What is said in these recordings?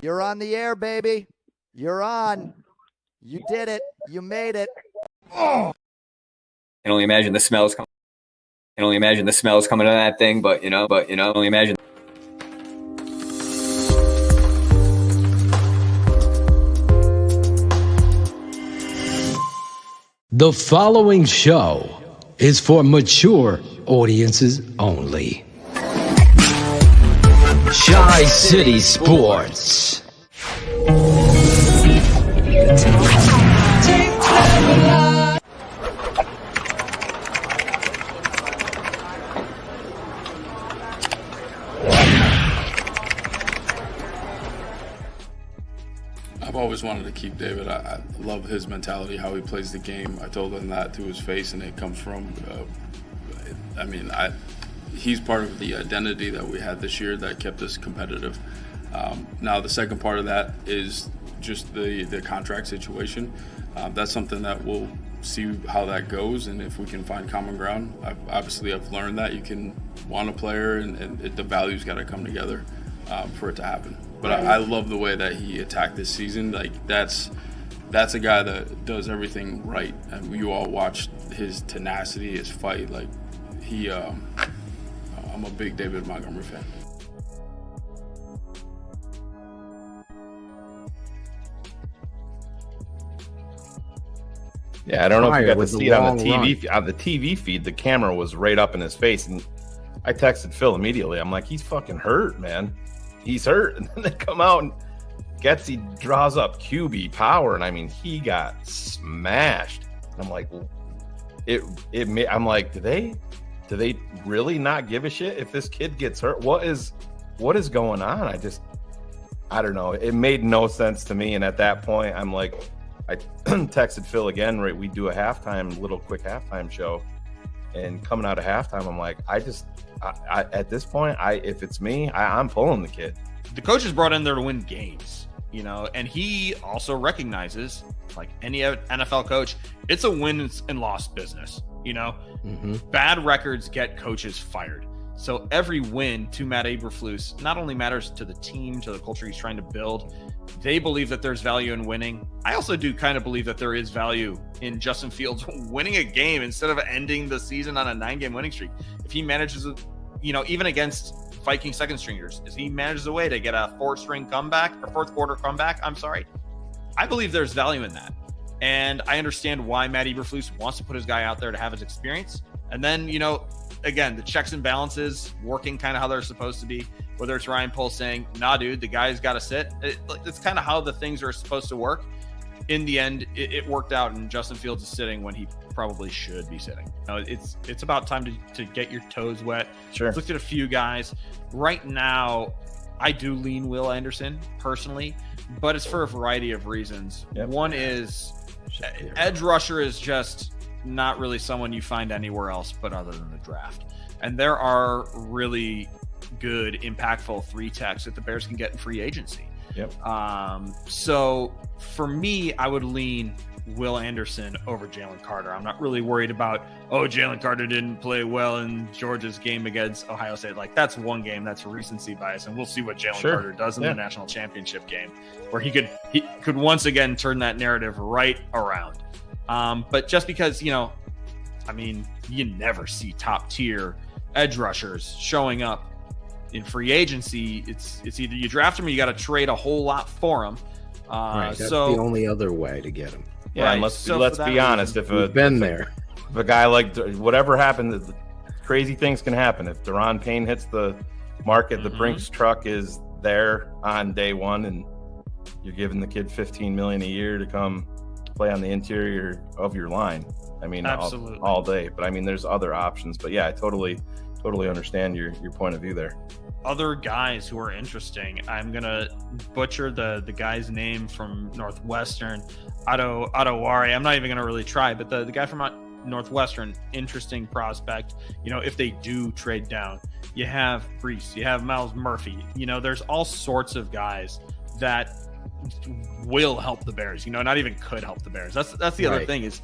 You're on the air, baby. You're on. You did it. You made it. I can only imagine the smells coming. I can only imagine the smells coming out of that thing, but only imagine. The following show is for mature audiences only. Shy City Sports. I've always wanted to keep David. I love his mentality, how he plays the game. I told him that to his face, and it comes from, he's part of the identity that we had this year that kept us competitive. Now, the second part of that is just the contract situation. That's something that we'll see how that goes, and if we can find common ground. I've learned that you can want a player, and the value's got to come together for it to happen. But I love the way that he attacked this season. Like that's a guy that does everything right. And you all watched his tenacity, his fight. Like I'm a big David Montgomery fan. Yeah, I don't know if you got to see it on the TV. On the TV feed, the camera was right up in his face, and I texted Phil immediately. I'm like, he's fucking hurt, man. He's hurt. And then they come out and Getsy draws up QB power, and I mean, he got smashed. I'm like, I'm like, do they really not give a shit if this kid gets hurt? What is going on? I don't know. It made no sense to me. And at that point, I'm like, I texted Phil again, right? We do a little quick halftime show, and coming out of halftime, I'm like, I at this point, if it's me, I'm pulling the kid. The coach is brought in there to win games, and he also recognizes, like any NFL coach, it's a win and loss business, Bad records get coaches fired. So every win to Matt Eberflus not only matters to the team, to the culture he's trying to build. They believe that there's value in winning. I also do kind of believe that there is value in Justin Fields winning a game instead of ending the season on a 9-game winning streak. If he manages, even against Viking second stringers, if he manages a way to get a fourth quarter comeback, I believe there's value in that. And I understand why Matt Eberflus wants to put his guy out there to have his experience. And then, again, the checks and balances working kind of how they're supposed to be, whether it's Ryan Poles saying, nah, dude, the guy's got to sit. It's kind of how the things are supposed to work. In the end, it worked out, and Justin Fields is sitting when he probably should be sitting. It's about time to get your toes wet. Sure. I've looked at a few guys. Right now, I do lean Will Anderson personally, but it's for a variety of reasons. Yep. One is edge rusher is just not really someone you find anywhere else but other than the draft. And there are really good, impactful 3-techs that the Bears can get in free agency. Yep. So for me, I would lean Will Anderson over Jalen Carter. I'm not really worried about, Jalen Carter didn't play well in Georgia's game against Ohio State. Like, that's one game, that's recency bias, and we'll see what Jalen Carter does in the national championship game, where he could once again turn that narrative right around. But just because, you never see top tier edge rushers showing up in free agency. It's either you draft him or you got to trade a whole lot for him. That's the only other way to get him. Yeah, right. Let's be honest. If a guy like whatever happened, crazy things can happen. If Daron Payne hits the market, the Brinks truck is there on day one, and you're giving the kid $15 million a year to come play on the interior of your line. Absolutely. all day. But there's other options. But yeah, I totally understand your point of view there. Other guys who are interesting. I'm gonna butcher the guy's name from Northwestern, Adowari. I'm not even gonna really try, but the guy from Northwestern, interesting prospect. If they do trade down, you have Brees, you have Miles Murphy. There's all sorts of guys that will help the Bears. Not even could help the Bears. That's the other thing is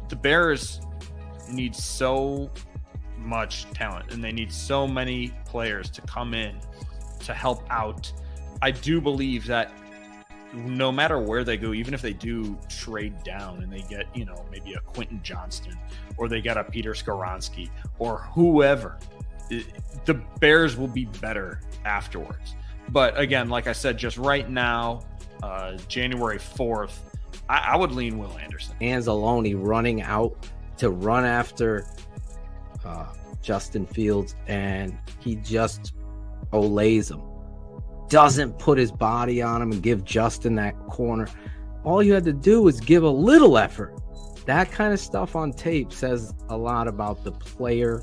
the Bears need so much talent, and they need so many players to come in to help out. I do believe that no matter where they go, even if they do trade down and they get, maybe a Quentin Johnston or they get a Peter Skoronski or whoever, the Bears will be better afterwards. But again, like I said, just right now, January 4th, I would lean Will Anderson. Anzalone running out to run after Justin Fields, and he just olays him. Doesn't put his body on him and give Justin that corner. All you had to do was give a little effort. That kind of stuff on tape says a lot about the player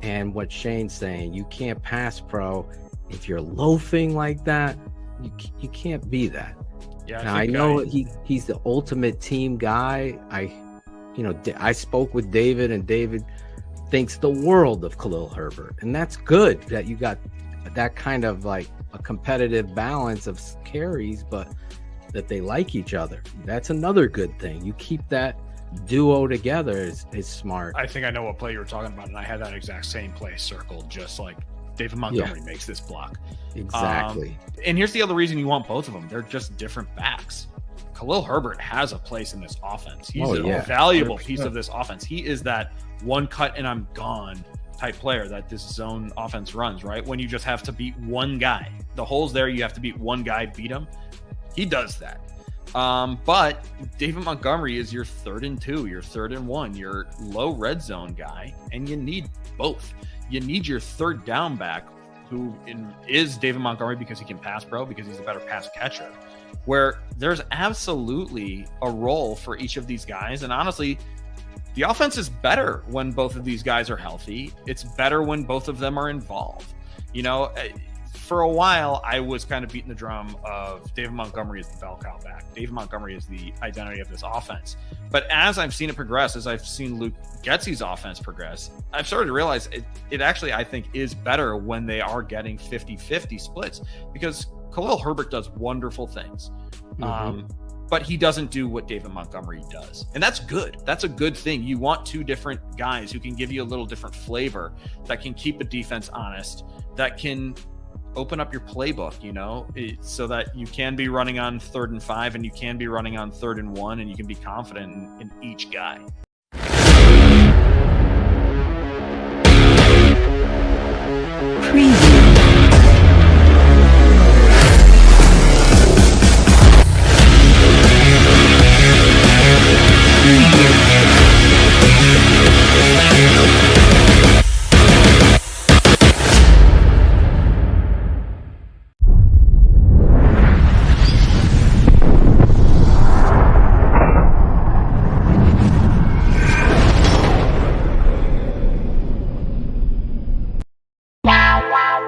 and what Shane's saying. You can't pass pro if you're loafing like that. You can't be that. Yeah, now, I know he's the ultimate team guy. I spoke with David, and David thinks the world of Khalil Herbert, and that's good that you got that kind of like a competitive balance of carries, but that they like each other. That's another good thing. You keep that duo together is smart. I think I know what play you were talking about, and I had that exact same play circled, just like David Montgomery makes this block. Exactly. And here's the other reason you want both of them. They're just different backs. Khalil Herbert has a place in this offense. He's a valuable 100%. Piece of this offense. He is that one cut and I'm gone type player that this zone offense runs, right? When you just have to beat one guy. The hole's there, you have to beat one guy, beat him. He does that. But David Montgomery is your 3rd and 2, your 3rd and 1, your low red zone guy, and you need both. You need your 3rd down back, who is David Montgomery because he can pass pro, because he's a better pass catcher, where there's absolutely a role for each of these guys. And honestly, the offense is better when both of these guys are healthy. It's better when both of them are involved. For a while, I was kind of beating the drum of David Montgomery as the bell cow back. David Montgomery is the identity of this offense. But as I've seen it progress, as I've seen Luke Getsy's offense progress, I've started to realize it actually, I think, is better when they are getting 50-50 splits, because Khalil Herbert does wonderful things. But he doesn't do what David Montgomery does. And that's good. That's a good thing. You want two different guys who can give you a little different flavor, that can keep a defense honest, that can open up your playbook, so that you can be running on 3rd and 5 and you can be running on 3rd and 1, and you can be confident in each guy.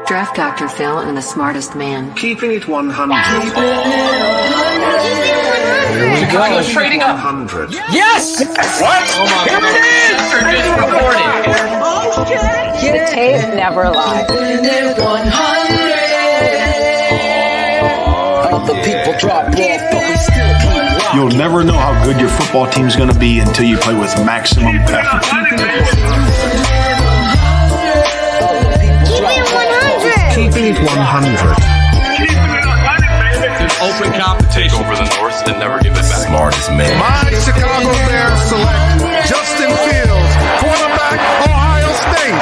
Draft Dr. Phil and the smartest man. Keeping it 100. Chicago's trading up. 100. Yes! What? Oh my God. Here it is! The tape never lies. Other people drop off, but we still keep rocking. You'll never know how good your football team's going to be until you play with maximum effort. Keeping it 100. Open competition. Take over the North and never give it back. Smartest man. My Chicago Bears select Justin Fields, quarterback, Ohio State.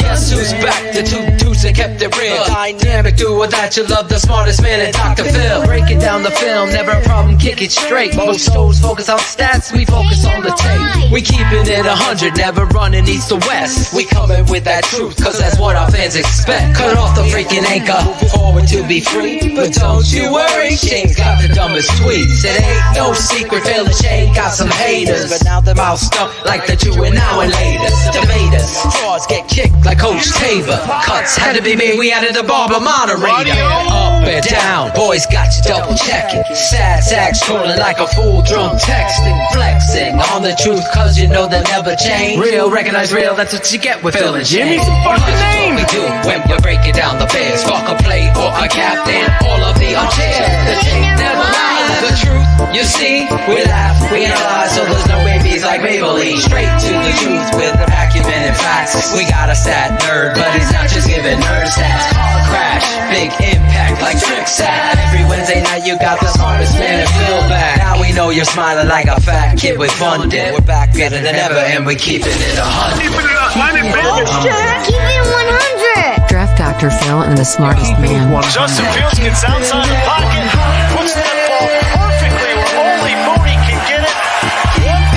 Guess who's back? The two dudes that kept it real. Dynamic duo that you love, the smartest man and Dr. Phil. Breaking down the film, never a problem, kick it straight. Most shows focus on stats, we focus on the tape. We keeping it 100, never running east to west. We coming with that truth, cause that's what our fans expect. Cut off the freaking anchor, forward to be free. But don't you worry, Shane's got the dumbest tweets. It ain't no secret, Phil and Shane got some haters. But now they're all stuck like the Jew and now and later. Debaters, frauds get kicked like Coach Tabor. Cuts had to be made, we added a barber moderator. Up and down, boys got you double checking. Sad sacks trolling like a fool drunk texting. Flexing on the truth cause you know they'll never change. Real, recognize real, that's what you get with Phil and Jimmy. What's the name? We do when we're breaking down the Bears. Fuck a play or a captain, all of the unfair. The tape never lies. The truth, you see, we laugh, we analyze, so there's no babies like Maybelline. Straight to the truth with acumen and facts. We got a stat nerd, but he's not just giving nerd stats. Car crash, big impact, back like tricks at. Every Wednesday night you got the smartest man in Phil back. Now we know you're smiling like a fat kid with fun day. We're back better than ever and we keeping it 100. Keep it 100. Draft Dr. Phil and the smartest man. Justin Fields gets outside the pocket, puts that ball perfectly where only Mooney can get it.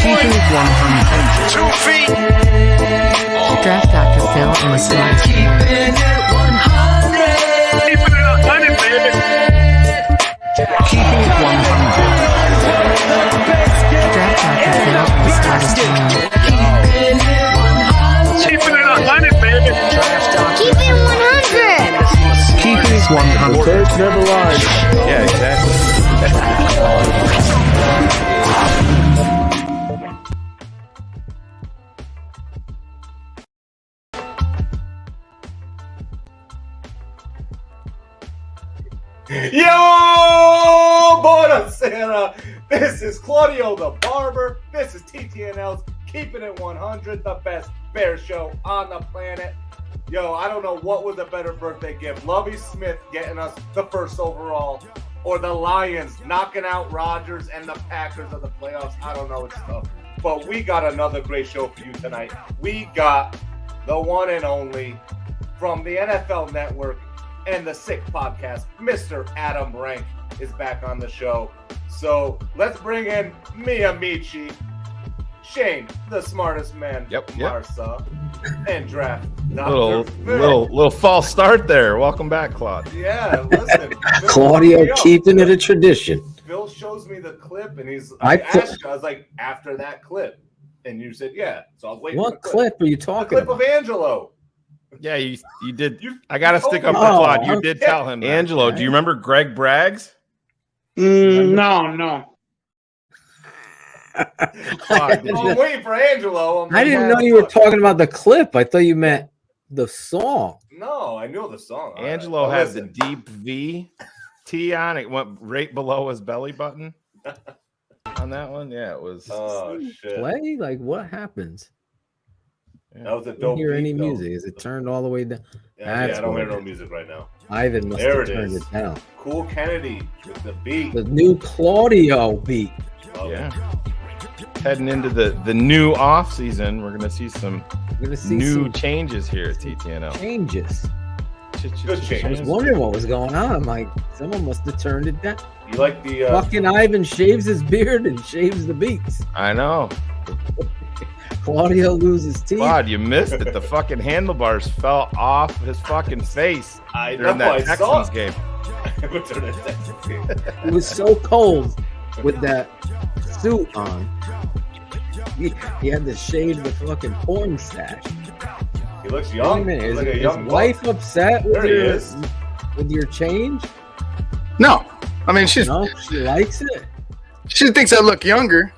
1 point, 2 feet. Draft Dr. Phil and the smartest man. Keeping it 100. Keeping it 100, baby. Keeping it 100. Draft Dr. Phil and the smartest man. Keeping it 100, baby. Keep it 100. Keeping it 100. First never lies. Yeah, exactly. Yo, buonasera. This is Claudio the Barber. This is TTNL's Keeping It 100, the best bear show on the planet. Yo, I don't know what was a better birthday gift. Lovie Smith getting us the first overall, or the Lions knocking out Rodgers and the Packers of the playoffs. I don't know, it's tough. But we got another great show for you tonight. We got the one and only from the NFL Network and the Sick Podcast, Mr. Adam Rank is back on the show. So let's bring in mi amici, Shane, the smartest man, Marsa, and Draft Dr. Phil. Little false start there. Welcome back, Claude. Yeah, listen. Claudio keeping it a tradition. Phil shows me the clip, and I was like, after that clip, and you said, yeah. So I was waiting. What clip are you talking about? The clip of Angelo. Yeah, you did. I got to stick up for Claude. You did tell him that. Angelo, do you remember Greg Braggs? No. I'm waiting for Angelo. I didn't know you were talking about the clip. I thought you meant the song. No, I knew the song. Angelo has a deep V T on. It went right below his belly button. On that one, yeah, it was. Oh shit! Play like what happens? That was a dope. I don't hear any beat, music. Is it turned all the way down? Yeah, I don't hear no music right now. Ivan must have turned it down. Cool Kennedy with the beat. The new Claudio beat. Yeah. Heading into the new off season, we're gonna see some new changes here at TTNL. Changes. Good changes. I was wondering what was going on. I'm like, someone must have turned it down. You like the fucking Ivan shaves his beard and shaves the beats. I know. Claudio loses teeth. Claude, you missed it. The fucking handlebars fell off his fucking face during that Texans game. It was so cold with that suit on. He had to shave the fucking porn stash. He looks young. Wait a minute, like is a young his wife upset with your change? No. I mean, she likes it. She thinks I look younger.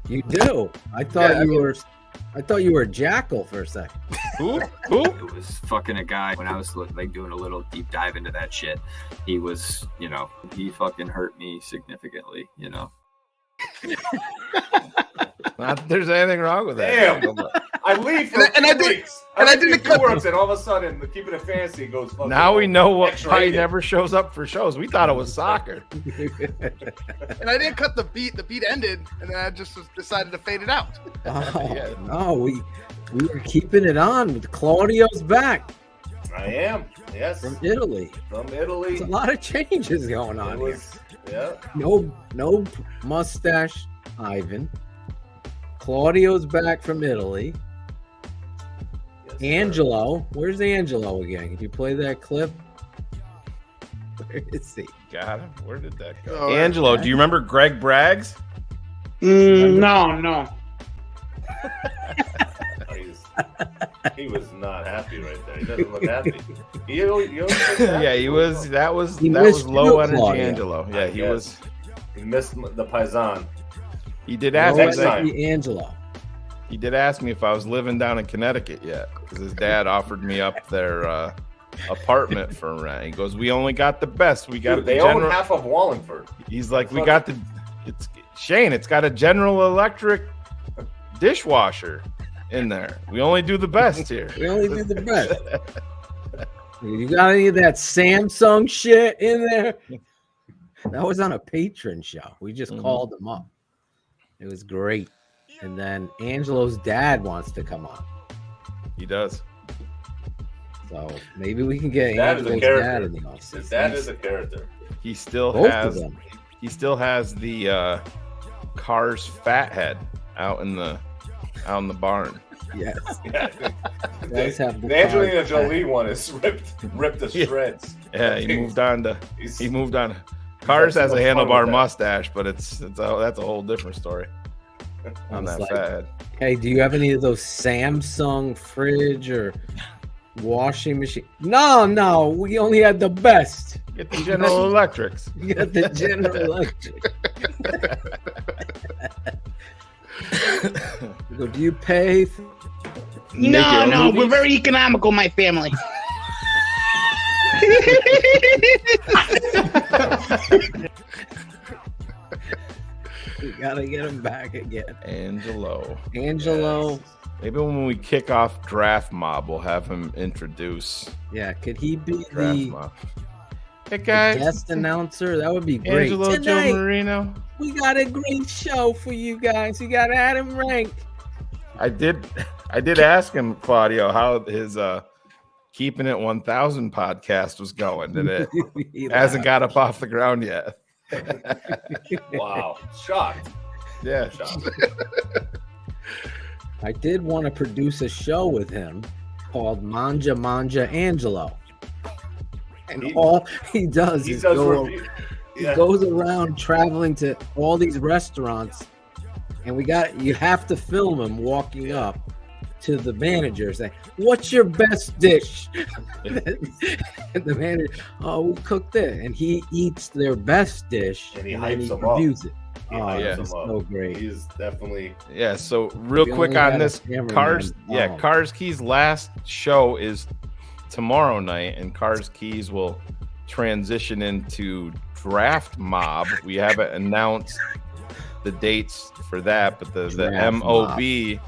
You do. I thought you were a jackal for a second. Who? It was fucking a guy when I was like doing a little deep dive into that shit. He was, he fucking hurt me significantly, Not that there's anything wrong with that. Damn. I leave for and I did, weeks. and I didn't cut works, and all of a sudden, the Keeping It Fancy goes. Now we know why he never shows up for shows. We thought it was soccer. And I didn't cut the beat. The beat ended, and then I just decided to fade it out. Oh, no, we were keeping it on with Claudio's back. I am. Yes. From Italy. There's a lot of changes going on here. Yeah. No mustache, Ivan. Claudio's back from Italy. Yes, Angelo. Where's Angelo again? Can you play that clip? Where is he? Got him. Where did that go? Angelo, do you remember Greg Braggs? No. He was not happy right there. He doesn't look happy. Yeah, he was. That was low energy, Claudio. Angelo. Yeah, he was. He missed the Paisan. He did ask me. Angelo. He did ask me if I was living down in Connecticut yet, because his dad offered me up their apartment for rent. He goes, "We only got the best. We got they own half of Wallingford." He's like, "We got it's Shane. It's got a General Electric dishwasher in there. We only do the best here. We only do the best." You got any of that Samsung shit in there? That was on a patron show. We just called them up. It was great. And then Angelo's dad wants to come on. He does. So maybe we can get Dad is a Angelo's character. dad in the office. His dad is a character. He still Both has. of them. He still has the Cars fat head out in the barn. Yes. Does have the Angelina Jolie one is ripped to shreds. Yeah, he moved on to. Cars has a handlebar mustache, but that's a whole different story. On that fat head. Hey, do you have any of those Samsung fridge or washing machine? No, we only had the best. Get the General Electrics. You got the General Electric. Do you pay? No, we're very economical, my family. We gotta get him back again. Angelo. Yes. Maybe when we kick off Draft Mob, we'll have him introduce. Yeah, could he be Draft the Mob. Hey guys, guest announcer? That would be great. Angelo Joe Marino. We got a great show for you guys. You got Adam Rank. I did ask him, Claudio, how his Keeping It 1000 podcast was going, and it hasn't got up off the ground yet. Wow, shocked. Yeah, shocked. I did want to produce a show with him called Manja Angelo. And all he does is goes around traveling to all these restaurants, and you have to film him walking up to the manager saying, "What's your best dish?" And the manager, "Oh, we cooked it," and he eats their best dish and he then hypes he them up. reviews it. He Oh, hypes yeah, them it's up. so great. He's definitely So real We quick only on had a this, cameraman. Cars Keys last show is tomorrow night, and Cars Keys will transition into Draft Mob. We haven't announced the dates for that, but the Draft MOB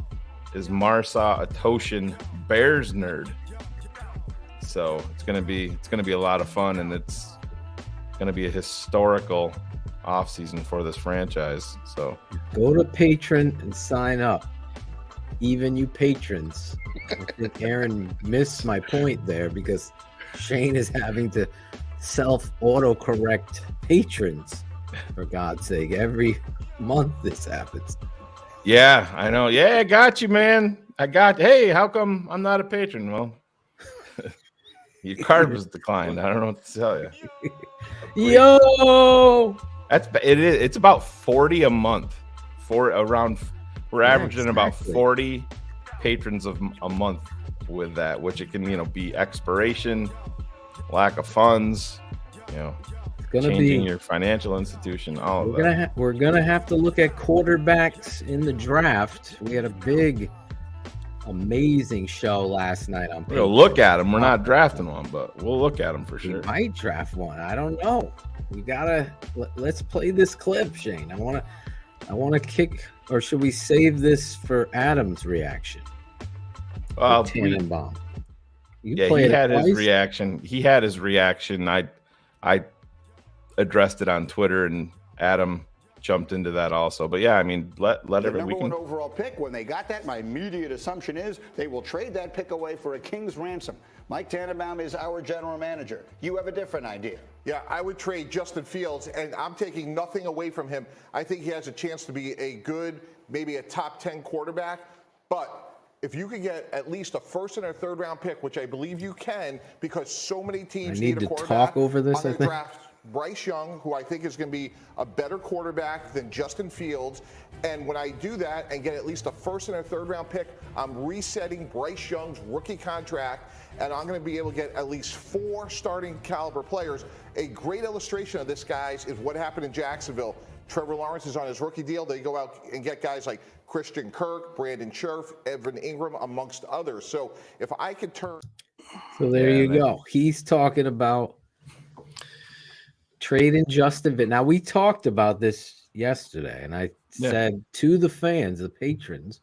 is Marsa Atoshin Bears Nerd. So it's gonna be a lot of fun, and it's gonna be a historical offseason for this franchise. So Go to Patreon and sign up. Even you patrons. I think Aaron missed my point there because Shane is having to self-autocorrect patrons, for God's sake. Every month this happens. yeah, I know. Yeah, I got you, man. Hey, how come I'm not a patron? Well, your card was declined. I don't know what to tell you. Yo! It's about 40 a month. We're averaging about 40 patrons a month with that, which it can, be expiration, lack of funds, changing your financial institution, all of that. We're gonna have to look at quarterbacks in the draft. We had a big, amazing show last night on. We're gonna look at them. We're not drafting one, but we'll look at them for sure. We might draft one. I don't know. Let's play this clip, Shane. I want to kick, or should we save this for Adam's reaction? Tannenbaum. He had his reaction. I addressed it on Twitter, and Adam jumped into that also. But yeah, I mean, let everyone. Number one overall pick. When they got that, my immediate assumption is they will trade that pick away for a king's ransom. Mike Tannenbaum is our general manager. You have a different idea. Yeah, I would trade Justin Fields, and I'm taking nothing away from him. I think he has a chance to be a good, maybe a top 10 quarterback. But if you could get at least a first and a third round pick, which I believe you can, because so many teams need a to quarterback talk over this, on their I think. draft. Bryce Young, who I think is going to be a better quarterback than Justin Fields. And when I do that and get at least a first and a third round pick, I'm resetting Bryce Young's rookie contract, and I'm going to be able to get at least 4 starting caliber players. A great illustration of this, guys, is what happened in Jacksonville. Trevor Lawrence is on his rookie deal. They go out and get guys like Christian Kirk, Brandon Scherf, Evan Ingram, amongst others. So if I could turn. So there you go. He's talking about trading Justin. Now, we talked about this yesterday, and I said to the fans, the patrons,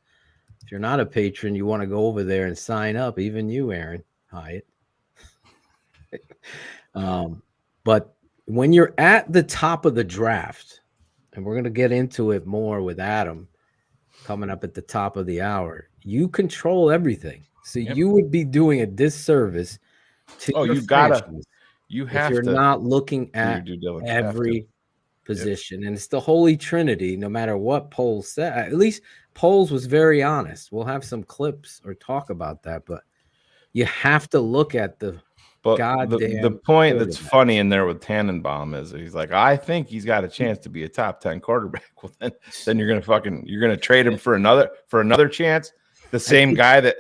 if you're not a patron, you want to go over there and sign up. Even you, Aaron Hyatt. But when you're at the top of the draft, and we're going to get into it more with Adam coming up at the top of the hour, you control everything. So you would be doing a disservice to your franchise if you're not looking at every position. And it's the holy trinity, no matter what polls said. At least polls was very honest. We'll have some clips or talk about that, but you have to look at the the point that's funny in there with Tannenbaum is he's like, I think he's got a chance to be a top 10 quarterback. Well, then you're gonna trade him for another chance. The same guy that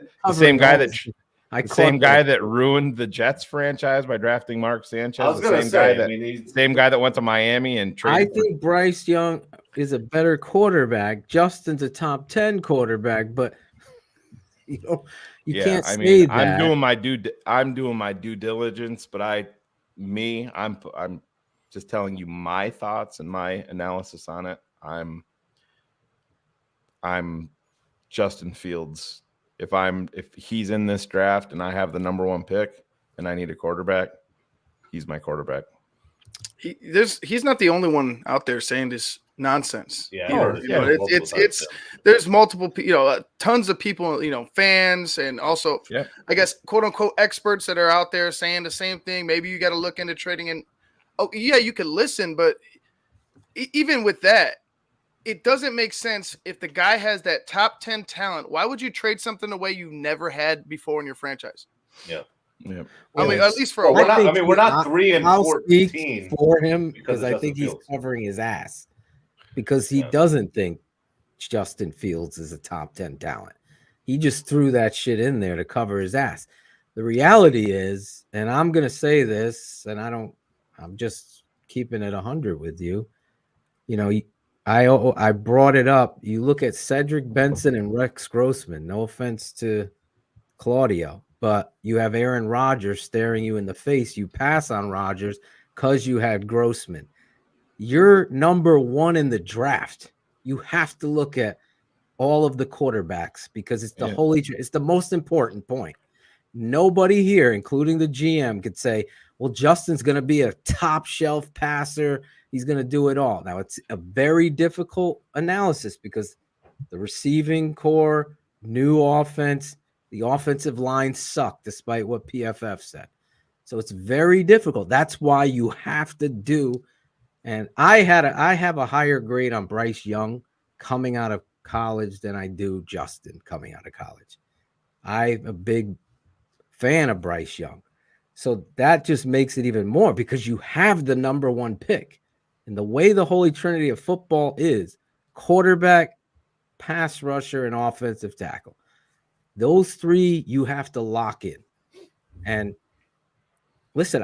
ruined the Jets franchise by drafting Mark Sanchez. I was gonna say, same guy that went to Miami and traded. I think Bryce Young is a better quarterback. Justin's a top 10 quarterback, but you can't say that. I'm doing my due diligence, but I'm just telling you my thoughts and my analysis on it. I'm Justin Fields. If he's in this draft and I have the number 1 pick and I need a quarterback, he's my quarterback. He's not the only one out there saying this nonsense. Yeah, there's multiple, tons of people, fans, and also, I guess, quote unquote experts that are out there saying the same thing. Maybe you got to look into trading, and you could listen, but even with that, it doesn't make sense. If the guy has that top 10 talent, why would you trade something away you never had before in your franchise? Yeah. Yeah. I mean, at least for we're not 3-14 for him because I think he's covering his ass because he doesn't think Justin Fields is a top 10 talent. He just threw that shit in there to cover his ass. The reality is, and I'm going to say this, and I'm just keeping it 100 with you. I brought it up. You look at Cedric Benson and Rex Grossman. No offense to Claudio, but you have Aaron Rodgers staring you in the face. You pass on Rodgers because you had Grossman. You're number 1 in the draft. You have to look at all of the quarterbacks because it's it's the most important point. Nobody here, including the GM, could say, well, Justin's going to be a top shelf passer. He's going to do it all. Now, it's a very difficult analysis because the receiving core, new offense, the offensive line sucked despite what PFF said. So it's very difficult. That's why you have to do. And I have a higher grade on Bryce Young coming out of college than I do Justin coming out of college. I'm a big fan of Bryce Young. So that just makes it even more because you have the number 1 pick. And the way the holy trinity of football is quarterback, pass rusher, and offensive tackle. Those 3 you have to lock in. And listen,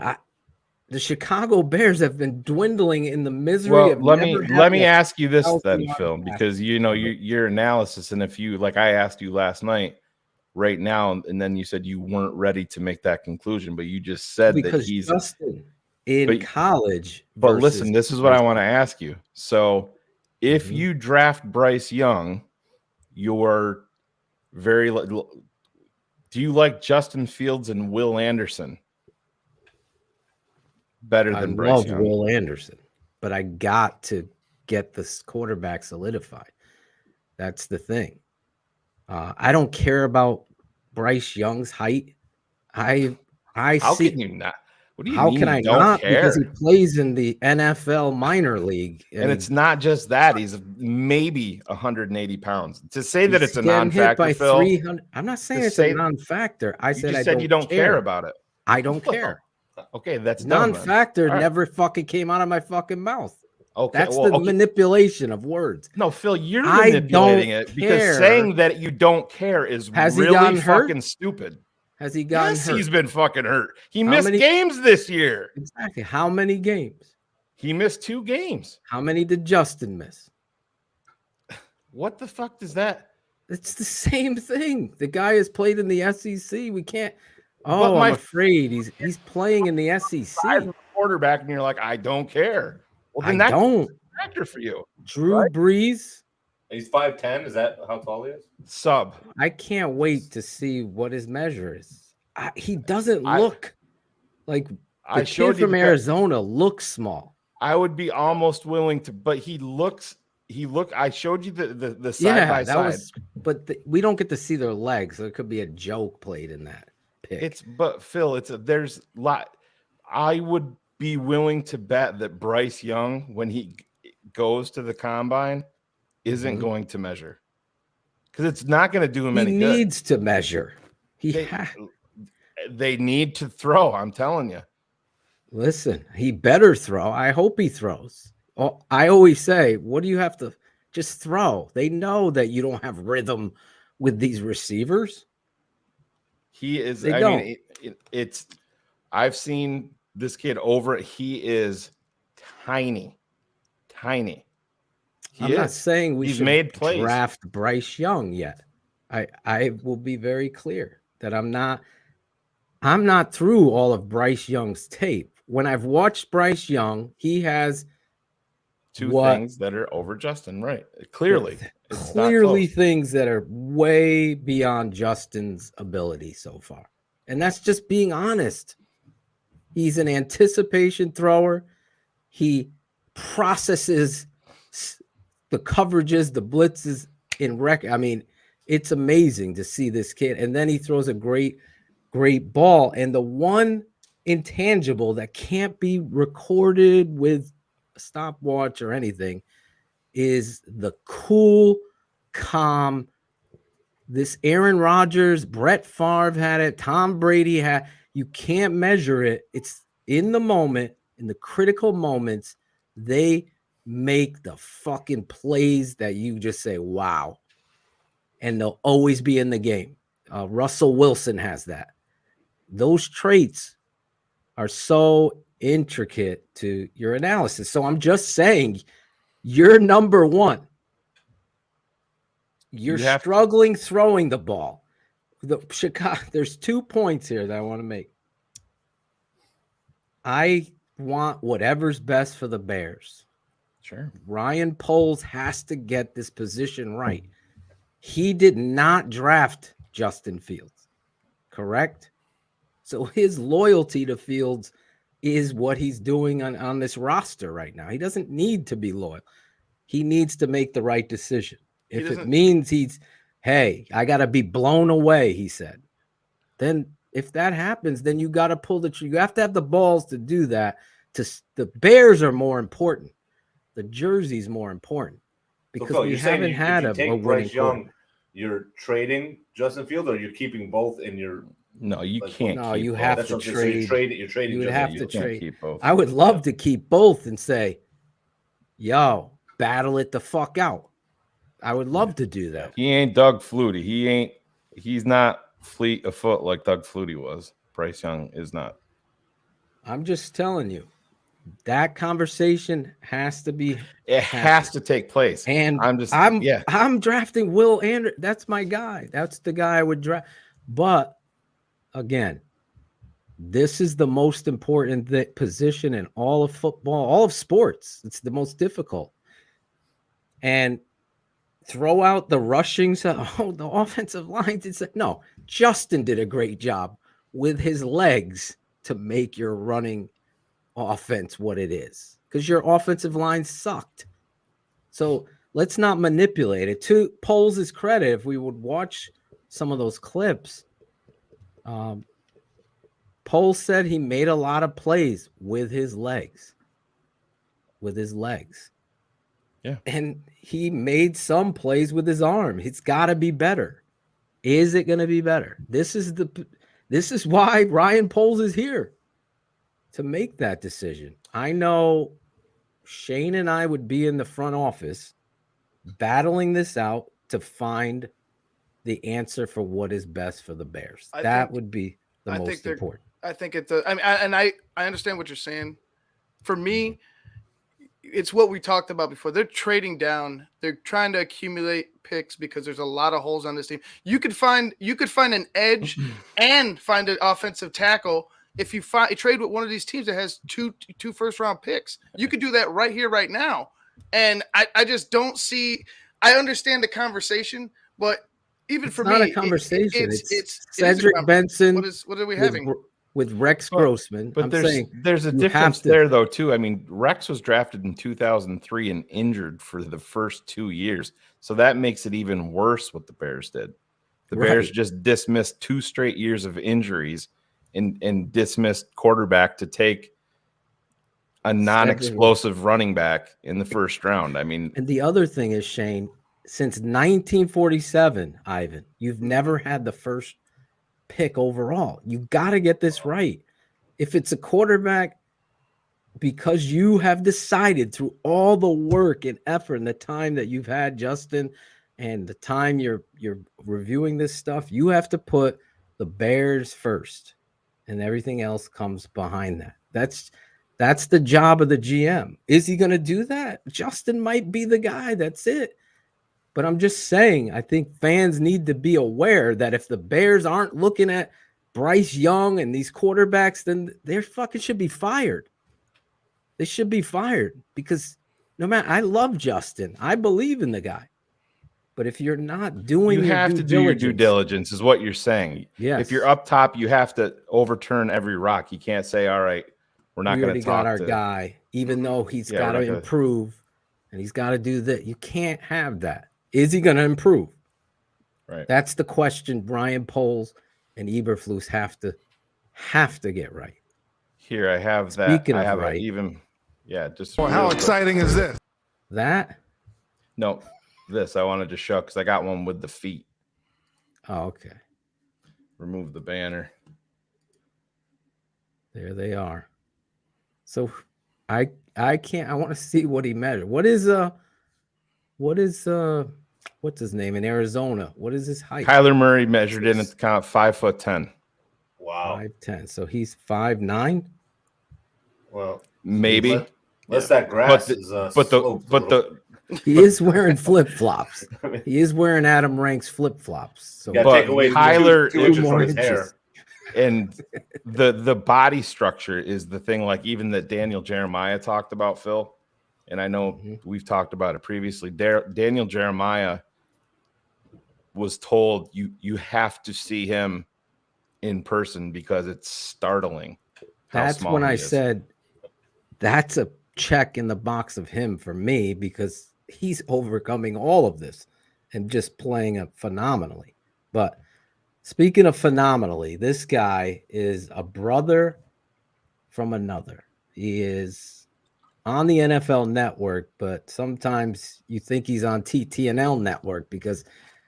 the Chicago Bears have been dwindling in the misery of let me ask you this then, Phil, because your analysis, and if you I asked you last night, right now, and then you said you weren't ready to make that conclusion, but you just said that he's Justin in college. But listen, this is what I want to ask you. So if you draft Bryce Young, you're do you like Justin Fields and Will Anderson better than Bryce Young? I love Will Anderson, but I got to get this quarterback solidified. That's the thing. I don't care about Bryce Young's height. How can you not? What do you how mean can I don't not? care? Because he plays in the NFL minor league. And it's not just that. He's maybe 180 pounds. To say that it's a non-factor, Phil, 300. I'm not saying it's a non-factor. I said you don't care about it. I don't care. Okay, that's non-factor. Right. Never fucking came out of my fucking mouth. Okay, that's the manipulation of words. No, Phil, you're manipulating it because saying that you don't care is really fucking stupid. Has he gotten hurt? He's been fucking hurt. He missed games this year. Exactly. How many games? He missed 2 games. How many did Justin miss? What the fuck does that? It's the same thing. The guy has played in the SEC. We can't. Oh, I'm afraid he's playing in the SEC. I'm a quarterback, and you're like, I don't care. Well, then I don't. Factor for you. Drew Brees. He's 5'10". Is that how tall he is? Sub. I can't wait to see what his measure is. He doesn't look Like the I kid showed you from Arizona looks small. I would be almost willing to, but he looks. I showed you the side by side. But we don't get to see their legs. There could be a joke played in that pick. But Phil, there's a lot. I would be willing to bet that Bryce Young, when he goes to the combine, isn't going to measure, because it's not going to do him any good. He needs to measure. They need to throw. I'm telling you. Listen, he better throw. I hope he throws. I always say, what do you have to just throw? They know that you don't have rhythm with these receivers. He is. They I don't. mean, it's. I've seen this kid over. He is tiny. I'm not saying we He's should made plays. Draft Bryce Young yet. I will be very clear that I'm not through all of Bryce Young's tape. When I've watched Bryce Young, he has two things that are over Justin, right? Clearly things that are way beyond Justin's ability so far. And that's just being honest. He's an anticipation thrower. He processes the coverages, the blitzes in record. I mean, it's amazing to see this kid. And then he throws a great ball. And the one intangible that can't be recorded with a stopwatch or anything is the cool, calm. This Aaron Rodgers, Brett Favre had it, Tom Brady had. You can't measure it. It's in the moment, in the critical moments, they make the fucking plays that you just say, wow. And they'll always be in the game. Russell Wilson has that. Those traits are so intricate to your analysis. So I'm just saying, you're number one. You're struggling throwing the ball. There's 2 points here that I want to make. I want whatever's best for the Bears. Sure. Ryan Poles has to get this position right. He did not draft Justin Fields, correct? So his loyalty to Fields is what he's doing on this roster right now. He doesn't need to be loyal. He needs to make the right decision. If it means hey, I got to be blown away, he said, then if that happens, then you got to pull the trigger. You have to have the balls to do that. The Bears are more important. The jersey's more important because we haven't had a winning Young. You're trading Justin Fields, or you're keeping both in your. No, you can't. No, you both. have to trade. You're trading. You would have to trade. Keep both. I would love to keep both and say, "Yo, battle it the fuck out." I would love to do that. He ain't Doug Flutie. He's not fleet of foot like Doug Flutie was. Bryce Young is not. I'm just telling you, that conversation has to be. It has to take place. And I'm drafting Will Anderson. That's my guy. That's the guy I would draft. But again, this is the most important position in all of football, all of sports. It's the most difficult. And throw out the rushing, the offensive lines. It's no, Justin did a great job with his legs to make your running offense what it is, because your offensive line sucked. So let's not manipulate it. To Poles' credit, if we would watch some of those clips, Poles said he made a lot of plays with his legs. Yeah. And he made some plays with his arm. It's got to be better. Is it going to be better? This is why Ryan Poles is here, to make that decision. I know Shane and I would be in the front office battling this out to find the answer for what is best for the Bears. That would be the most important. I think it's I understand what you're saying. For me, it's what we talked about before. They're trading down. They're trying to accumulate picks because there's a lot of holes on this team. You could find an edge and find an offensive tackle if you trade with one of these teams that has two first-round picks. You could do that right here, right now. And I just don't see. I understand the conversation, but even it's for not me, a conversation. It's Cedric Benson. What are we having? with Rex Grossman. But there's a difference there, though, too. I mean, Rex was drafted in 2003 and injured for the first 2 years. So that makes it even worse what the Bears did. The Bears just dismissed 2 straight years of injuries and dismissed quarterback to take a non-explosive running back in the first round. I mean, and the other thing is, Shane, since 1947, Ivan, you've never had the first pick overall. You got to get this right. If it's a quarterback, because you have decided through all the work and effort and the time that you've had, Justin, and the time you're reviewing this stuff, you have to put the Bears first, and everything else comes behind that. That's the job of the GM. Is he going to do that? Justin might be the guy. That's it. But I'm just saying, I think fans need to be aware that if the Bears aren't looking at Bryce Young and these quarterbacks, then they fucking should be fired. They should be fired because no matter, I love Justin. I believe in the guy. But if you're not doing you have to do your due diligence is what you're saying. Yes. If you're up top, you have to overturn every rock. You can't say, all right, we're not going to talk got our guy, even though he's got to improve and he's got to do that. You can't have that. Is he going to improve? Right. That's the question Brian Poles and Eberflus have to get right. Here, I have that. Speaking I of have right. Just. Well, how exciting is this? That? No, this I wanted to show because I got one with the feet. Oh, okay. Remove the banner. There they are. So I can't. I want to see what he measured. What is what's his name in Arizona? What is his height? Kyler Murray measured in at kind of 5'10". Wow. 5'10". So he's 5'9". Well, maybe. Unless that grass is he is wearing flip flops. He is wearing Adam Rank's flip flops. So take away Kyler two inches from his hair. And the body structure is the thing, like even that Daniel Jeremiah talked about, Phil. And I know we've talked about it previously. Daniel Jeremiah was told you have to see him in person because it's startling. That's when I said that's a check in the box of him for me because he's overcoming all of this and just playing it phenomenally. But speaking of phenomenally, this guy is a brother from another. He is on the NFL Network, but sometimes you think he's on TTNL Network because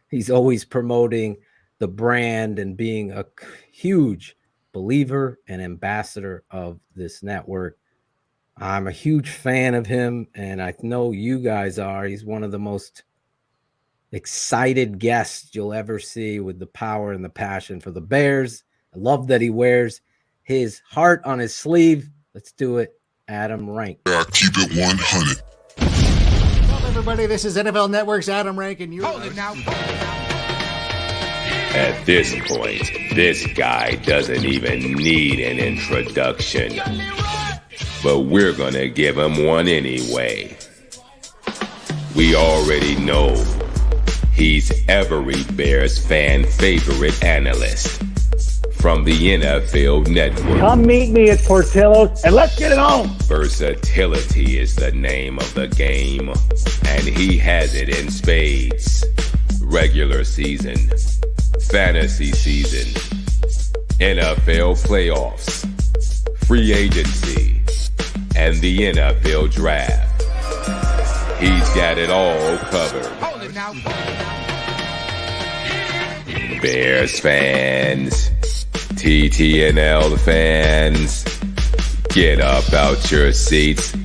he's always promoting the brand and being a huge believer and ambassador of this network. I'm a huge fan of him, and I know you guys are. He's one of the most excited guests you'll ever see with the power and the passion for the Bears. I love that he wears his heart on his sleeve. Let's do it. Adam Rank. Keep it 100. What's up, everybody? This is NFL Network's Adam Rank, and you're now. At this point, this guy doesn't even need an introduction. But we're gonna give him one anyway. We already know he's every Bears fan favorite analyst from the NFL Network. Come meet me at Portillo's and let's get it on. Versatility is the name of the game, and he has it in spades. Regular season, fantasy season, NFL playoffs, free agency, and the NFL draft. He's got it all covered. Bears fans, TTNL fans, get up out your seats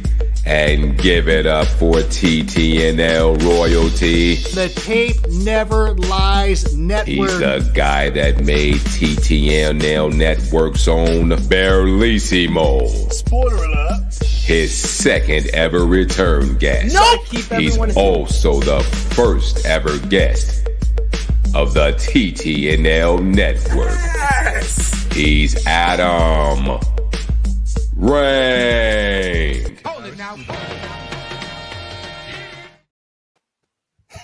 and give it up for TTNL royalty. The Tape Never Lies Network. He's the guy that made TTNL Network's own Barlissimo. Spoiler alert. His second ever return guest. He's also the first ever guest of the TTNL Network. Yes. He's Adam Rank.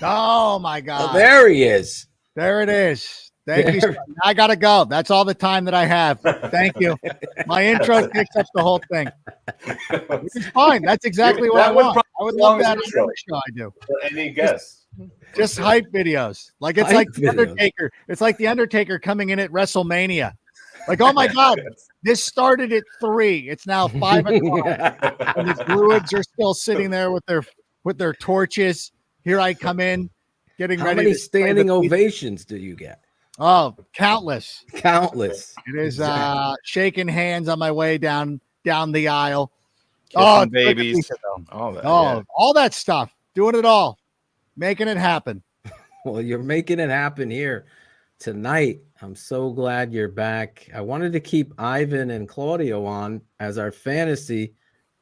Oh my God! Oh, there he is. There it is. Thank you. I gotta go. That's all the time that I have. Thank you. My intro takes up the whole thing. Which is fine. That's exactly what I want. I would love that on every show I do. Any guess? Just hype videos. Like it's like the Undertaker. It's like the Undertaker coming in at WrestleMania. Like, oh my God, this started at 3. It's now 5 o'clock. And the Druids are still sitting there with their torches. Here I come in, getting ready. How many standing ovations do you get? Oh, countless. Countless. It is shaking hands on my way down the aisle. Kissing babies. All that. All that stuff. Doing it all. Making it happen. Well, you're making it happen here tonight. I'm so glad you're back. I wanted to keep Ivan and Claudio on as our fantasy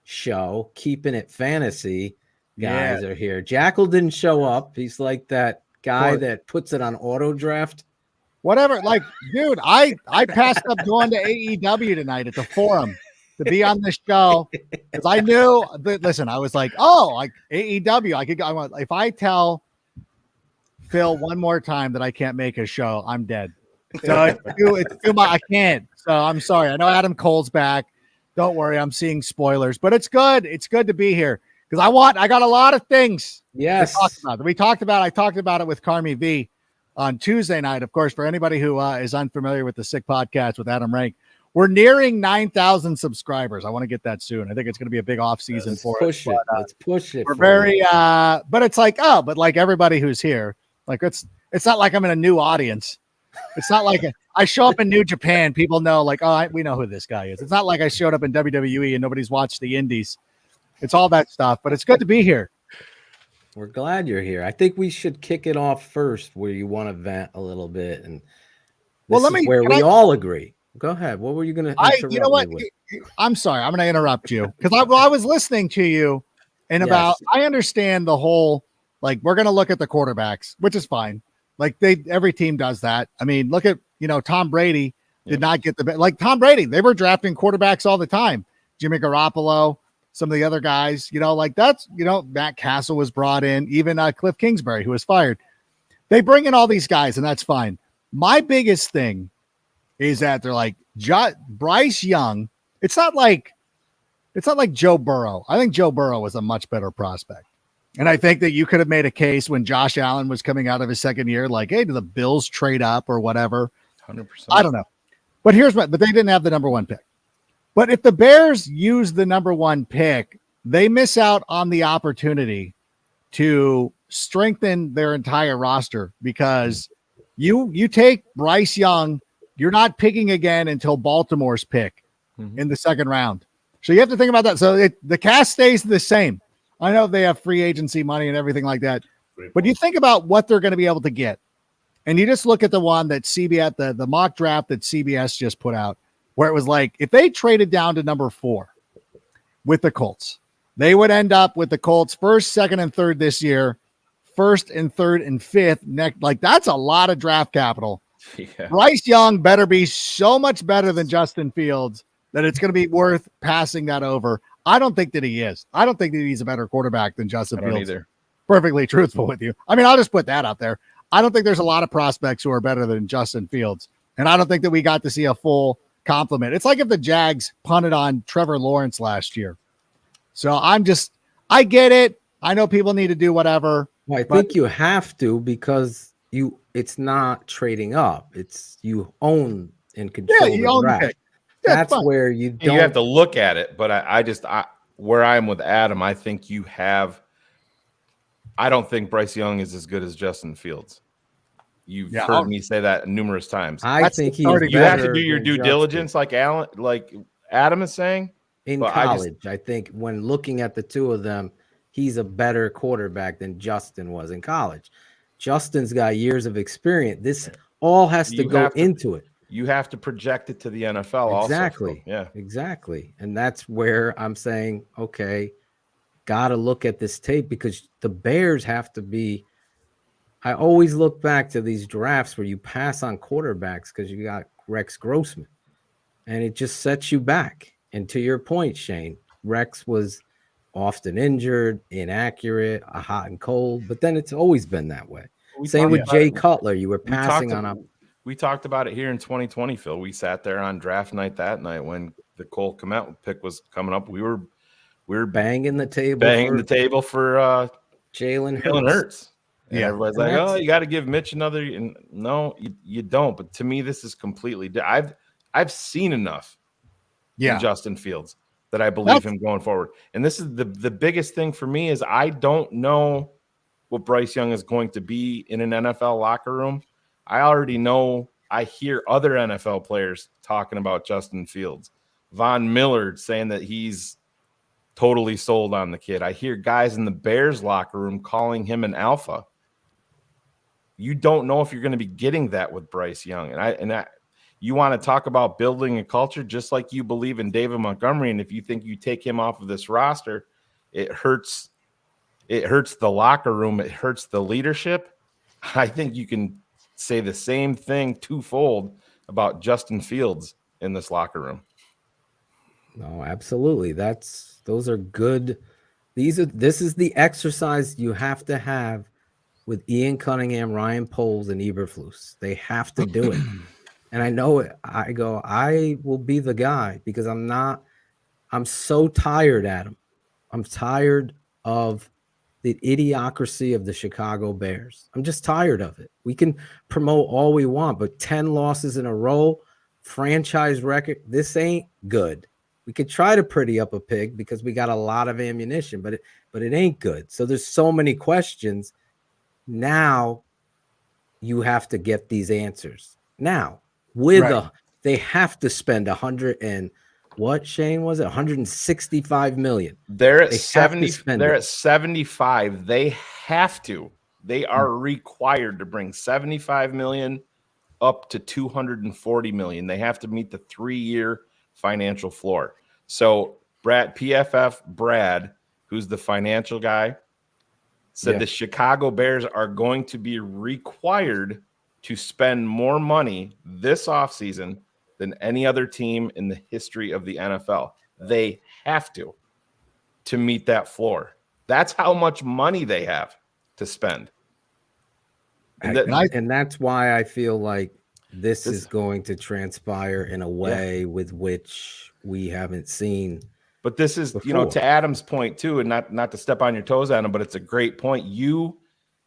show, Keeping It Fantasy. Guys are here. Jackal didn't show up. He's like that guy that puts it on auto draft. Whatever. Like, dude, I passed up going to AEW tonight at the Forum to be on this show because I knew that, listen, I was like, oh, like AEW, I could go. If I tell Phil one more time that I can't make a show, I'm dead. So it's too much. I can't. So I'm sorry. I know Adam Cole's back. Don't worry. I'm seeing spoilers, but it's good. It's good to be here because I got a lot of things. Yes. I talked about it with Carmi V on Tuesday night. Of course, for anybody who is unfamiliar with the Sick Podcast with Adam Rank, we're nearing 9,000 subscribers. I want to get that soon. I think it's going to be a big off season for us. Let's push it. We're very, but it's like, but like everybody who's here, like it's not like I'm in a new audience. It's not like I show up in New Japan. People know, like, we know who this guy is. It's not like I showed up in WWE and nobody's watched the Indies. It's all that stuff, but it's good to be here. We're glad you're here. I think we should kick it off first where you want to vent a little bit. And we all agree. Go ahead. What were you going to you know what? I'm sorry. I'm going to interrupt you because I was listening to you and I understand the whole, like, we're going to look at the quarterbacks, which is fine. Like every team does that. I mean, look at, Tom Brady did not get like Tom Brady. They were drafting quarterbacks all the time. Jimmy Garoppolo, some of the other guys, like that's, Matt Castle was brought in, even Cliff Kingsbury, who was fired. They bring in all these guys and that's fine. My biggest thing is that they're like Bryce Young. It's not like Joe Burrow. I think Joe Burrow was a much better prospect. And I think that you could have made a case when Josh Allen was coming out of his second year, like, hey, do the Bills trade up or whatever? 100%. I don't know. But but they didn't have the number 1 pick. But if the Bears use the number 1 pick, they miss out on the opportunity to strengthen their entire roster because you take Bryce Young, you're not picking again until Baltimore's pick in the second round. So you have to think about that. So the cast stays the same. I know they have free agency money and everything like that, but you think about what they're going to be able to get. And you just look at the one that CBS, the mock draft that CBS just put out, where it was like, if they traded down to number 4 with the Colts, they would end up with the Colts 1st, 2nd, and 3rd this year, 1st and 3rd and 5th next. Like that's a lot of draft capital. Yeah. Bryce Young better be so much better than Justin Fields that it's going to be worth passing that over. I don't think that he is. I don't think that he's a better quarterback than Justin Fields. Either. Perfectly truthful with you. I mean, I'll just put that out there. I don't think there's a lot of prospects who are better than Justin Fields. And I don't think that we got to see a full compliment. It's like if the Jags punted on Trevor Lawrence last year. So I get it. I know people need to do whatever. Well, I think you have to because it's not trading up. It's you own and control the draft. That's where you don't. You have to look at it, but I where I am with Adam, I think I don't think Bryce Young is as good as Justin Fields. You've heard me say that numerous times. I think you have to do your due diligence, like Adam is saying. In college, I think when looking at the two of them, he's a better quarterback than Justin was in college. Justin's got years of experience. This all has to go into it. You have to project it to the NFL exactly. Also. Exactly. And that's where I'm saying, okay, got to look at this tape because the Bears have to be. I always look back to these drafts where you pass on quarterbacks because you got Rex Grossman and it just sets you back. And to your point, Shane, Rex was often injured, inaccurate, a hot and cold, but then it's always been that way. Same with Jay Cutler. You were passing on We talked about it here in 2020, Phil. We sat there on draft night that night when the Cole Kmet pick was coming up. We were banging the table for Jalen Hurts. And Yeah. everybody's like, "Oh, you got to give Mitch another." And no, you don't. But to me, this is completely. I've seen enough in Justin Fields that I believe him going forward. And this is the biggest thing for me is I don't know what Bryce Young is going to be in an NFL locker room. I already know. I hear other NFL players talking about Justin Fields. Von Miller saying that he's totally sold on the kid. I hear guys in the Bears locker room calling him an alpha. You don't know if you're going to be getting that with Bryce Young. And you want to talk about building a culture just like you believe in David Montgomery. And if you think you take him off of this roster, it hurts the locker room. It hurts the leadership. I think you can say the same thing twofold about Justin Fields in this locker room. No, absolutely. Those are good. This is the exercise you have to have with Ian Cunningham, Ryan Poles, and Eberflus. They have to do it. And I know it. I will be the guy because I'm so tired, Adam. I'm tired of the idiocracy of the Chicago Bears. I'm just tired of it. We can promote all we want, but 10 losses in a row, franchise record, this ain't good. We could try to pretty up a pig because we got a lot of ammunition, but it ain't good. So there's so many questions. Now you have to get these answers. Now, they have to spend 100 and what, Shane, was it 165 million? They're at 70. They're at 75. They have to. They are required to bring 75 million up to 240 million. They have to meet the 3-year financial floor. So PFF Brad, who's the financial guy, said the Chicago Bears are going to be required to spend more money this offseason than any other team in the history of the NFL. They have to meet that floor. That's how much money they have to spend. And that's why I feel like this is going to transpire in a way with which we haven't seen. But this is, before. To Adam's point too, and not to step on your toes, Adam, but it's a great point. You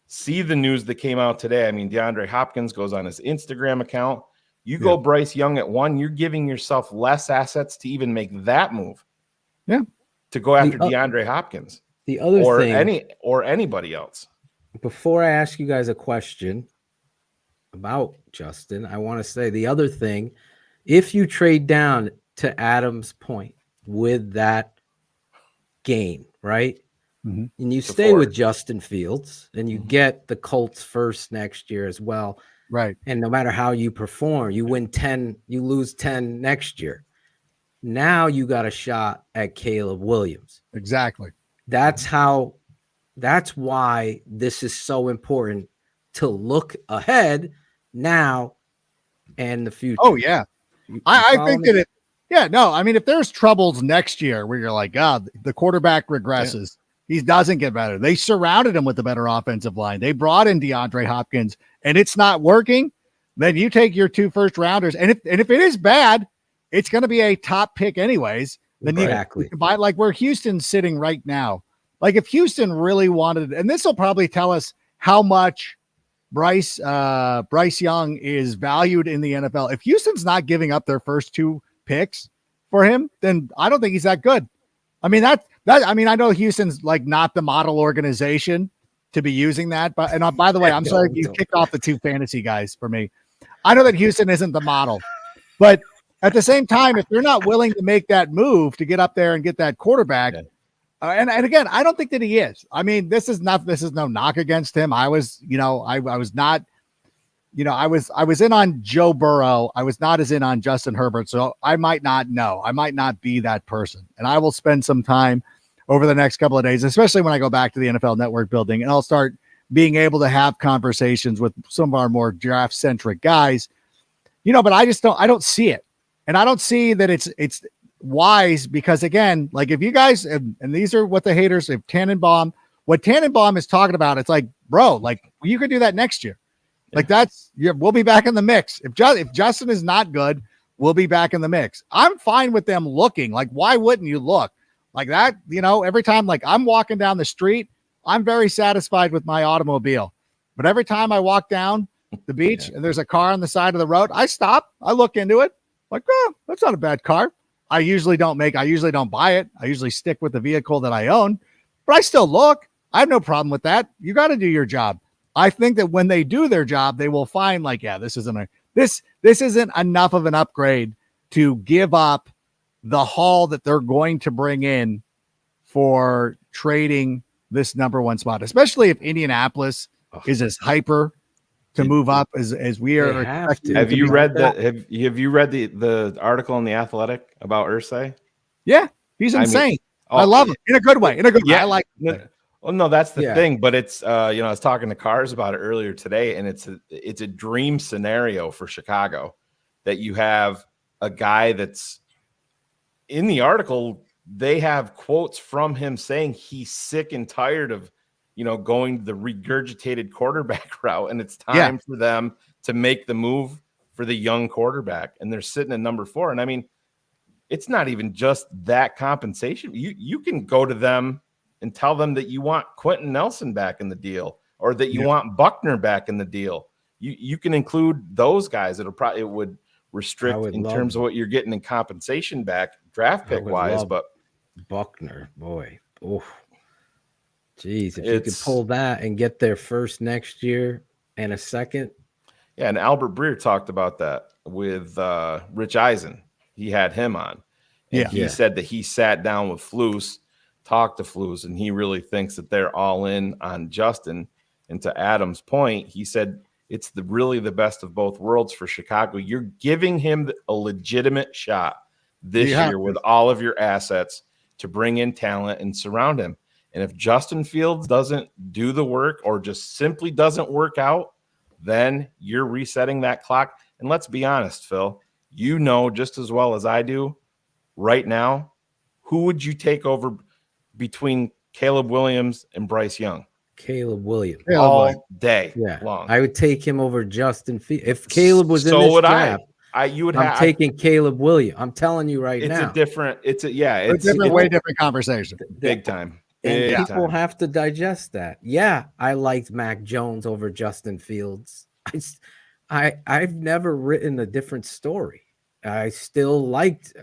see the news that came out today. I mean, DeAndre Hopkins goes on his Instagram account. You go Bryce Young at 1, you're giving yourself less assets to even make that move. Yeah. To go after DeAndre Hopkins. The other thing, or anybody else. Before I ask you guys a question about Justin, I want to say the other thing, if you trade down to Adam's point with that gain, right? Mm-hmm. And you stay with Justin Fields and you get the Colts first next year as well. Right. And no matter how you perform, you win 10, you lose 10 next year. Now you got a shot at Caleb Williams. Exactly. That's why this is so important to look ahead now and the future. Oh, yeah. I think that I mean, if there's troubles next year where you're like, God, the quarterback regresses, he doesn't get better. They surrounded him with a better offensive line. They brought in DeAndre Hopkins and it's not working. Then you take your 2 first rounders. And if it is bad, it's going to be a top pick anyways. Then you buy like where Houston's sitting right now. Like if Houston really wanted, and this will probably tell us how much Bryce Young is valued in the NFL. If Houston's not giving up their first 2 picks for him, then I don't think he's that good. I mean, I mean, I know Houston's like not the model organization to be using that, but, and by the way, I'm sorry if you kicked off the 2 fantasy guys for me. I know that Houston isn't the model, but at the same time, if they're not willing to make that move to get up there and get that quarterback, and again, I don't think that he is. I mean, this is no knock against him. I was in on Joe Burrow. I was not as in on Justin Herbert. So I might not know. I might not be that person. And I will spend some time over the next couple of days, especially when I go back to the NFL Network building, and I'll start being able to have conversations with some of our more draft centric guys, but I don't see it. And I don't see that it's wise because again, like if you guys, and these are what the haters, what Tannenbaum is talking about, it's like, bro, like you could do that next year. Like we'll be back in the mix. If Justin is not good, we'll be back in the mix. I'm fine with them looking. Like, why wouldn't you look like that? Every time, like I'm walking down the street, I'm very satisfied with my automobile. But every time I walk down the beach and there's a car on the side of the road, I stop, I look into it, like, oh, that's not a bad car. I usually don't buy it. I usually stick with the vehicle that I own, but I still look. I have no problem with that. You got to do your job. I think that when they do their job, they will find like, yeah, this isn't enough of an upgrade to give up the haul that they're going to bring in for trading this number one spot, especially if Indianapolis is as hyper to move up as we are. Have you read the article in The Athletic about Irsay? Yeah, he's insane. I love him in a good way. I like it. Well, no, that's the thing. But it's I was talking to Cars about it earlier today, and it's a dream scenario for Chicago that you have a guy that's in the article. They have quotes from him saying he's sick and tired of going the regurgitated quarterback route, and it's time for them to make the move for the young quarterback. And they're sitting at number 4. And I mean, it's not even just that compensation. You can go to them and tell them that you want Quentin Nelson back in the deal, or that you want Buckner back in the deal. You can include those guys. It would restrict in terms of what you're getting in compensation back draft pick wise, but Buckner, boy, geez, if you could pull that and get there first next year and a second. Yeah, and Albert Breer talked about that with Rich Eisen. He had him on. And he said that he sat down with Flus, talked to Flus, and he really thinks that they're all in on Justin. And to Adam's point, he said it's really the best of both worlds for Chicago. You're giving him a legitimate shot this year with all of your assets to bring in talent and surround him. And if Justin Fields doesn't do the work or just simply doesn't work out, then you're resetting that clock. And let's be honest, Phil, just as well as I do right now, who would you take over between Caleb Williams and Bryce Young? Caleb Williams all day long. I would take him over Justin Fields. If Caleb was in this draft, I'm taking Caleb Williams. I'm telling you right now. It's a way different conversation. Big time. And people have to digest that. Yeah, I liked Mac Jones over Justin Fields. I've never written a different story. I still liked.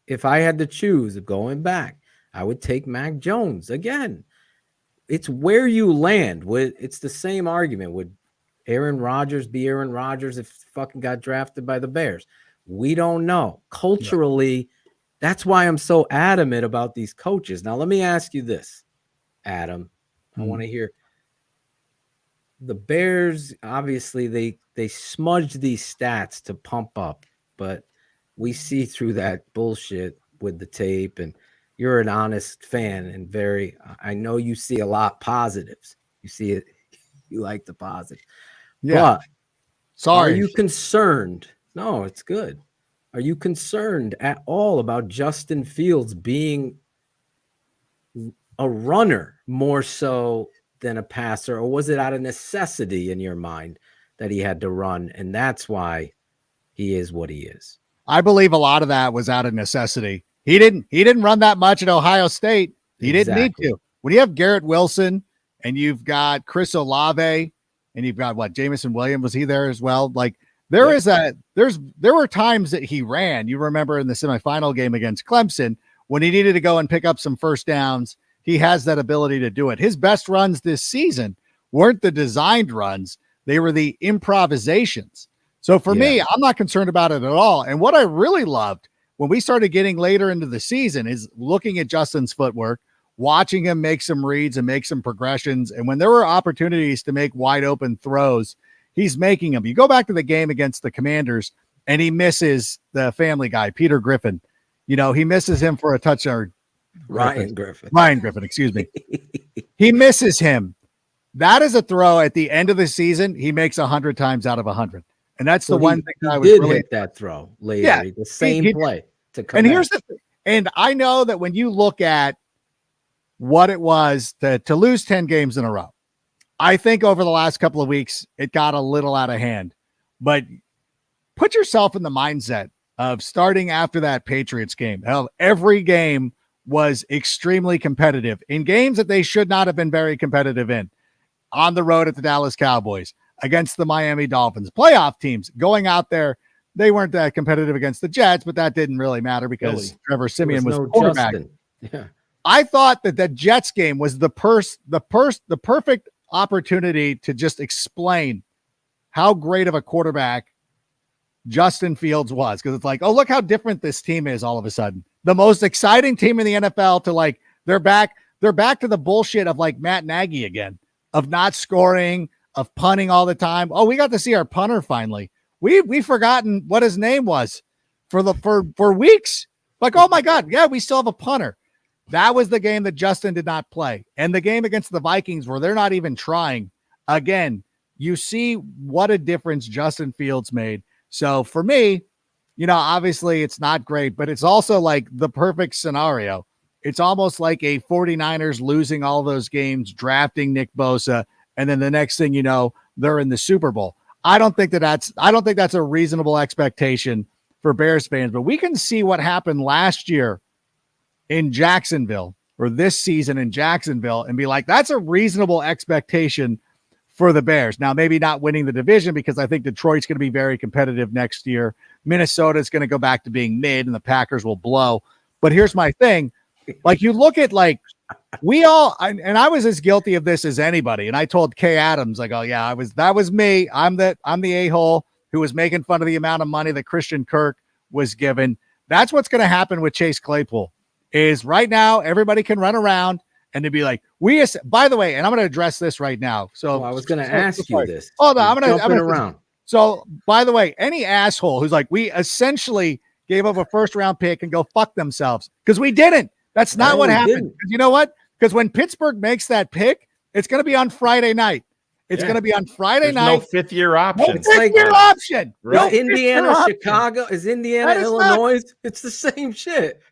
If I had to choose going back, I would take Mac Jones again. It's where you land. It's the same argument. Would Aaron Rodgers be Aaron Rodgers if he fucking got drafted by the Bears? We don't know. Culturally, that's why I'm so adamant about these coaches. Now, let me ask you this, Adam. I want to hear the Bears. Obviously, they smudge these stats to pump up, but we see through that bullshit with the tape. And you're an honest fan and I know you see a lot positives. You see it. You like the positive. Yeah. But are you concerned? No, it's good. Are you concerned at all about Justin Fields being a runner more so than a passer? Or was it out of necessity in your mind that he had to run, and that's why he is what he is? I believe a lot of that was out of necessity. He didn't run that much at Ohio State. He didn't need to. When you have Garrett Wilson and you've got Chris Olave and you've got Jamison Williams, was he there as well? Like there were times that he ran. You remember in the semifinal game against Clemson when he needed to go and pick up some first downs. He has that ability to do it. His best runs this season weren't the designed runs. They were the improvisations. So for me, I'm not concerned about it at all. And what I really loved when we started getting later into the season is looking at Justin's footwork, watching him make some reads and make some progressions. And when there were opportunities to make wide open throws, he's making them. You go back to the game against the Commanders and he misses the Family Guy, Peter Griffin. He misses him for a touchdown. Ryan Griffin, excuse me. He misses him. That is a throw at the end of the season. He makes 100 times out of 100. And that's the one thing I was really hit that throw later. Yeah, the same play to come. And here's the thing. And I know that when you look at what it was to lose 10 games in a row, I think over the last couple of weeks, it got a little out of hand. But put yourself in the mindset of starting after that Patriots game. Hell, every game was extremely competitive in games that they should not have been very competitive in. On the road at the Dallas Cowboys, against the Miami Dolphins, playoff teams going out there. They weren't that competitive against the Jets, but that didn't really matter because Trevor Siemian was the quarterback. Yeah. I thought that Jets game was the perfect opportunity to just explain how great of a quarterback Justin Fields was. Because it's like, oh, look how different this team is all of a sudden. The most exciting team in the NFL to like, they're back to the bullshit of like Matt Nagy again, of not scoring, of punting all the time. Oh, we got to see our punter finally. We've forgotten what his name was for weeks. Like, oh my God, yeah, we still have a punter. That was the game that Justin did not play. And the game against the Vikings where they're not even trying. Again, you see what a difference Justin Fields made. So for me, obviously it's not great, but it's also like the perfect scenario. It's almost like a 49ers losing all those games, drafting Nick Bosa, and then the next thing you know, they're in the Super Bowl. I don't think that's a reasonable expectation for Bears fans, but we can see what happened last year in Jacksonville or this season in Jacksonville and be like, that's a reasonable expectation for the Bears. Now, maybe not winning the division because I think Detroit's going to be very competitive next year. Minnesota's going to go back to being mid and the Packers will blow. But here's my thing. Like you look at like we all, and I was as guilty of this as anybody. And I told Kay Adams, like, oh yeah, that was me. I'm the a-hole who was making fun of the amount of money that Christian Kirk was given. That's what's going to happen with Chase Claypool is right now, everybody can run around and to be like, by the way, and I'm going to address this right now. So I was going to ask you this. Hold on. I'm going to around. So by the way, any asshole who's like, we essentially gave up a first round pick and go fuck themselves because we didn't. That's not what happened. You know what? Because when Pittsburgh makes that pick, it's going to be on Friday night. It's going to be on Friday night. No fifth-year option. No fifth-year option. Right. No Indiana, Chicago. Is Indiana, Illinois? It's the same shit.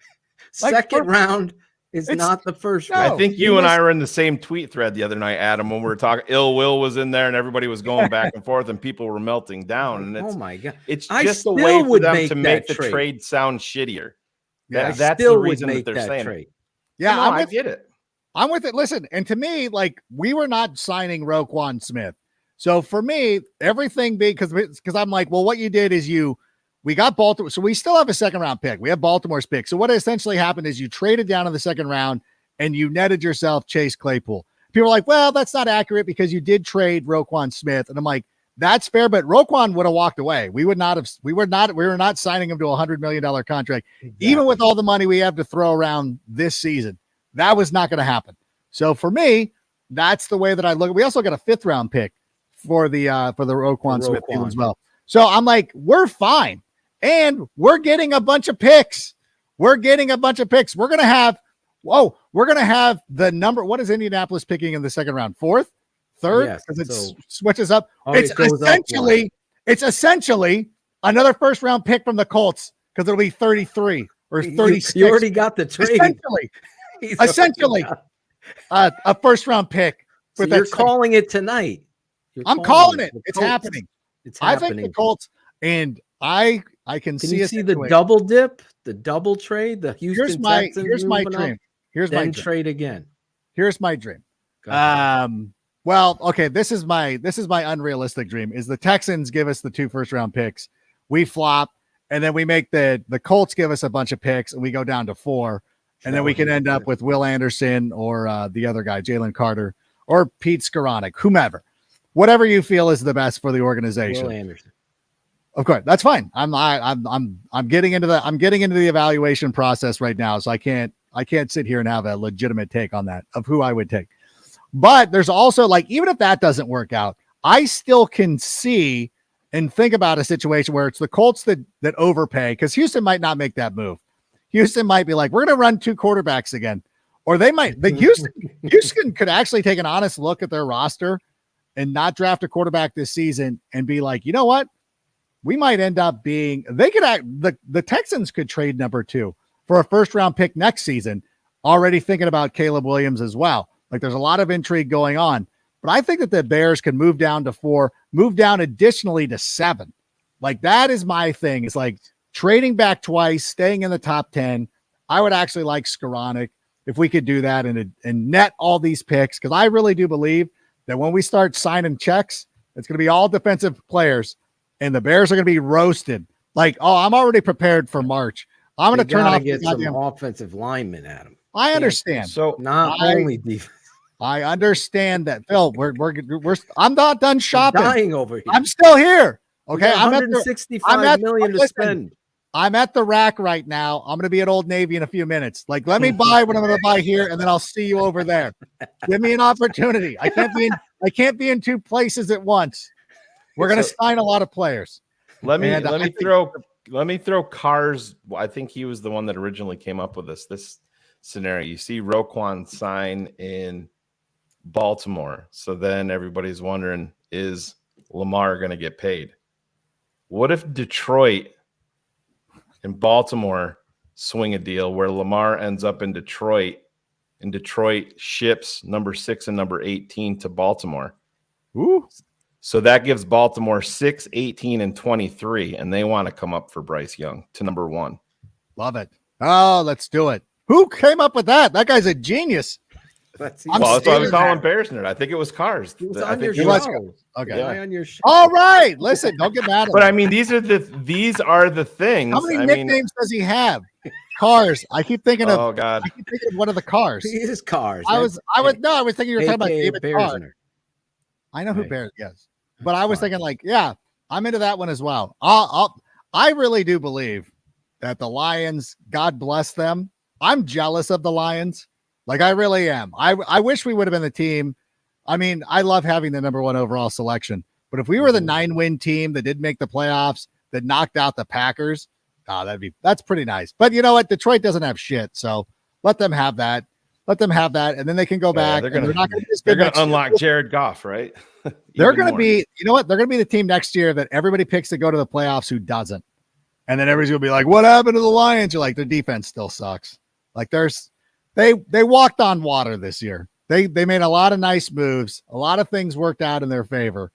Second round is not the first round. I think you and I were in the same tweet thread the other night, Adam, when we were talking. Ill Will was in there and everybody was going back and forth and people were melting down. And it's, oh my God. It's just a way for them to make the trade sound shittier. Yeah, that's the reason that they're saying trade. Yeah, I get it. I'm with it. Listen, and to me, like we were not signing Roquan Smith. So for me, everything because I'm like, well, what you did is we got Baltimore. So we still have a second round pick. We have Baltimore's pick. So what essentially happened is you traded down in the second round and you netted yourself Chase Claypool. People are like, well, that's not accurate because you did trade Roquan Smith. And I'm like, that's fair, but Roquan would have walked away. We were not signing him to $100 million contract, even with all the money we have to throw around this season. That was not going to happen. So for me, that's the way that I look. We also got a 5th round pick for the Roquan Smith deal as well. So I'm like, we're fine. And we're getting a bunch of picks. We're going to have the number. What is Indianapolis picking in the second round? 4th? 3rd? Because it switches up. It's essentially another first round pick from the Colts because it'll be 33 or 36. You already got the trade. Essentially a first round pick. So you're calling it tonight. I'm calling it. It's happening. It's happening. I think the Colts, and I can see you see the double dip, the double trade, the Houston Texans. Here's my dream. Trade again. Here's my dream. Well, okay, this is my unrealistic dream is the Texans give us the 2 first round picks. We flop, and then we make the Colts give us a bunch of picks, and we go down to 4. And then we can end up with Will Anderson or the other guy, Jalen Carter, or Pete Skoranek, whomever. Whatever you feel is the best for the organization. Will Anderson. Of course, that's fine. I'm getting into the evaluation process right now, so I can't sit here and have a legitimate take on that of who I would take. But there's also like, even if that doesn't work out, I still can see and think about a situation where it's the Colts that overpay because Houston might not make that move. Houston might be like, we're going to run 2 quarterbacks again. Or they might, Houston could actually take an honest look at their roster and not draft a quarterback this season and be like, you know what? We might end up being, the Texans could trade number 2 for a first round pick next season, already thinking about Caleb Williams as well. Like there's a lot of intrigue going on. but I think that the Bears can move down to 4, move down additionally to 7. Like that is my thing. It's like trading back twice, staying in the top 10. I would actually like Skoranek if we could do that and net all these picks, because I really do believe that when we start signing checks, it's going to be all defensive players, and the Bears are going to be roasted. Like, oh, I'm already prepared for March. I'm going to turn off. Get some offensive linemen at him. I understand. So only defense. I understand that, Phil. I'm not done shopping. You're dying over here. I'm still here. Okay, I'm at $165 million to spend. I'm at the rack right now. I'm going to be at Old Navy in a few minutes. Like, let me buy what I'm going to buy here, and then I'll see you over there. Give me an opportunity. I can't be in 2 places at once. We're going to sign a lot of players. Let me throw Cars. I think he was the one that originally came up with this scenario. You see Roquan sign in Baltimore, so then everybody's wondering, is Lamar going to get paid? What if Detroit and Baltimore swing a deal where Lamar ends up in Detroit, and Detroit ships number 6 and number 18 to Baltimore? Ooh. So that gives Baltimore 6, 18, and 23, and they want to come up for Bryce Young to number 1. Love it. Oh, let's do it. Who came up with that? That guy's a genius. That's why I was calling Bears nerd. I think it was Cars. He was I on your think show. Okay. Yeah. On your show. All right. Listen, don't get mad at But me. I mean, these are the things. How many nicknames does he have? Cars. I keep thinking of. Oh God. I keep thinking of one of the Cars. He is Cars. I was thinking you were talking about David Carr. Bearsner. I know who Bears. Yes, but I was thinking like, yeah, I'm into that one as well. I really do believe that the Lions, God bless them. I'm jealous of the Lions. Like I really am. I wish we would have been the team. I mean, I love having the number 1 overall selection, but if we were the 9-win team that did make the playoffs, that knocked out the Packers, that's pretty nice. But you know what? Detroit doesn't have shit, so let them have that. Let them have that, and then they can go back. They're going to unlock Jared Goff, right? They're going to be, you know what? They're going to be the team next year that everybody picks to go to the playoffs who doesn't. And then everybody's going to be like, what happened to the Lions? You're like, their defense still sucks. Like they walked on water this year. They made a lot of nice moves. A lot of things worked out in their favor.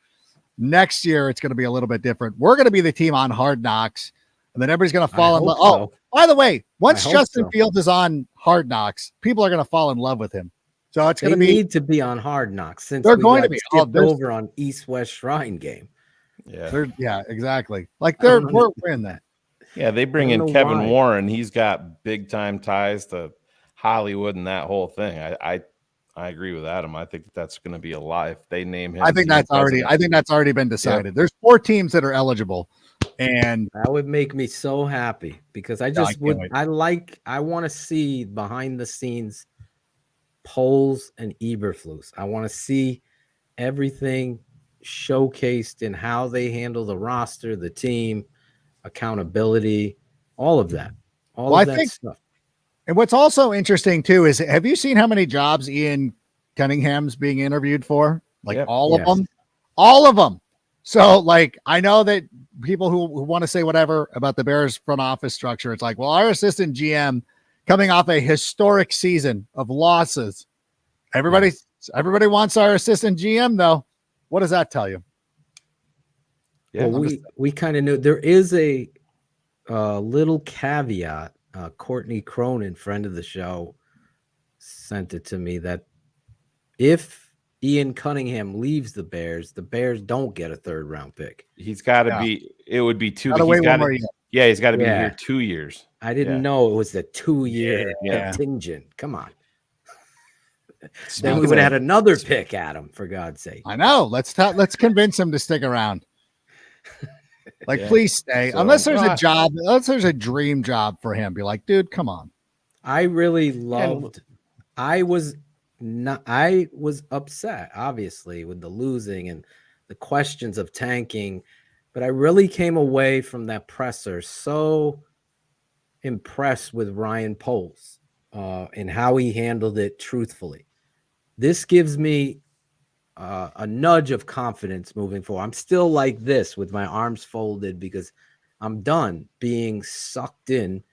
Next year, it's going to be a little bit different. We're going to be the team on Hard Knocks, and then everybody's going to fall in love. Oh, by the way, once Justin Fields is on Hard Knocks, people are going to fall in love with him. So it's going to need to be on Hard Knocks since they're going to be over on East-West Shrine Game. Yeah, exactly. Like we're in that. Yeah, they bring in Kevin Warren. He's got big time ties to Hollywood and that whole thing. I agree with Adam. I think that's going to be a lie if they name him. I think that's already been decided. There's 4 teams that are eligible, and that would make me so happy because I want to see behind the scenes Poles and Eberflus. I want to see everything showcased in how they handle the roster, the team, accountability, all of that. All of that stuff. And what's also interesting too is, have you seen how many jobs Ian Cunningham's being interviewed for? Like all of them. So like, I know that people who want to say whatever about the Bears front office structure, it's like, well, our assistant GM coming off a historic season of losses. Everybody wants our assistant GM though. What does that tell you? Yeah, well, we kind of knew there is a little caveat. Courtney Cronin, friend of the show, sent it to me that if Ian Cunningham leaves the Bears don't get a 3rd round pick. He's got to be. It would be 2. He's got to be here 2 years. I didn't know it was the 2-year contingent. Come on. Then we would have had another pick, Adam, for God's sake. I know. Let's convince him to stick around. Please stay. So, unless there's a job, unless there's a dream job for him. Be like, dude, come on. I really loved. I was upset, obviously, with the losing and the questions of tanking, but I really came away from that presser so impressed with Ryan Poles and how he handled it truthfully. This gives me a nudge of confidence moving forward. I'm still like this with my arms folded because I'm done being sucked in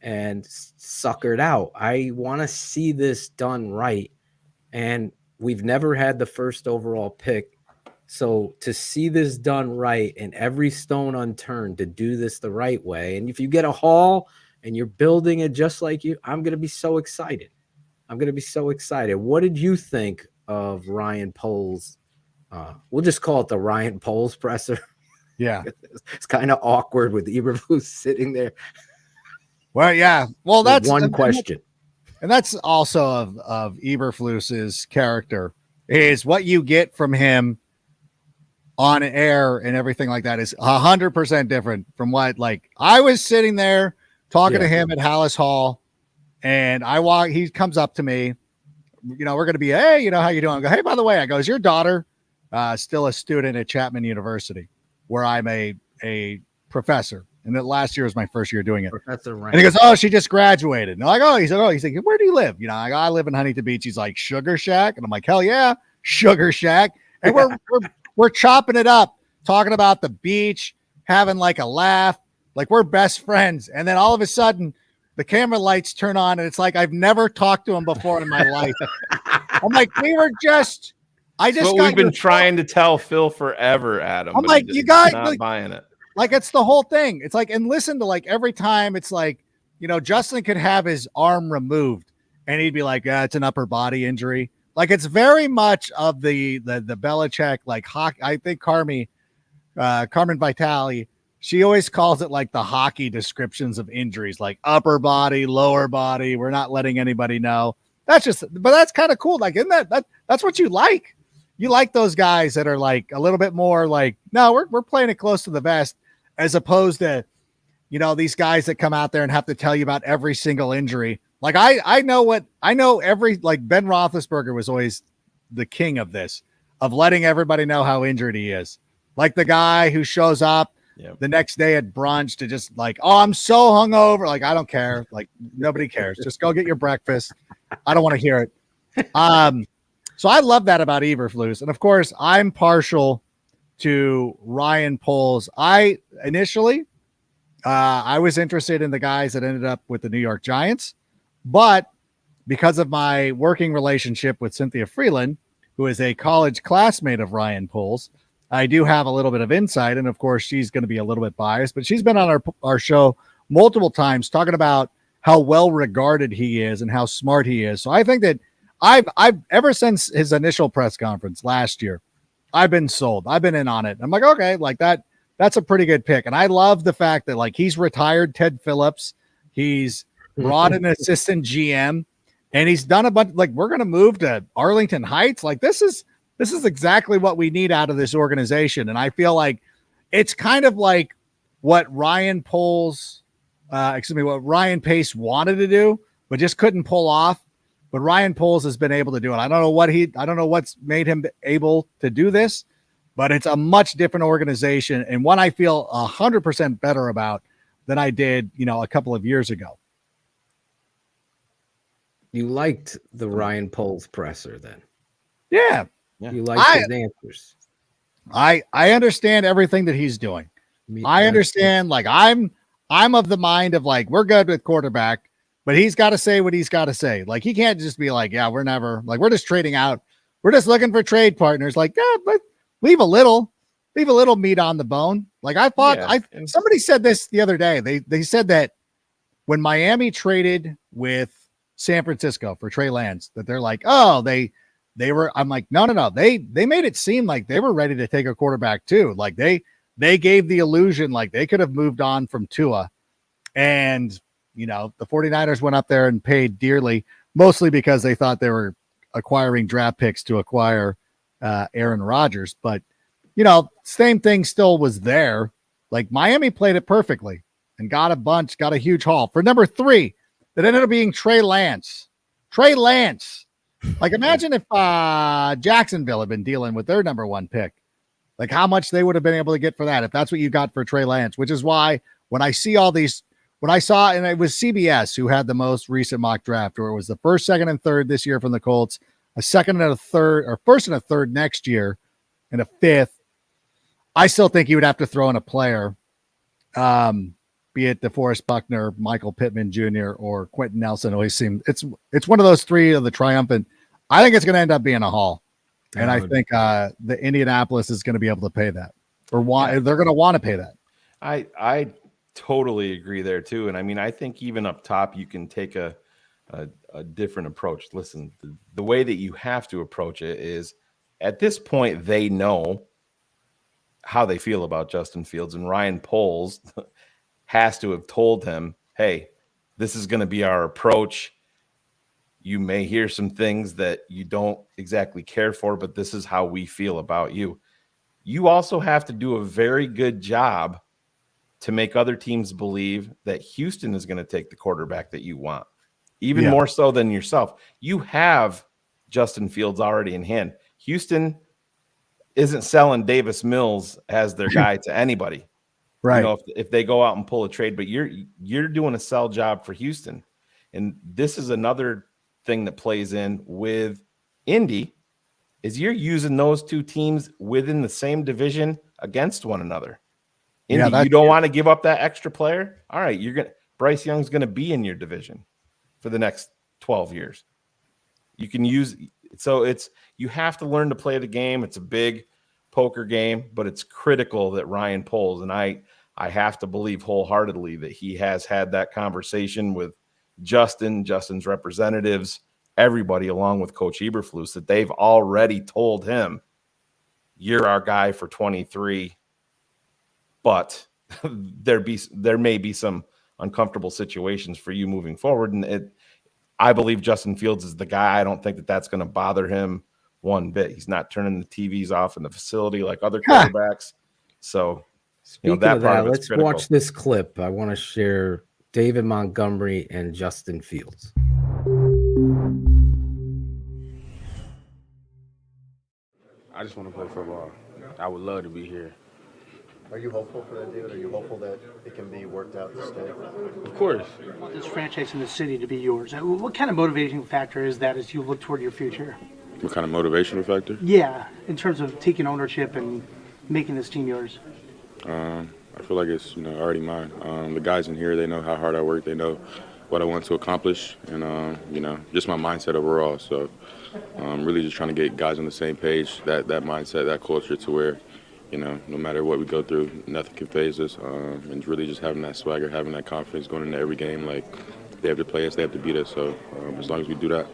and suckered out. I want to see this done right. And we've never had the first overall pick. So to see this done right and every stone unturned to do this the right way, and if you get a haul and you're building it just like you, I'm going to be so excited. I'm going to be so excited. What did you think of Ryan Poles? We'll just call it the Ryan Poles presser. Yeah. It's kind of awkward with Eberflus sitting there. Well, yeah. Well, that's one question. And that's also of Eberflus's character, is what you get from him on air and everything like that is 100% different from what, like, I was sitting there talking to him at Hallis Hall, and he comes up to me, we're going to be, hey, how you doing? I go, hey, by the way, I go, is your daughter still a student at Chapman University, where I'm a professor? And that last year was my first year doing it. Professor Ryan. And he goes, oh, she just graduated. And I'm like, he's like, where do you live? I go, I live in Huntington Beach. He's like, Sugar Shack. And I'm like, hell yeah, Sugar Shack. And we're chopping it up, talking about the beach, having like a laugh, like we're best friends. And then all of a sudden, the camera lights turn on, and it's like I've never talked to him before in my life. I'm like, we've been trying to tell Phil forever, Adam. I'm like, you guys not buying it. Like, it's the whole thing. It's like, and listen to, like, every time it's like, Justin could have his arm removed and he'd be like, it's an upper body injury. Like, it's very much of the Belichick, like, hockey. I think Carmen Vitale, she always calls it like the hockey descriptions of injuries, like upper body, lower body. We're not letting anybody know. But that's kind of cool. Like, isn't that's what you like? You like those guys that are like a little bit more like, no, we're playing it close to the vest, as opposed to, these guys that come out there and have to tell you about every single injury. Like, I know every, like, Ben Roethlisberger was always the king of this, of letting everybody know how injured he is. Like the guy who shows up the next day at brunch to just like, oh, I'm so hungover. Like, I don't care. Like, nobody cares. Just go get your breakfast. I don't want to hear it. So I love that about Eberflus. And of course, I'm partial to Ryan Poles. I was interested in the guys that ended up with the New York Giants, but because of my working relationship with Cynthia Freeland, who is a college classmate of Ryan Poles, I do have a little bit of insight. And of course, she's going to be a little bit biased, but she's been on our show multiple times talking about how well regarded he is and how smart he is. So I think that I've ever since his initial press conference last year, I've been sold. I've been in on it. I'm like, okay, like that's a pretty good pick. And I love the fact that, like, he's retired Ted Phillips. He's brought an assistant GM, and he's done a bunch. Like, we're going to move to Arlington Heights. Like, this is exactly what we need out of this organization. And I feel like it's kind of like what Ryan Pace wanted to do, but just couldn't pull off. But Ryan Poles has been able to do it. I don't know what's made him able to do this, but it's a much different organization, and one I feel 100% better about than I did, a couple of years ago. You liked the Ryan Poles presser then? Yeah. You liked his answers. I understand everything that he's doing. I understand, like, I'm of the mind of, like, we're good with quarterback, but he's got to say what he's got to say. Like, he can't just be like, yeah, we're just trading out. We're just looking for trade partners. Like, yeah, but leave a little meat on the bone. Like, I thought, somebody said this the other day. They said that when Miami traded with San Francisco for Trey Lance, that they're like, oh, they were, I'm like, no. They made it seem like they were ready to take a quarterback too. Like, they gave the illusion like they could have moved on from Tua, and the 49ers went up there and paid dearly, mostly because they thought they were acquiring draft picks to acquire Aaron Rodgers. But, same thing still was there. Like, Miami played it perfectly and got a huge haul for number 3 that ended up being Trey Lance. Like, imagine if Jacksonville had been dealing with their number 1 pick, like how much they would have been able to get for that if that's what you got for Trey Lance, which is why when I see all these, and it was CBS who had the most recent mock draft, where it was the 1st, 2nd, and 3rd this year from the Colts, a 2nd and a 3rd, or 1st and a 3rd next year, and a 5th. I still think you would have to throw in a player, be it DeForest Buckner, Michael Pittman Jr., or Quentin Nelson. Always seemed it's one of those 3 of the triumphant. I think it's going to end up being a haul. And I would- think the Indianapolis is going to be able to pay that, or they're going to want to pay that. I totally agree there too. And I mean, I think even up top, you can take a different approach. Listen, the way that you have to approach it is at this point, they know how they feel about Justin Fields, and Ryan Poles has to have told him, hey, this is going to be our approach. You may hear some things that you don't exactly care for, but this is how we feel about you. You also have to do a very good job to make other teams believe that Houston is going to take the quarterback that you want, even more so than yourself. You have Justin Fields already in hand. Houston isn't selling Davis Mills as their guy to anybody. Right. You know, if they go out and pull a trade, but you're doing a sell job for Houston. And this is another thing that plays in with Indy is you're using those two teams within the same division against one another. Indy, you don't want to give up that extra player. All right, Bryce Young's going to be in your division for the next 12 years. You can use you have to learn to play the game. It's a big poker game, but it's critical that Ryan Poles, and I have to believe wholeheartedly that he has had that conversation with Justin's representatives, everybody, along with Coach Eberflus, that they've already told him, you're our guy for 23, but there may be some uncomfortable situations for you moving forward. And I believe Justin Fields is the guy. I don't think that that's going to bother him one bit. He's not turning the TVs off in the facility like other quarterbacks. So, Speaking that of part that, of it's let's critical. watch this clip. I want to share David Montgomery and Justin Fields. I just want to play football. I would love to be here. Are you hopeful for that, David? Are you hopeful that it can be worked out to stay? Of course. You want this franchise in the city to be yours. What kind of motivating factor is that as you look toward your future? What kind of motivational factor? Yeah, in terms of taking ownership and making this team yours. I feel like it's already mine. The guys in here, they know how hard I work. They know what I want to accomplish, and just my mindset overall. So, really just trying to get guys on the same page. That mindset, that culture, to where no matter what we go through, nothing can faze us. And really just having that swagger, having that confidence going into every game. Like, they have to play us, they have to beat us. So as long as we do that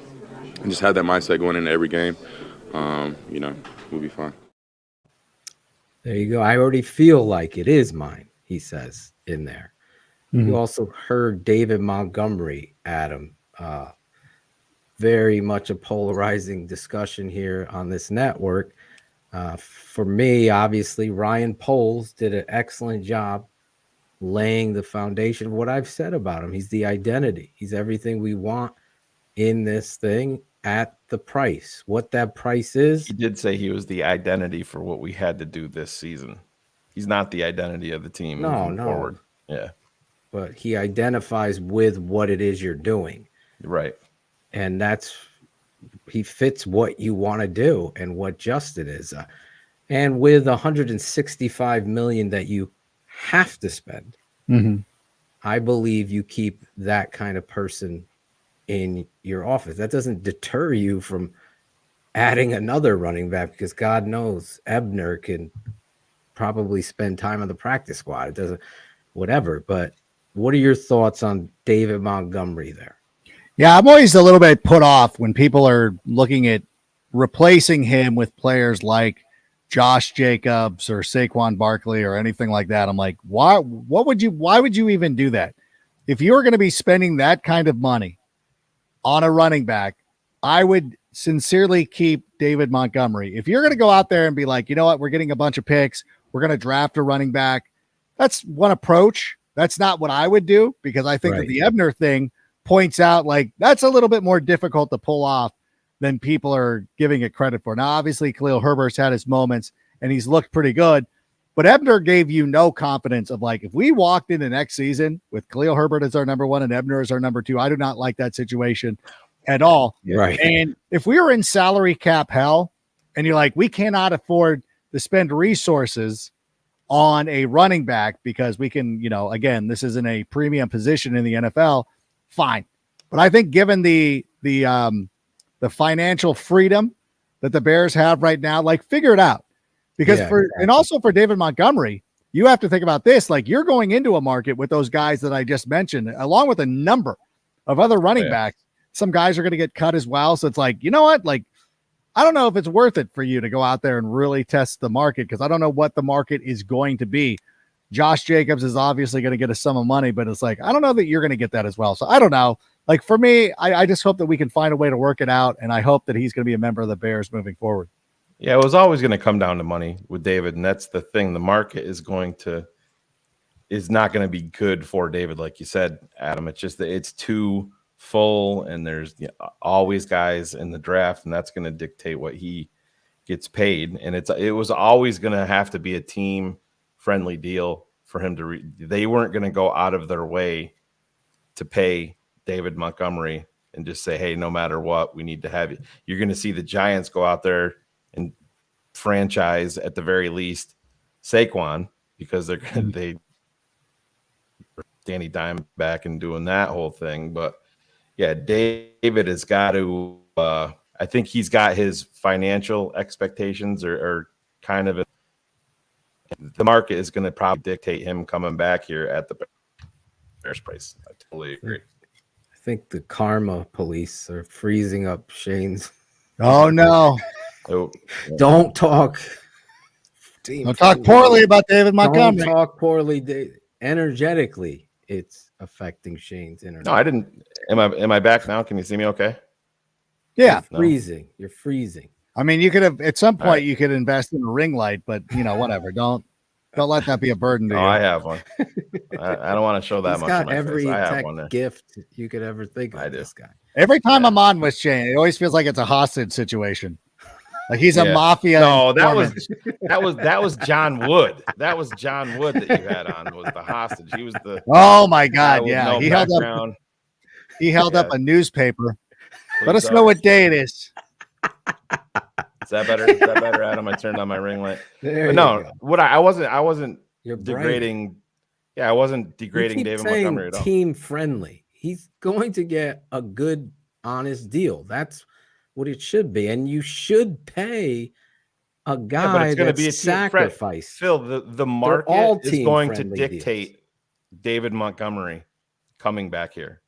and just have that mindset going into every game, we'll be fine. There you go. I already feel like it is mine, he says in there. Mm-hmm. You also heard David Montgomery, Adam. Very much a polarizing discussion here on this network. For me, obviously, Ryan Poles did an excellent job laying the foundation of what I've said about him. He's the identity. He's everything we want in this thing at the price. What that price is. He did say he was the identity for what we had to do this season. He's not the identity of the team moving forward. Yeah. But he identifies with what it is you're doing. Right. And he fits what you want to do and what Justin is. And with $165 million that you have to spend, I believe you keep that kind of person in your office. That doesn't deter you from adding another running back, because God knows Ebner can probably spend time on the practice squad. It doesn't, whatever. But what are your thoughts on David Montgomery there? Yeah, I'm always a little bit put off when people are looking at replacing him with players like Josh Jacobs or Saquon Barkley or anything like that. I'm like, why would you even do that? If you were going to be spending that kind of money on a running back, I would sincerely keep David Montgomery. If you're going to go out there and be like, you know what, we're getting a bunch of picks, we're going to draft a running back, that's one approach. That's not what I would do, because I think that the Ebner thing points out like that's a little bit more difficult to pull off than people are giving it credit for. Now, obviously, Khalil Herbert's had his moments and he's looked pretty good, but Ebner gave you no confidence of like, if we walked into next season with Khalil Herbert as our number one and Ebner as our number two, I do not like that situation at all. Right. And if we were in salary cap hell and you're like, we cannot afford to spend resources on a running back because we can, again, this isn't a premium position in the NFL, fine. But I think given the the financial freedom that the Bears have right now, like figure it out. Because and also for David Montgomery, you have to think about this. Like you're going into a market with those guys that I just mentioned, along with a number of other running backs. Some guys are going to get cut as well. So it's like, you know what? Like, I don't know if it's worth it for you to go out there and really test the market because I don't know what the market is going to be. Josh Jacobs is obviously going to get a sum of money, but it's like, I don't know that you're going to get that as well. So I don't know. Like for me, I just hope that we can find a way to work it out. And I hope that he's going to be a member of the Bears moving forward. Yeah, it was always going to come down to money with David. And that's the thing. The market is not going to be good for David. Like you said, Adam, it's just that it's too full and there's always guys in the draft and that's going to dictate what he gets paid. And it was always going to have to be a team friendly deal for him to they weren't going to go out of their way to pay David Montgomery and just say, hey, no matter what, we need to have you. You're going to see the Giants go out there and franchise at the very least Saquon because they're going to Danny Diamondback and doing that whole thing. But yeah, David has got to I think he's got his financial expectations are kind of the market is going to probably dictate him coming back here at the Bears price. I totally agree. I think the karma police are freezing up Shane's. Oh no! Don't talk. Don't talk poorly about David Montgomery. Don't talk poorly. Energetically, it's affecting Shane's internet. No, I didn't. Am I back now? Can you see me? Okay. Yeah, You're freezing. I mean, you could have at some point you could invest in a ring light, but whatever. Don't let that be a burden to you. I have one. I don't want to show that He's much. got of my every face. I have tech one there. gift you could ever think of. This guy. Every time I'm on with Shane, it always feels like it's a hostage situation. Like he's a mafia. No, that was John Wood. That was John Wood that you had on was the hostage. He was the. Oh my God! Yeah, no he background. held up a newspaper. Let us know what day it is. Is that better? Is that better, Adam? I turned on my ring light. But no, I wasn't degrading. Yeah, I wasn't degrading David Montgomery at all. Team friendly. He's going to get a good, honest deal. That's what it should be, and you should pay a guy that's sacrificed. Phil, the market is going to dictate David Montgomery coming back here.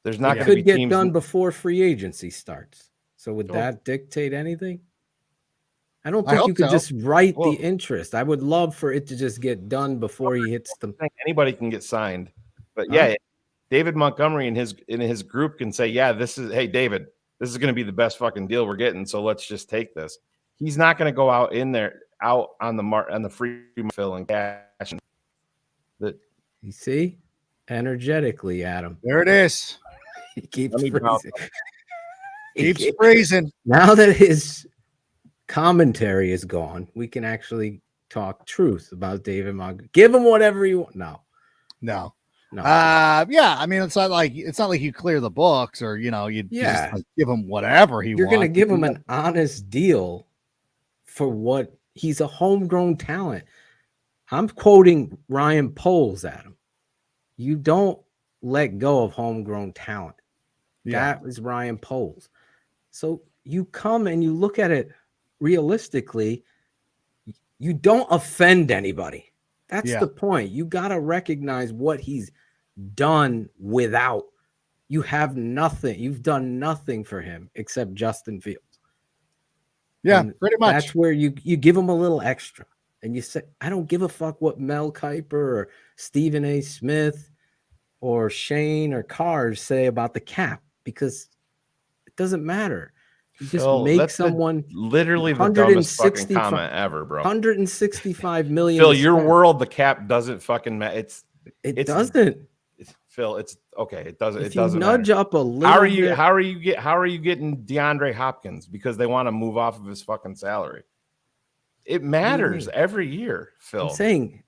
There's not going to be get teams done before free agency starts. So would that dictate anything? I don't think you could just write the interest. I would love for it to just get done before he hits them. Anybody can get signed, but yeah, David Montgomery and his group can say, yeah, hey David, this is going to be the best fucking deal we're getting. So let's just take this. He's not going to go out on the free fill and cash. You see, energetically, Adam. There it is. He keeps freezing. Keeps freezing. Now that his commentary is gone, we can actually talk truth about David Montgomery. Give him whatever you want. No. Yeah, I mean, it's not like you clear the books or you just like give him whatever he wants. You're going to give him an honest deal for what he's a homegrown talent. I'm quoting Ryan Poles, Adam. You don't let go of homegrown talent. That is Ryan Poles. So you come and you look at it realistically, you don't offend anybody. That's the point. You got to recognize what he's done without. You have nothing. You've done nothing for him except Justin Fields. Yeah, and pretty much. That's where you give him a little extra. And you say, I don't give a fuck what Mel Kiper or Stephen A. Smith or Shane or Cars say about the cap because it doesn't matter. You just make someone literally the dumbest fucking comment ever, bro. $165 million. Phil, your world, the cap doesn't fucking matter. It doesn't. Phil, it's okay. It doesn't. If it doesn't you nudge matter. up a little. How are you getting DeAndre Hopkins because they want to move off of his fucking salary? It matters every year, Phil. I'm saying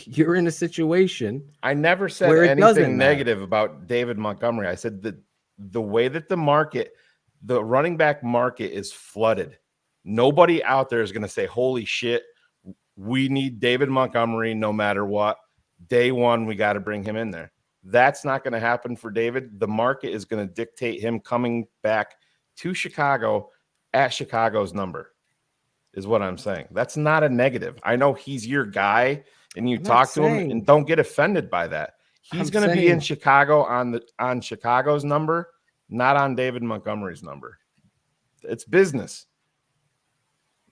you're in a situation. I never said anything negative about David Montgomery. I said that the way that the running back market is flooded. Nobody out there is going to say, holy shit, we need David Montgomery no matter what. Day one, we got to bring him in there. That's not going to happen for David. The market is going to dictate him coming back to Chicago at Chicago's number, is what I'm saying. That's not a negative. I know he's your guy, and you talk to him, and don't get offended by that. He's going to be in Chicago on Chicago's number, not on David Montgomery's number. It's business.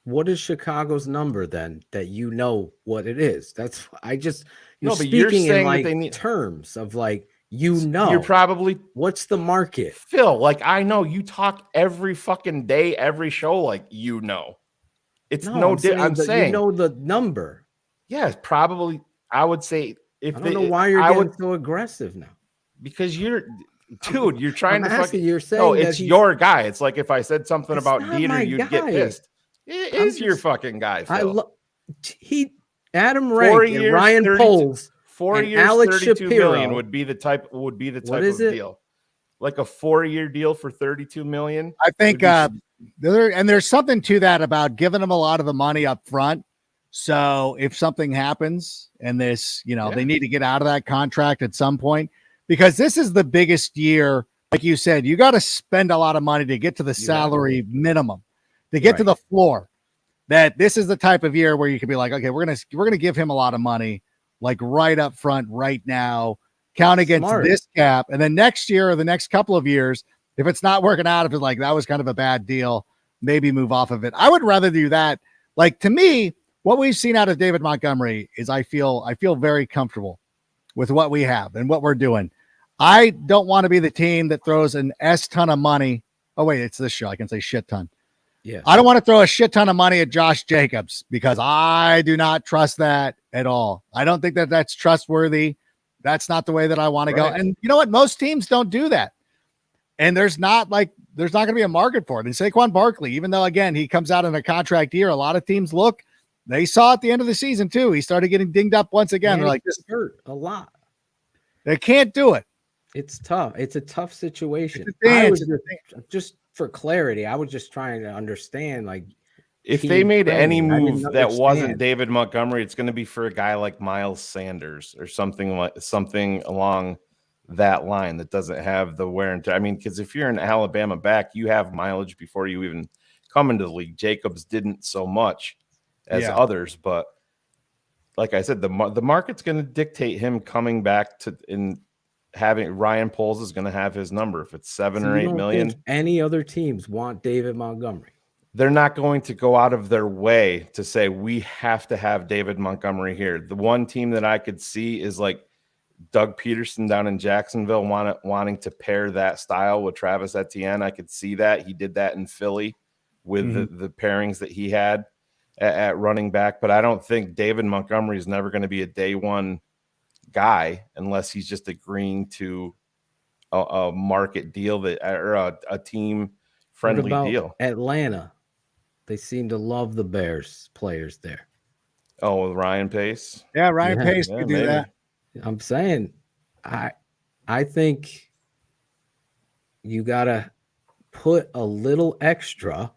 What is Chicago's number then? That you know what it is. That's you're but speaking you're saying in like that they need terms of like you're probably what's the market, Phil? Like I know you talk every fucking day, every show. Like it's I'm saying you know the number. Yeah, it's probably. I would say if I don't know why you're getting so aggressive now. Because you're trying to fucking. You're saying no, it's your guy. It's like if I said something about Dieter, you'd get pissed. It is your fucking guy, Phil. Adam Rank and Ryan Poles 4 and years, Alex 32 Shapiro million would be the type of deal. Like a 4-year deal for 32 million. I think there's something to that about giving them a lot of the money up front. So if something happens and this, they need to get out of that contract at some point, because this is the biggest year. Like you said, you got to spend a lot of money to get to the salary minimum, to get to the floor. That this is the type of year where you can be like, okay, we're gonna give him a lot of money, like right up front, right now, count against this cap, and then next year or the next couple of years, if it's not working out, if it's like that was kind of a bad deal, maybe move off of it. I would rather do that. Like to me, what we've seen out of David Montgomery is I feel very comfortable with what we have and what we're doing. I don't want to be the team that throws an S ton of money. Oh wait, it's this show. I can say shit ton. Yeah. I don't want to throw a shit ton of money at Josh Jacobs because I do not trust that at all. I don't think that that's trustworthy. That's not the way that I want to go. And you know what? Most teams don't do that. And there's not going to be a market for it. And Saquon Barkley, even though, again, he comes out in a contract year, a lot of teams they saw at the end of the season too. He started getting dinged up once again. They're like, this hurt a lot. They can't do it. It's tough. It's a tough situation. Just for clarity, I was just trying to understand, like, if they made any move that wasn't David Montgomery, it's going to be for a guy like Miles Sanders or something along that line that doesn't have the wear and tear. I mean, because if you're an Alabama back, you have mileage before you even come into the league. Jacobs didn't so much as others, but like I said, the market's going to dictate him coming back having Ryan Poles is going to have his number. If it's 7 or 8 million, any other teams want David Montgomery. They're not going to go out of their way to say we have to have David Montgomery here. The one team that I could see is like Doug Peterson down in Jacksonville wanting to pair that style with Travis Etienne. I could see that. He did that in Philly with the pairings that he had at running back. But I don't think David Montgomery is never going to be a day one guy unless he's just agreeing to a market deal or a team friendly deal. Atlanta, they seem to love the Bears players there. Oh, with Ryan Pace. Yeah, Ryan Pace could do that. I'm saying, I think you gotta put a little extra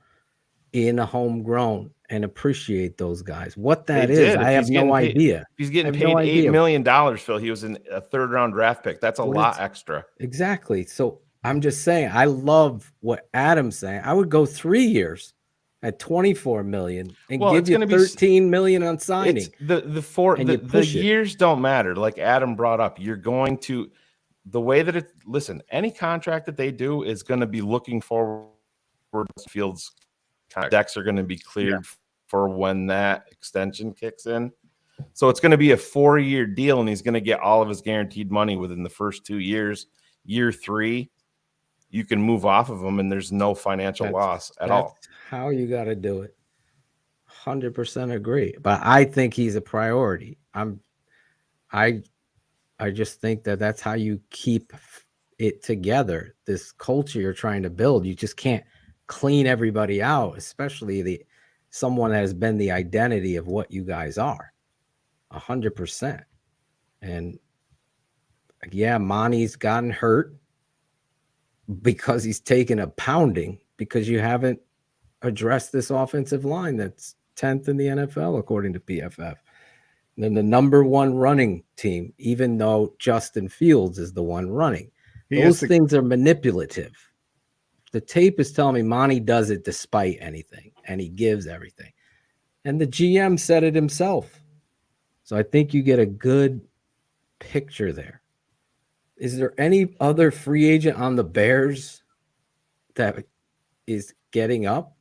in a homegrown and appreciate those guys. What that is, I have no idea. He's getting paid $8 million, Phil. He was in a 3rd round draft pick. That's a lot extra. Exactly. So I'm just saying, I love what Adam's saying. I would go 3 years at 24 million and give you 13 million on signing. The years don't matter. Like Adam brought up, you're going to the way that any contract that they do is going to be looking forward. Fields decks are going to be cleared for when that extension kicks in. So it's going to be a 4-year deal, and he's going to get all of his guaranteed money within the first 2 years. Year 3, you can move off of him, and there's no financial loss at all. How you got to do it. 100% agree. But I think he's a priority. I just think that's how you keep it together. This culture you're trying to build, you just can't clean everybody out, especially someone that has been the identity of what you guys are. 100%. And Monty's gotten hurt because he's taken a pounding because you haven't addressed this offensive line that's 10th in the NFL according to PFF. And then the number 1 running team, even though Justin Fields is the one running. Those things are manipulative. The tape is telling me Monty does it despite anything, and he gives everything. And the GM said it himself. So I think you get a good picture there. Is there any other free agent on the Bears that is getting up?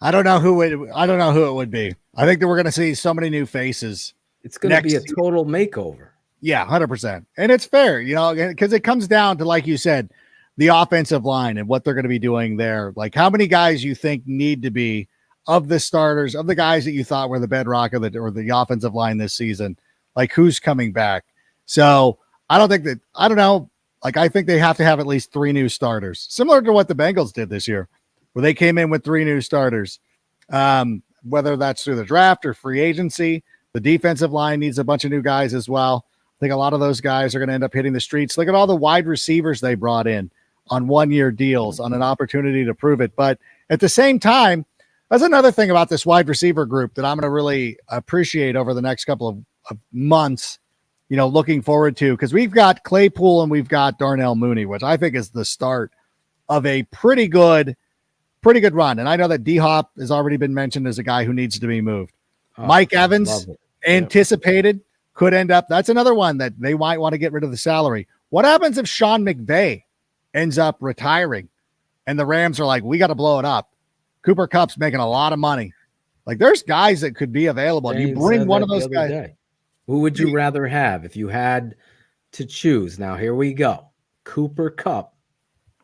I don't know who it would be. I think that we're going to see so many new faces. It's going to be a total makeover. Yeah, 100%. And it's fair, because it comes down to, like you said, the offensive line and what they're going to be doing there. Like how many guys you think need to be of the starters, of the guys that you thought were the bedrock of the offensive line this season, like who's coming back. So I don't know. Like I think they have to have at least 3 new starters, similar to what the Bengals did this year, where they came in with 3 new starters. Whether that's through the draft or free agency, the defensive line needs a bunch of new guys as well. I think a lot of those guys are going to end up hitting the streets. Look at all the wide receivers they brought in on 1-year deals on an opportunity to prove it. But at the same time, that's another thing about this wide receiver group that I'm going to really appreciate over the next couple of months, looking forward to, because we've got Claypool and we've got Darnell Mooney, which I think is the start of a pretty good run. And I know that D-Hop has already been mentioned as a guy who needs to be moved. Mike Evans, anticipated, could end up. That's another one that they might want to get rid of the salary. What happens if Sean McVay ends up retiring and the Rams are like, we got to blow it up? Cooper Kupp's making a lot of money. Like there's guys that could be available. You bring one of those guys. Who would you rather have if you had to choose? Now, here we go. Cooper Kupp,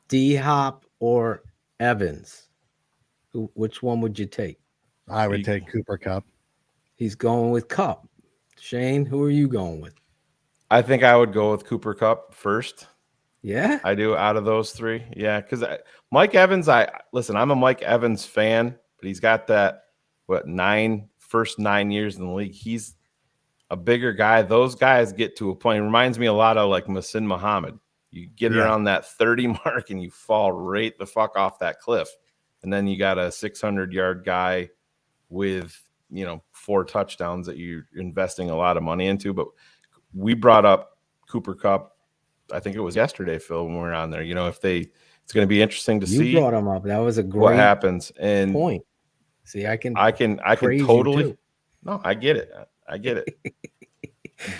D-Hop, or Evans? Which one would you take? I would take Cooper Kupp. He's going with Kupp. Shane, who are you going with? I think I would go with Cooper Kupp first. Yeah? I do, out of those 3. Yeah, because Mike Evans, I'm a Mike Evans fan, but he's got that, first 9 years in the league. He's a bigger guy. Those guys get to a point. It reminds me a lot of like Masin Muhammad. You get around that 30 mark and you fall right the fuck off that cliff. And then you got a 600-yard guy with, 4 touchdowns that you're investing a lot of money into. But we brought up Cooper Kupp, I think it was yesterday, Phil, when we were on there. It's going to be interesting to see. You brought him up. That was a great what happens. And point. See, I can totally. No, I get it.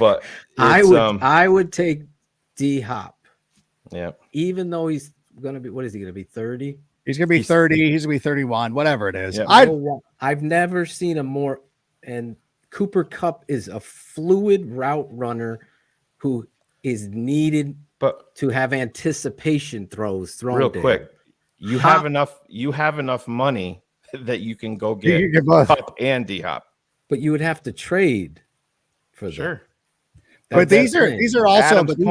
But I would take D-Hop. Yeah. Even though he's going to be, what is he going to be, 30? He's going to be 30. He's going to be 31, whatever it is. Yeah. I've never seen a more, and Cooper Kupp is a fluid route runner who is needed to have anticipation throws thrown real to quick. him. You have enough money that you can go get Kupp and D-Hop. But you would have to trade for sure. But these are also trade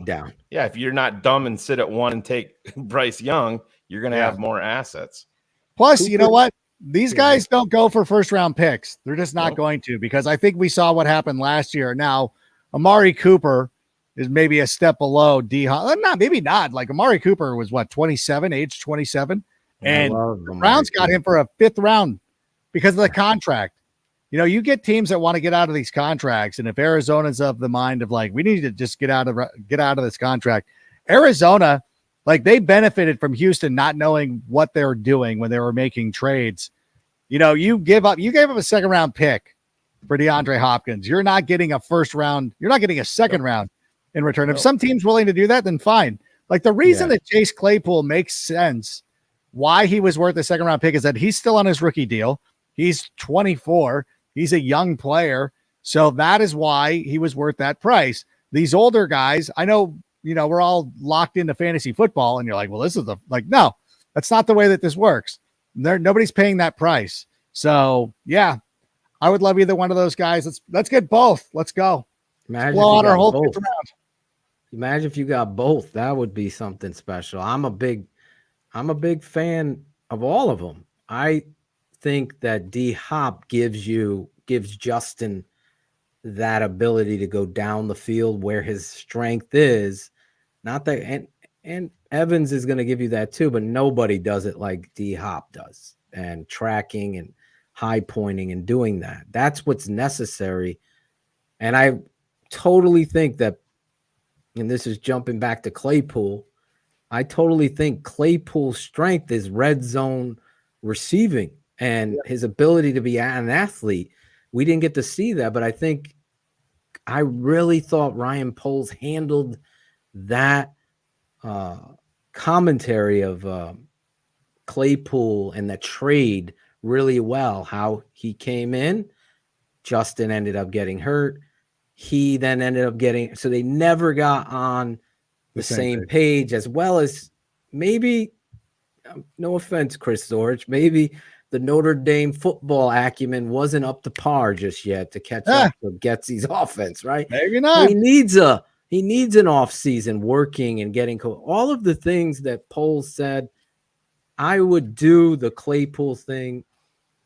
down. Yeah, if you're not dumb and sit at 1 and take Bryce Young, you're going to have more assets. Plus, you know what? These guys don't go for first-round picks. They're just not going to, because I think we saw what happened last year. Now, Amari Cooper is maybe a step below D-Hop. Maybe not. Like Amari Cooper was age 27, and the Browns got him for a 5th round because of the contract. You get teams that want to get out of these contracts, and if Arizona's of the mind of like, we need to just get out of this contract, Arizona, like they benefited from Houston not knowing what they were doing when they were making trades. You gave up a 2nd round pick for DeAndre Hopkins. You're not getting a 1st round. You're not getting a 2nd round in return. If some team's willing to do that, then fine. Like the reason that Chase Claypool makes sense, why he was worth a 2nd round pick, is that he's still on his rookie deal. He's 24. He's a young player. So that is why he was worth that price. These older guys, I know, we're all locked into fantasy football and you're like, well, this is no, that's not the way that this works. Nobody's paying that price. So yeah, I would love either one of those guys. Let's get both. Let's go. Imagine if you got both. That would be something special. I'm a big fan of all of them. I think that D-Hop gives Justin that ability to go down the field where his strength is. Not that, and Evans is going to give you that too, but nobody does it like D-Hop does, and tracking and high pointing and doing that. That's what's necessary. And I totally think that and this is jumping back to Claypool, I totally think Claypool's strength is red zone receiving and his ability to be an athlete. We didn't get to see that, but I really thought Ryan Poles handled that commentary of Claypool and the trade really well. How he came in, Justin ended up getting hurt. He then ended up getting, so they never got on the same page, as well as maybe, no offense, Chris Zorich, maybe the Notre Dame football acumen wasn't up to par just yet to catch up to Getsy's offense, right? Maybe not. He needs an off season working and getting all of the things that Poles said. I would do the Claypool thing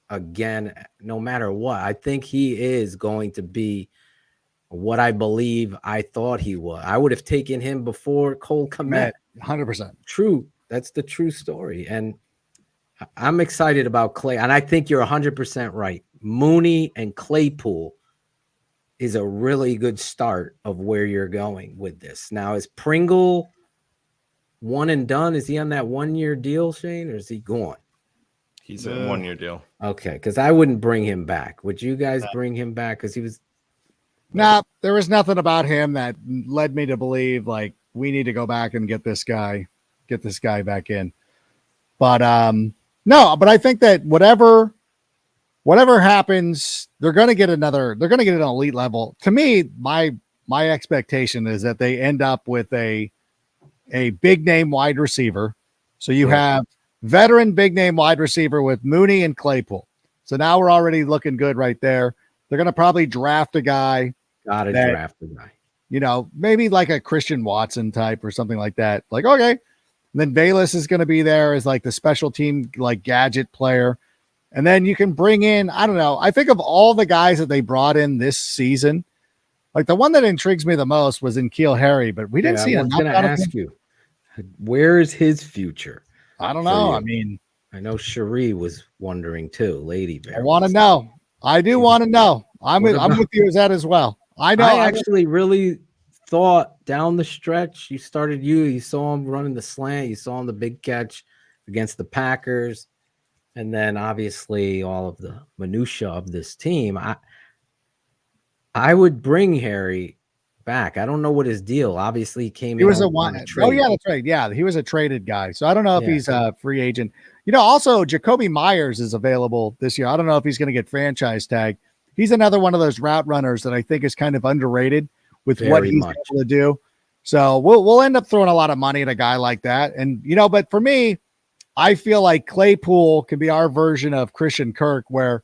again, no matter what. I think he is going to be what I believe I thought he was. I would have taken him before Cole Kmet. 100%. True. That's the true story. And I'm excited about Clay. And I think you're 100% right. Mooney and Claypool is a really good start of where you're going with this. Now, is Pringle one and done? Is he on that 1-year deal, Shane, or is he gone? He's a 1-year deal. Okay, because I wouldn't bring him back. Would you guys bring him back? Because he was... Nah, there was nothing about him that led me to believe like we need to go back and get this guy back in. But no, but I think that whatever happens, they're going to get an elite level. To me, my expectation is that they end up with a big name wide receiver. So you have veteran big name wide receiver with Mooney and Claypool. So now we're already looking good right there. They're going to probably draft a guy. Draft a guy. You know, maybe like a Christian Watson type or something like that. Like, okay. And then Bayless is going to be there as like the special team, like gadget player. And then you can bring in, I don't know. I think of all the guys that they brought in this season, like the one that intrigues me the most was in N'Keal Harry, but we didn't see enough. I was going to ask you, where is his future? I don't know. I mean, I know Cherie was wondering too, Lady Bear. I want to know. I do want to know. I'm with you as that as well. I know. I actually really thought down the stretch, you saw him running the slant, you saw him the big catch against the Packers, and then obviously all of the minutia of this team. I would bring Harry back. I don't know what his deal. Obviously, he was a one. Oh yeah, that's right. Yeah, he was a traded guy. So I don't know if he's a free agent. You know, also Jacoby Myers is available this year. I don't know if he's going to get franchise tag. He's another one of those route runners that I think is kind of underrated with what he's able to do. So we'll end up throwing a lot of money at a guy like that. And, you know, but for me, I feel like Claypool can be our version of Christian Kirk, where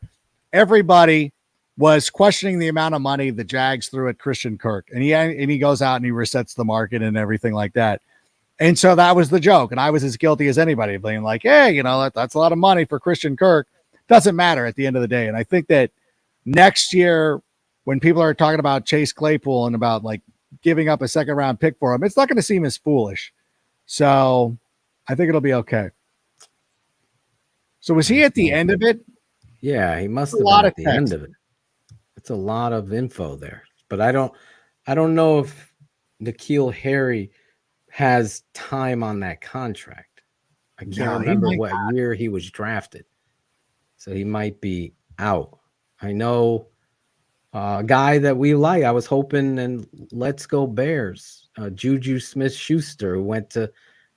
everybody was questioning the amount of money the Jags threw at Christian Kirk. And he goes out and he resets the market and everything like that. And so that was the joke. And I was as guilty as anybody being like, hey, you know, that's a lot of money for Christian Kirk. Doesn't matter at the end of the day. And I think that next year, when people are talking about Chase Claypool and about like giving up a second round pick for him, it's not going to seem as foolish. So I think it'll be okay. So was he at the end of it? Yeah, he must have been at the end of it. It's a lot of info there, but I don't know if N'Keal Harry has time on that contract. I can't remember what year he was drafted, so he might be out. I know a guy that we like. I was hoping, and let's go Bears. Juju Smith-Schuster, who went to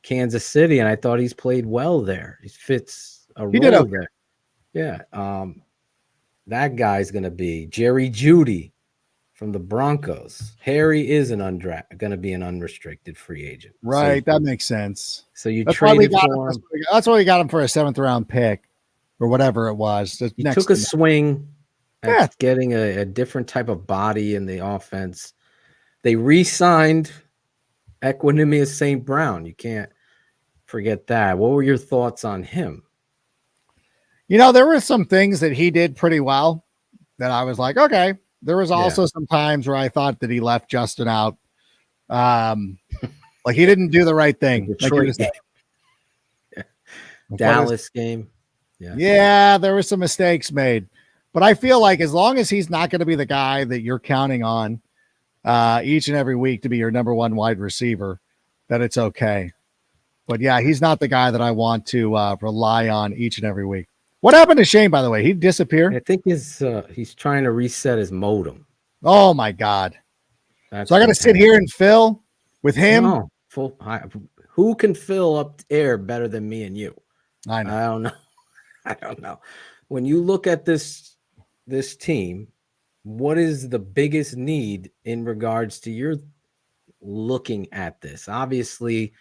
Kansas City, and I thought he's played well there. He fits a role there. Yeah. That guy's going to be Jerry Jeudy from the Broncos. Harry is going to be an unrestricted free agent. Right. That makes sense. So you traded for him. That's why we got him for a 7th round pick or whatever it was. He took a swing at getting a different type of body in the offense. They re-signed Equanimous St. Brown. You can't forget that. What were your thoughts on him? You know, there were some things that he did pretty well that I was like, okay. There was also some times where I thought that he left Justin out. Like he didn't do the right thing. Dallas game. Yeah, there were some mistakes made. But I feel like as long as he's not going to be the guy that you're counting on, each and every week to be your number one wide receiver, that it's okay. But yeah, he's not the guy that I want to rely on each and every week. What happened to Shane, by the way? He disappeared? I think he's trying to reset his modem. Oh, my God. That's So I got to sit here and fill with him? No, who can fill up air better than me and you? I know. I don't know. I don't know. When you look at this team, what is the biggest need in regards to your looking at this? Obviously,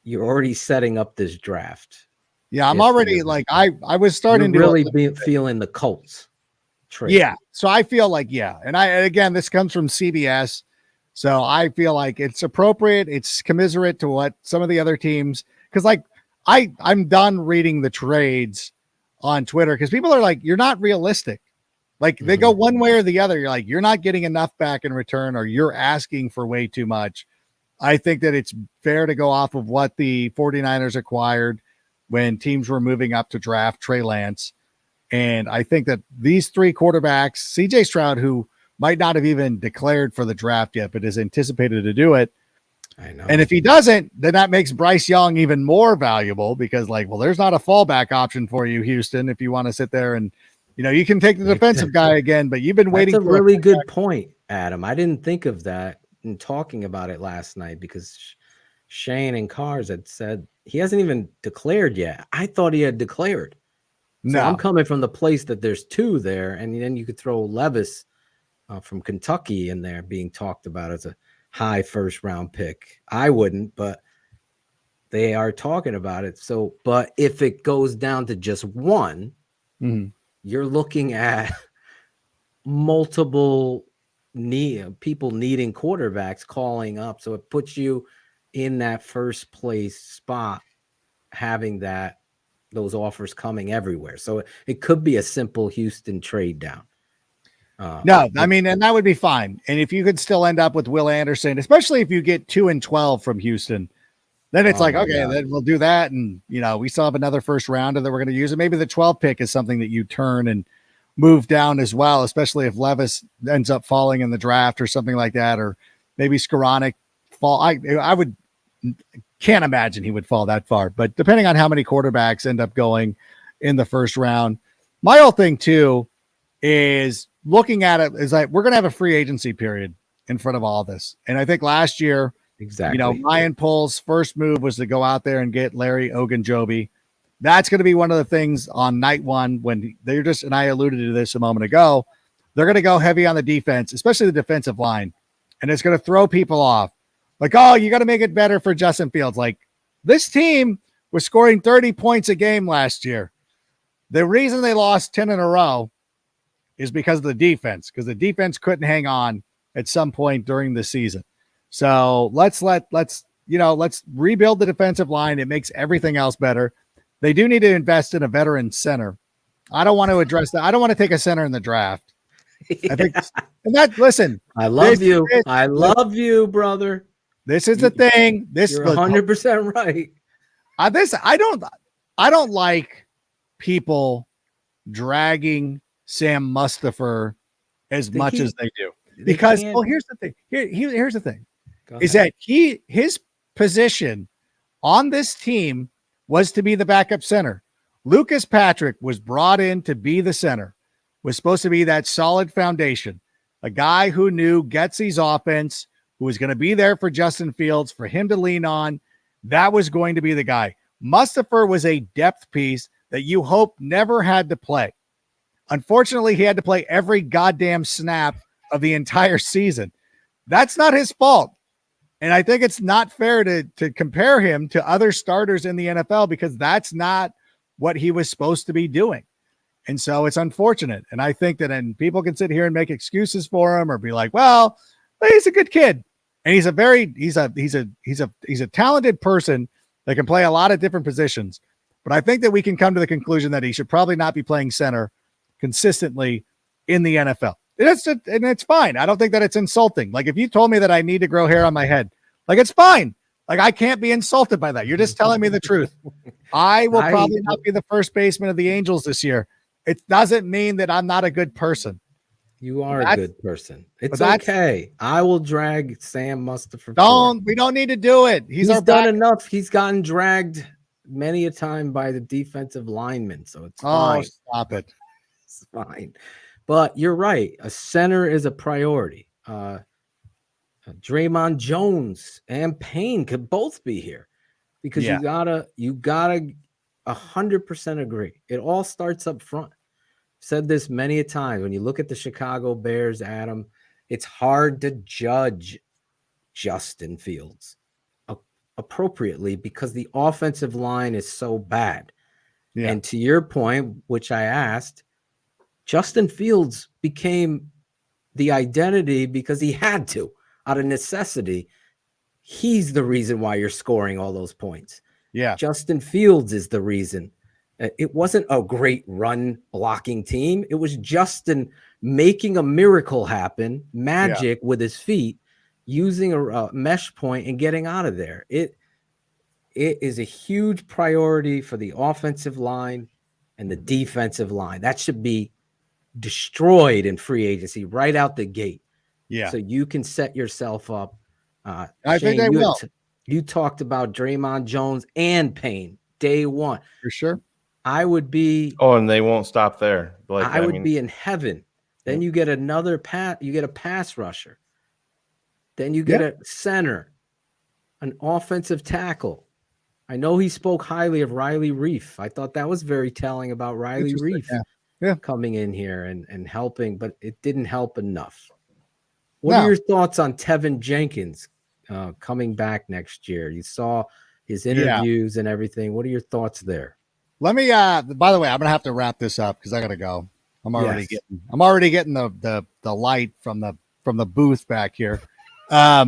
you're already setting up this draft. Yeah, I'm already like I was starting to really feeling the Colts trade. Yeah, so I feel like and again, this comes from CBS, so I feel like it's appropriate. It's commiserate to what some of the other teams, because like I'm done reading the trades on Twitter because people are like, you're not realistic. Like they go one way or the other. You're like, you're not getting enough back in return, or you're asking for way too much. I think that it's fair to go off of what the 49ers acquired when teams were moving up to draft Trey Lance. And I think that these three quarterbacks, CJ Stroud, who might not have even declared for the draft yet, but is anticipated to do it. I know. And if he doesn't, then that makes Bryce Young even more valuable because, like, well, there's not a fallback option for you, Houston, if you want to sit there and, you can take the defensive guy again, but you've been waiting That's for a really good point, Adam. I didn't think of that in talking about it last night because Shane and Cars had said he hasn't even declared yet. I thought he had declared. So I'm coming from the place that there's two there, and then you could throw Levis from Kentucky in there being talked about as a high first round pick. I wouldn't, but they are talking about it. So, but if it goes down to just one, you're looking at multiple people needing quarterbacks calling up. So it puts you in that first place spot, having those offers coming everywhere. So it could be a simple Houston trade down. No, I mean, and that would be fine. And if you could still end up with Will Anderson, especially if you get 2 and 12 from Houston, then it's like, okay, then we'll do that. And, we still have another first rounder that we're going to use. And maybe the 12 pick is something that you turn and move down as well, especially if Levis ends up falling in the draft or something like that, or maybe Skoranek fall. Can't imagine he would fall that far, but depending on how many quarterbacks end up going in the first round, my whole thing too is looking at it is like, we're going to have a free agency period in front of all this. And I think last year, exactly, Ryan Pohl's first move was to go out there and get Larry Ogunjobi. That's going to be one of the things on night one when they're just, and I alluded to this a moment ago, they're going to go heavy on the defense, especially the defensive line. And it's going to throw people off. Like, oh, you got to make it better for Justin Fields. Like, this team was scoring 30 points a game last year. The reason they lost 10 in a row is because of the defense, because the defense couldn't hang on at some point during the season. So let's rebuild the defensive line. It makes everything else better. They do need to invest in a veteran center. I don't want to address that. I don't want to take a center in the draft. I think, and listen, I love you. I love you, brother. This is the thing. You're 100% right. I don't like people dragging Sam Mustipher as much as they do, because here's the thing. Here's the thing, is that his position on this team was to be the backup center. Lucas Patrick was brought in to be the center, was supposed to be that solid foundation, a guy who knew Getsy's offense, who was going to be there for Justin Fields, for him to lean on. That was going to be the guy. Mustipher was a depth piece that you hope never had to play. Unfortunately, he had to play every goddamn snap of the entire season. That's not his fault. And I think it's not fair to compare him to other starters in the NFL, because that's not what he was supposed to be doing. And so it's unfortunate. And I think that, and people can sit here and make excuses for him or be like, well, he's a good kid. And he's a talented person that can play a lot of different positions. But I think that we can come to the conclusion that he should probably not be playing center consistently in the NFL. And it's fine. I don't think that it's insulting. Like, if you told me that I need to grow hair on my head, like, it's fine. Like, I can't be insulted by that. You're just telling me the truth. I will probably not be the first baseman of the Angels this year. It doesn't mean that I'm not a good person. You are a That's- good person. It's that's- okay. I will drag Sam Mustafa. We don't need to do it. He's our done back. enough. He's gotten dragged many a time by the defensive linemen, so it's fine. Stop it. It's fine. But you're right. A center is a priority. Draymond Jones and Payne could both be here because you gotta 100% agree. It all starts up front. Said this many a time. When you look at the Chicago Bears, Adam, it's hard to judge Justin Fields appropriately because the offensive line is so bad. Yeah. And to your point, which I asked, Justin Fields became the identity because he had to, out of necessity. He's the reason why you're scoring all those points. Yeah. Justin Fields is the reason. It wasn't a great run blocking team. It was Justin making a miracle happen, magic with his feet, using a mesh point and getting out of there. It is a huge priority for the offensive line and the defensive line. That should be destroyed in free agency right out the gate. Yeah. So you can set yourself up. I Shane, think they will. You talked about Draymond Jones and Payne day one. For sure. I would be. Oh, and they won't stop there. Like I would be in heaven. Then you get another you get a pass rusher. Then you get a center, an offensive tackle. I know he spoke highly of Riley Reif. I thought that was very telling about Riley Reif coming in here and helping, but it didn't help enough. What are your thoughts on Tevin Jenkins coming back next year? You saw his interviews and everything. What are your thoughts there? Let me by the way, I'm gonna have to wrap this up because I gotta go. I'm already getting the light from the booth back here. I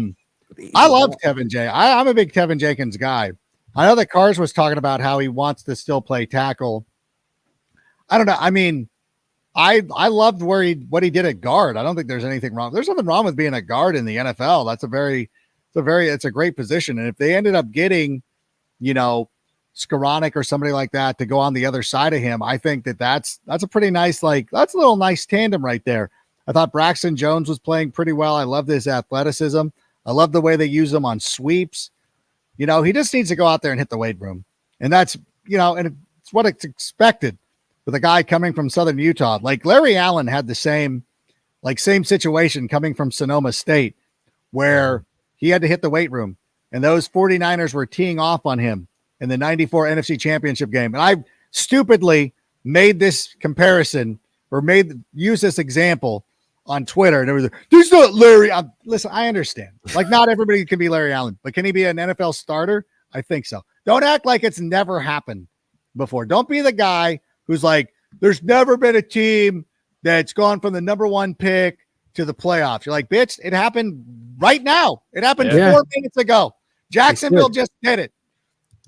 love Tevin J. I'm a big Tevin Jenkins guy. I know that Cars was talking about how he wants to still play tackle. I don't know. I mean, I loved what he did at guard. I don't think there's anything wrong. There's nothing wrong with being a guard in the NFL. It's a great position. And if they ended up getting, Skoranek or somebody like that to go on the other side of him, I think that's a pretty nice, that's a little nice tandem right there. I thought Braxton Jones was playing pretty well. I love his athleticism. I love the way they use him on sweeps. He just needs to go out there and hit the weight room. And that's, and it's what it's expected with a guy coming from Southern Utah. Like Larry Allen had the same situation coming from Sonoma State where he had to hit the weight room and those 49ers were teeing off on him in the 94 NFC Championship game. And I stupidly made this comparison or use this example on Twitter. And it was, "There's not Larry." Listen, I understand. Not everybody can be Larry Allen, but can he be an NFL starter? I think so. Don't act like it's never happened before. Don't be the guy who's like, "There's never been a team that's gone from the number one pick to the playoffs." You're like, bitch, it happened right now. It happened 4 minutes ago. Jacksonville just did it.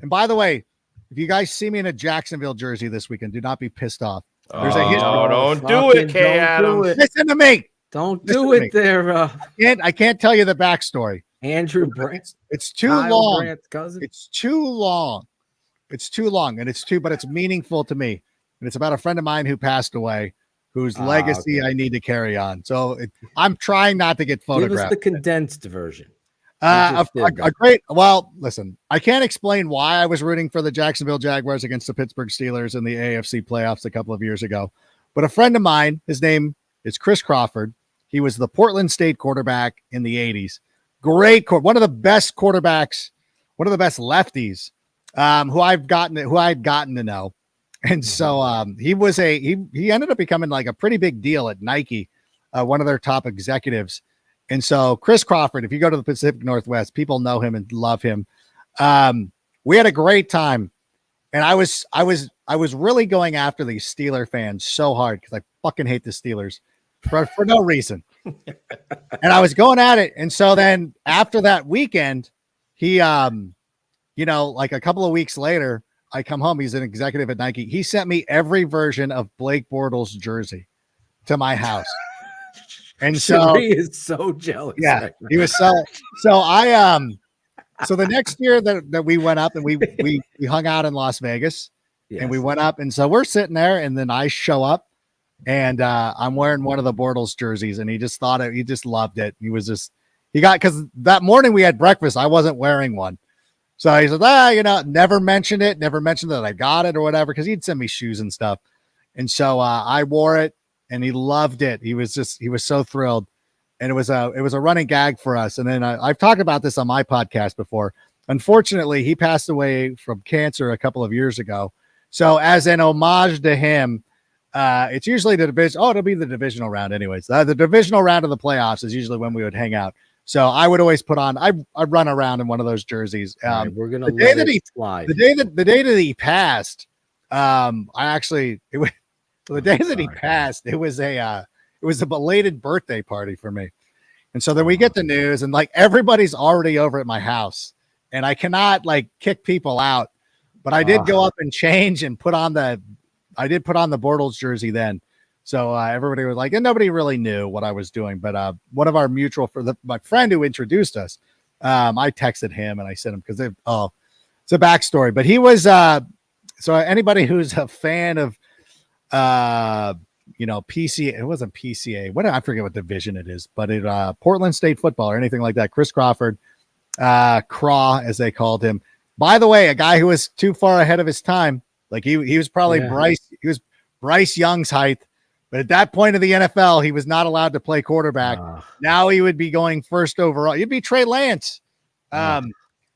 And by the way, if you guys see me in a Jacksonville jersey this weekend, do not be pissed off. There's a history. Don't do it, K. Adams. Listen to me. Don't do it there. I can't tell you the backstory. Andrew Brandt. It's too long. It's too long. It's too long. And but it's meaningful to me. And it's about a friend of mine who passed away, whose legacy I need to carry on. So I'm trying not to get photographed. Give us the condensed version. Listen, I can't explain why I was rooting for the Jacksonville Jaguars against the Pittsburgh Steelers in the AFC playoffs a couple of years ago. But a friend of mine, his name is Chris Crawford. He was the Portland State quarterback in the 80s. Great, one of the best quarterbacks, one of the best lefties who I'd gotten to know. And so he ended up becoming like a pretty big deal at Nike, one of their top executives. And so Chris Crawford, if you go to the Pacific Northwest, people know him and love him. We had a great time. And I was really going after these Steeler fans so hard because I fucking hate the Steelers for no reason. And I was going at it. And so then after that weekend, he, like a couple of weeks later, I come home. He's an executive at Nike. He sent me every version of Blake Bortles' jersey to my house. And so he is so jealous. Yeah, right now. he was so the next year that we went up and we hung out in Las Vegas and we went up. And so we're sitting there and then I show up and I'm wearing one of the Bortles jerseys, and he just loved it. Because that morning we had breakfast, I wasn't wearing one. So he said, never mentioned that I got it or whatever, because he'd send me shoes and stuff. And so I wore it, and he loved it. He was so thrilled. And it was a running gag for us. And then I've talked about this on my podcast before. Unfortunately, he passed away from cancer a couple of years ago. So as an homage to him, it's usually the division. Oh, it'll be the divisional round anyways. The divisional round of the playoffs is usually when we would hang out. So I would always put on, I'd run around in one of those jerseys. Right, we're going to the day that he passed, he passed, it was a belated birthday party for me. And so then we get the news, and like everybody's already over at my house, and I cannot like kick people out, but I did go up and change and put on the Bortles jersey then. So everybody was like, and nobody really knew what I was doing. But one of our my friend who introduced us, I texted him and I sent him because it's a backstory. But he was so anybody who's a fan of PCA, it wasn't PCA. I forget what division it is, but it Portland State football or anything like that. Chris Crawford, Craw as they called him. By the way, a guy who was too far ahead of his time. Like he was probably Bryce Young's height. But at that point of the NFL, he was not allowed to play quarterback. Now he would be going first overall. You'd be Trey Lance.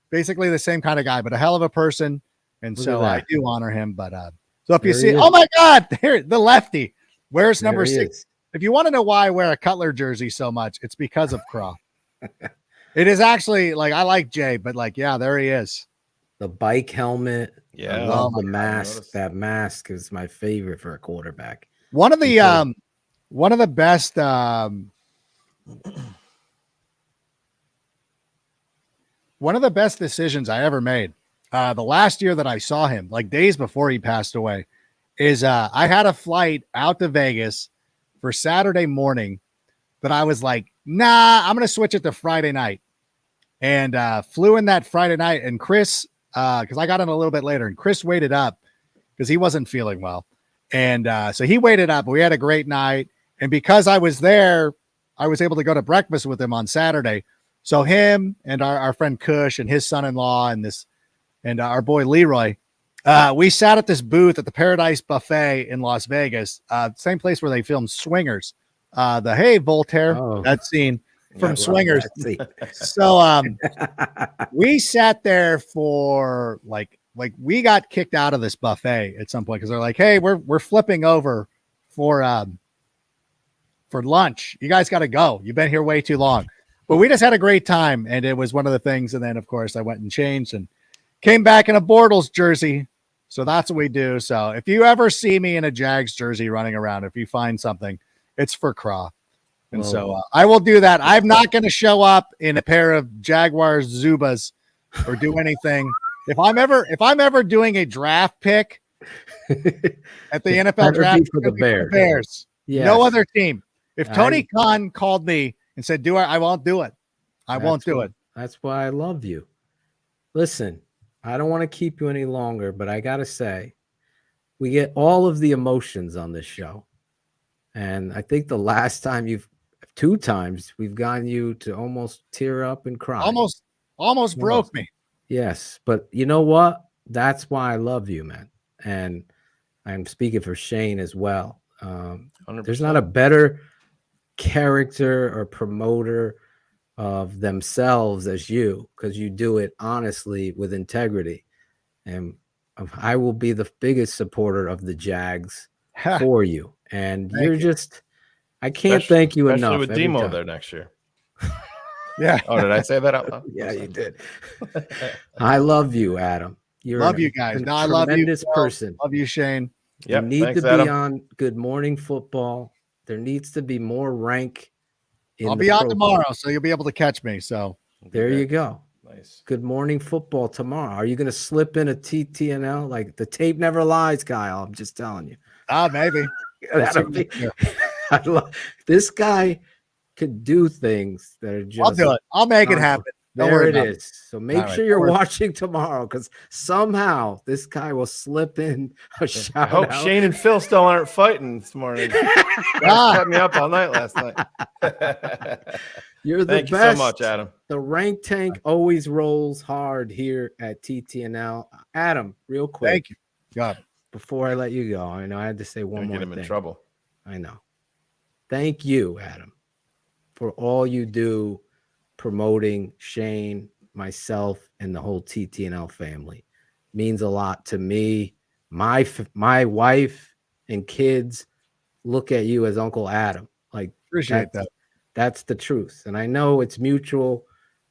Basically the same kind of guy, but a hell of a person. And so I do honor him. But so if you see, oh my God, there the lefty. Where's number 6? If you want to know why I wear a Cutler jersey so much, it's because of Craw. It is actually like I like Jay, but like, yeah, there he is. The bike helmet. Yeah. I love the mask. That mask is my favorite for a quarterback. One of the best decisions I ever made. The last year that I saw him, like days before he passed away, is I had a flight out to Vegas for Saturday morning, but I was like, nah, I'm gonna switch it to Friday night, and flew in that Friday night. And Chris, because I got in a little bit later, and Chris waited up because he wasn't feeling well. And so he waited up. We had a great night. And because I was there, I was able to go to breakfast with him on Saturday. So him and our friend Kush and his son-in-law and our boy Leroy, we sat at this booth at the Paradise Buffet in Las Vegas, same place where they filmed Swingers. Hey, Voltaire, that scene from Swingers. So we sat there for like we got kicked out of this buffet at some point because they're like, hey, we're flipping over for lunch. You guys got to go. You've been here way too long. But we just had a great time, and it was one of the things. And then, of course, I went and changed and came back in a Bortles jersey. So that's what we do. So if you ever see me in a Jags jersey running around, if you find something, it's for Craw. And so I will do that. I'm not going to show up in a pair of Jaguars Zubas or do anything. If I'm ever doing a draft pick at the NFL draft for the Bears. Yes. No other team. If Tony Khan called me and said, "Do I won't do it. I won't do it." That's why I love you. Listen, I don't want to keep you any longer, but I got to say, we get all of the emotions on this show. And I think the last time 2 times we've gotten you to almost tear up and cry. Almost broke me. Yes, but you know what? That's why I love you, man. And I'm speaking for Shane as well. There's not a better character or promoter of themselves as you, because you do it honestly with integrity. And I will be the biggest supporter of the Jags for you. And I can't thank you enough. Especially with Demo there next year. Yeah. Oh, did I say that out loud? Yeah, you did. I love you, Adam. Love you guys. No, I love you. Tremendous person. Love you, Shane. You need to be on Good Morning Football. There needs to be more rank. I'll be on tomorrow, so you'll be able to catch me. So there you go. Nice. Good Morning Football tomorrow. Are you going to slip in a TTNL? Like the tape never lies, Kyle. I'm just telling you. Maybe. I love this guy. Could do things that are just. I'll do it. I'll make it happen. There it is. So make All sure right. you're watching tomorrow, because somehow this guy will slip in a shout I hope out. Shane and Phil still aren't fighting this morning. Guys kept me up all night last night. You're the Thank you best. so much, Adam. The rank tank always rolls hard here at TTNL. Adam, real quick. Thank you. God. Before I let you go, I know I had to say one more Get him thing. in trouble. I know. Thank you, Adam, for all you do promoting Shane, myself, and the whole TTNL family. Means a lot to me. My wife and kids look at you as Uncle Adam. Like, appreciate that. That's the truth. And I know it's mutual.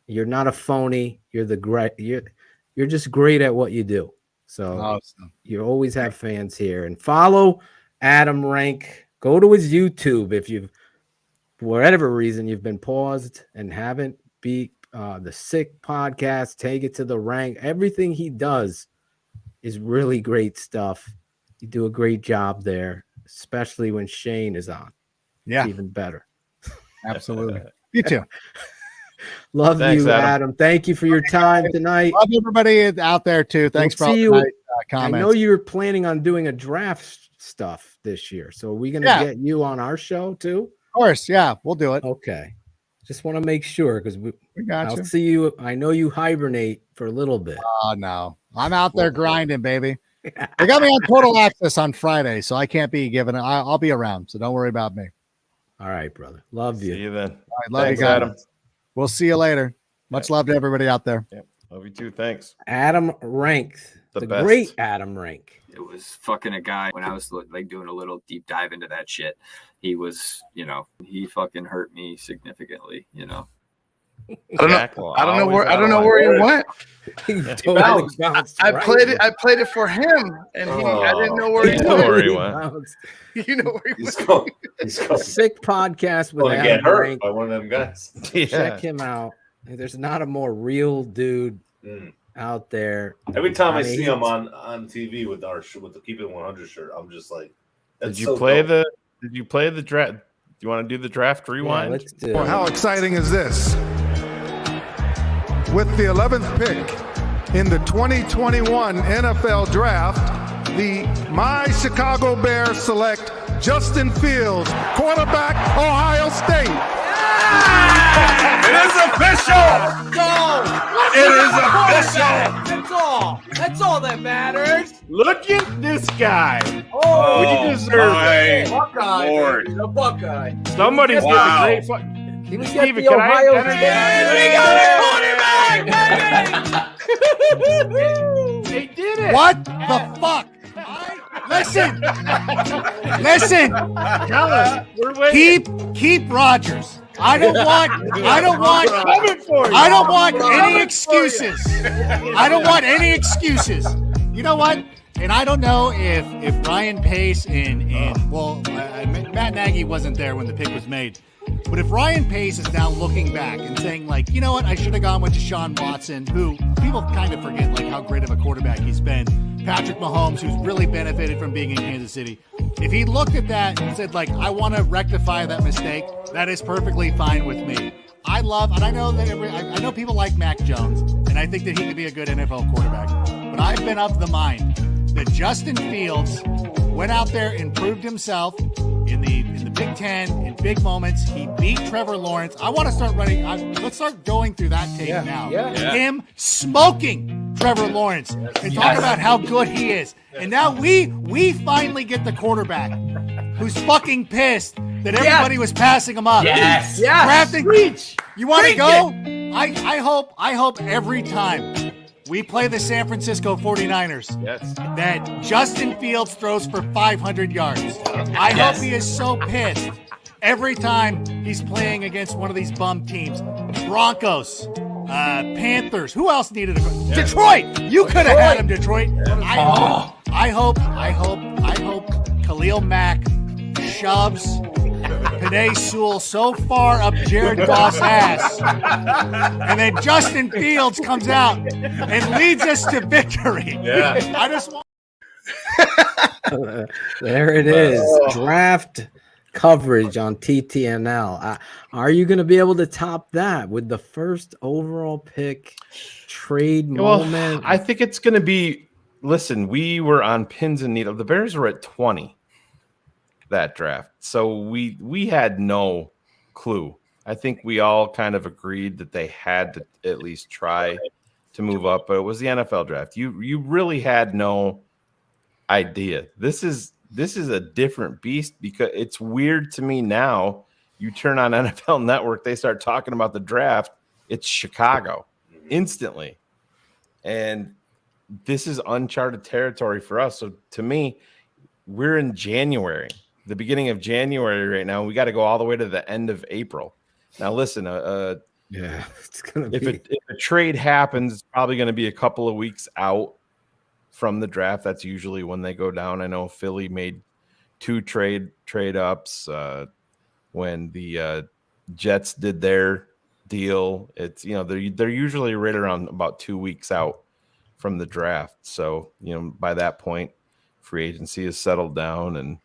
You're not a phony. You're the great. You're just great at what you do. So awesome. You always have fans here. And follow Adam Rank. Go to his YouTube if you've, for whatever reason, you've been paused and haven't beat the Sick podcast. Take it to the Rank. Everything he does is really great stuff. You do a great job there, especially when Shane is on. Yeah. It's even better. Absolutely. You too. Thanks, you, Adam. Thank you for your time tonight. Love everybody out there too. Thanks for all the nice comments. I know you were planning on doing a draft stuff this year. So are we going to get you on our show too? Of course. Yeah, we'll do it. Okay. Just want to make sure, because we got I'll you. see you. I know you hibernate for a little bit. Oh, no. I'm out there grinding, baby. They got me on Total Access on Friday, so I can't be given. I'll be around, so don't worry about me. All right, brother. Love you. See you then. All right, love Thanks, you guys. Adam. We'll see you later. Much love to everybody out there. Yeah. Love you too. Thanks. Adam Rank, the best. great Adam Rank. It was fucking a guy when I was like doing a little deep dive into that shit. He was, he fucking hurt me significantly, I don't know where he went. I played it for him, and I didn't know where he went. You know where he went. Sick podcast with Gonna Adam get hurt Rank. by one of them guys. Check him out. There's not a more real dude out there. Every time I mean, see him on TV with the Keepin 100 shirt, I'm just like, Did you play the draft? Do you want to do the draft rewind? let's do Well, how exciting is this? With the 11th pick in the 2021 NFL Draft, my Chicago Bears select Justin Fields, quarterback, Ohio State. It is official! It is official! That's all that matters. Look at this guy. Oh, we deserve it. Buckeye. Lord. The Buckeye. Somebody's getting a great fuck. He was Steven, the can I Ohio enter State. They did it. What the fuck? Listen. Keep Rodgers. I don't want any excuses. I don't want any excuses. You know what? And I don't know if Ryan Pace and Matt Nagy wasn't there when the pick was made. But if Ryan Pace is now looking back and saying, like, you know what, I should have gone with Deshaun Watson, who people kind of forget, like, how great of a quarterback he's been. Patrick Mahomes, who's really benefited from being in Kansas City. If he looked at that and said, like, I want to rectify that mistake, that is perfectly fine with me. I know people like Mac Jones, and I think that he could be a good NFL quarterback. But I've been of the mind that Justin Fields went out there and proved himself in the Big Ten in big moments. He beat Trevor Lawrence. I want to start running. Let's start going through that tape now. Him smoking Trevor Lawrence and talk about how good he is. And now we finally get the quarterback who's fucking pissed that everybody was passing him up. Yes. Drafting. Preach. You want to Preach go? I hope every time we play the San Francisco 49ers that Justin Fields throws for 500 yards. I hope he is so pissed every time he's playing against one of these bum teams. Broncos, Panthers. Who else needed a Detroit? You could have had him, Detroit. I hope Khalil Mack shoves Penei Sewell so far up Jared Goff's ass, and then Justin Fields comes out and leads us to victory. Yeah. I just want. There it is. Draft coverage on TTNL. Are you going to be able to top that with the first overall pick trade moment? I think it's going to be. Listen, we were on pins and needles. The Bears were at 20 that draft, so we had no clue. I think we all kind of agreed that they had to at least try to move up, but it was the NFL draft. You really had no idea. This is a different beast because it's weird to me now. You turn on NFL Network, they start talking about the draft. It's Chicago instantly. And this is uncharted territory for us. So to me, we're in January, the beginning of January right now. We got to go all the way to the end of April. Now, listen, it's gonna if be. a trade happens, it's probably going to be a couple of weeks out from the draft. That's usually when they go down. I know Philly made 2 trade ups when the Jets did their deal. It's they're usually right around about 2 weeks out from the draft. So by that point, free agency is settled down,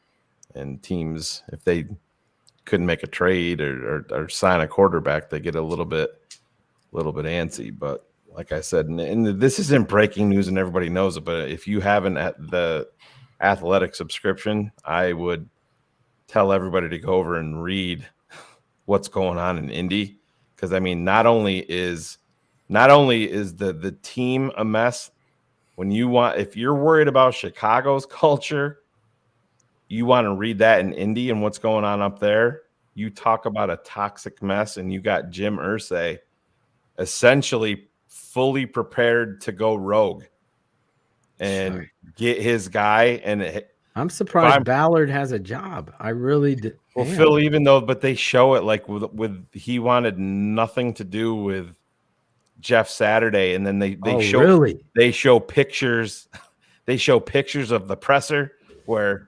and teams, if they couldn't make a trade or sign a quarterback, they get a little bit antsy. But like I said, and this isn't breaking news and everybody knows it, but if you haven't the Athletic subscription, I would tell everybody to go over and read what's going on in Indy. Because not only is the team a mess, if you're worried about Chicago's culture, you want to read that in Indy and what's going on up there. You talk about a toxic mess, and you got Jim Irsay essentially fully prepared to go rogue and get his guy. And I'm surprised Ballard has a job. I really did. Well, Phil, but they show it like with he wanted nothing to do with Jeff Saturday, and then they show pictures. They show pictures of the presser where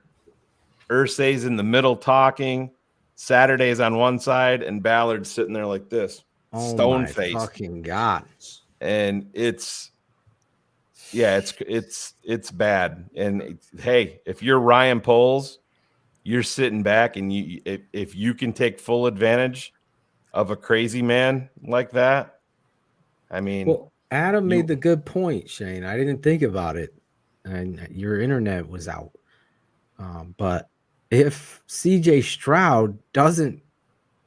Irsay's in the middle talking, Saturday's on one side, and Ballard's sitting there like this, stone faced. Fucking God! And it's bad. And hey, if you're Ryan Poles, you're sitting back, and if you can take full advantage of a crazy man like that, Adam made the good point, Shane. I didn't think about it, and your internet was out. But if CJ Stroud doesn't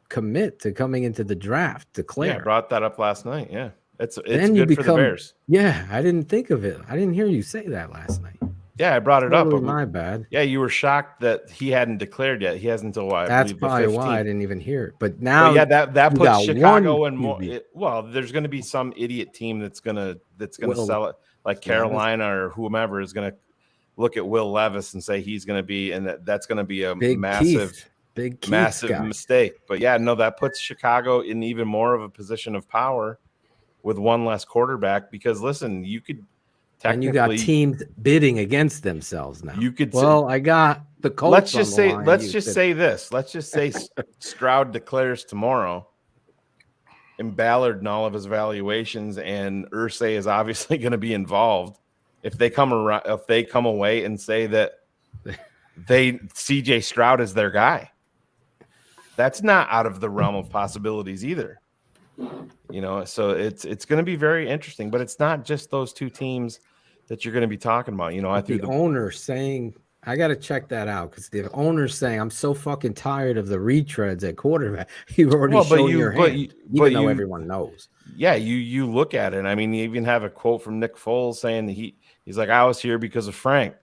commit to coming into the draft, declare. Yeah, I brought that up last night. Yeah, it's then good for the Bears. Yeah, I didn't think of it. I didn't hear you say that last night. Yeah, I brought it up. My bad. Yeah, you were shocked that he hadn't declared yet. He hasn't until That's probably why I didn't even hear it. But now, that puts Chicago and more. There's going to be some idiot team that's gonna sell it, like Carolina or whomever is going to look at Will Levis and say he's going to be, and that's going to be a massive mistake. But that puts Chicago in even more of a position of power with one less quarterback. Because listen, you could. And you got teams bidding against themselves now. You could. I got the Colts. Let's just say this. Let's just say Stroud declares tomorrow, and Ballard and all of his evaluations, and Irsay is obviously going to be involved. If they come away and say that CJ Stroud is their guy, that's not out of the realm of possibilities either. So it's going to be very interesting, but it's not just those two teams that you're going to be talking about. I think the owner saying, I got to check that out, because the owner's saying, I'm so fucking tired of the retreads at quarterback. You've already shown your hand, even though everyone knows. Yeah, you look at it. You even have a quote from Nick Foles saying that he's like, I was here because of Frank.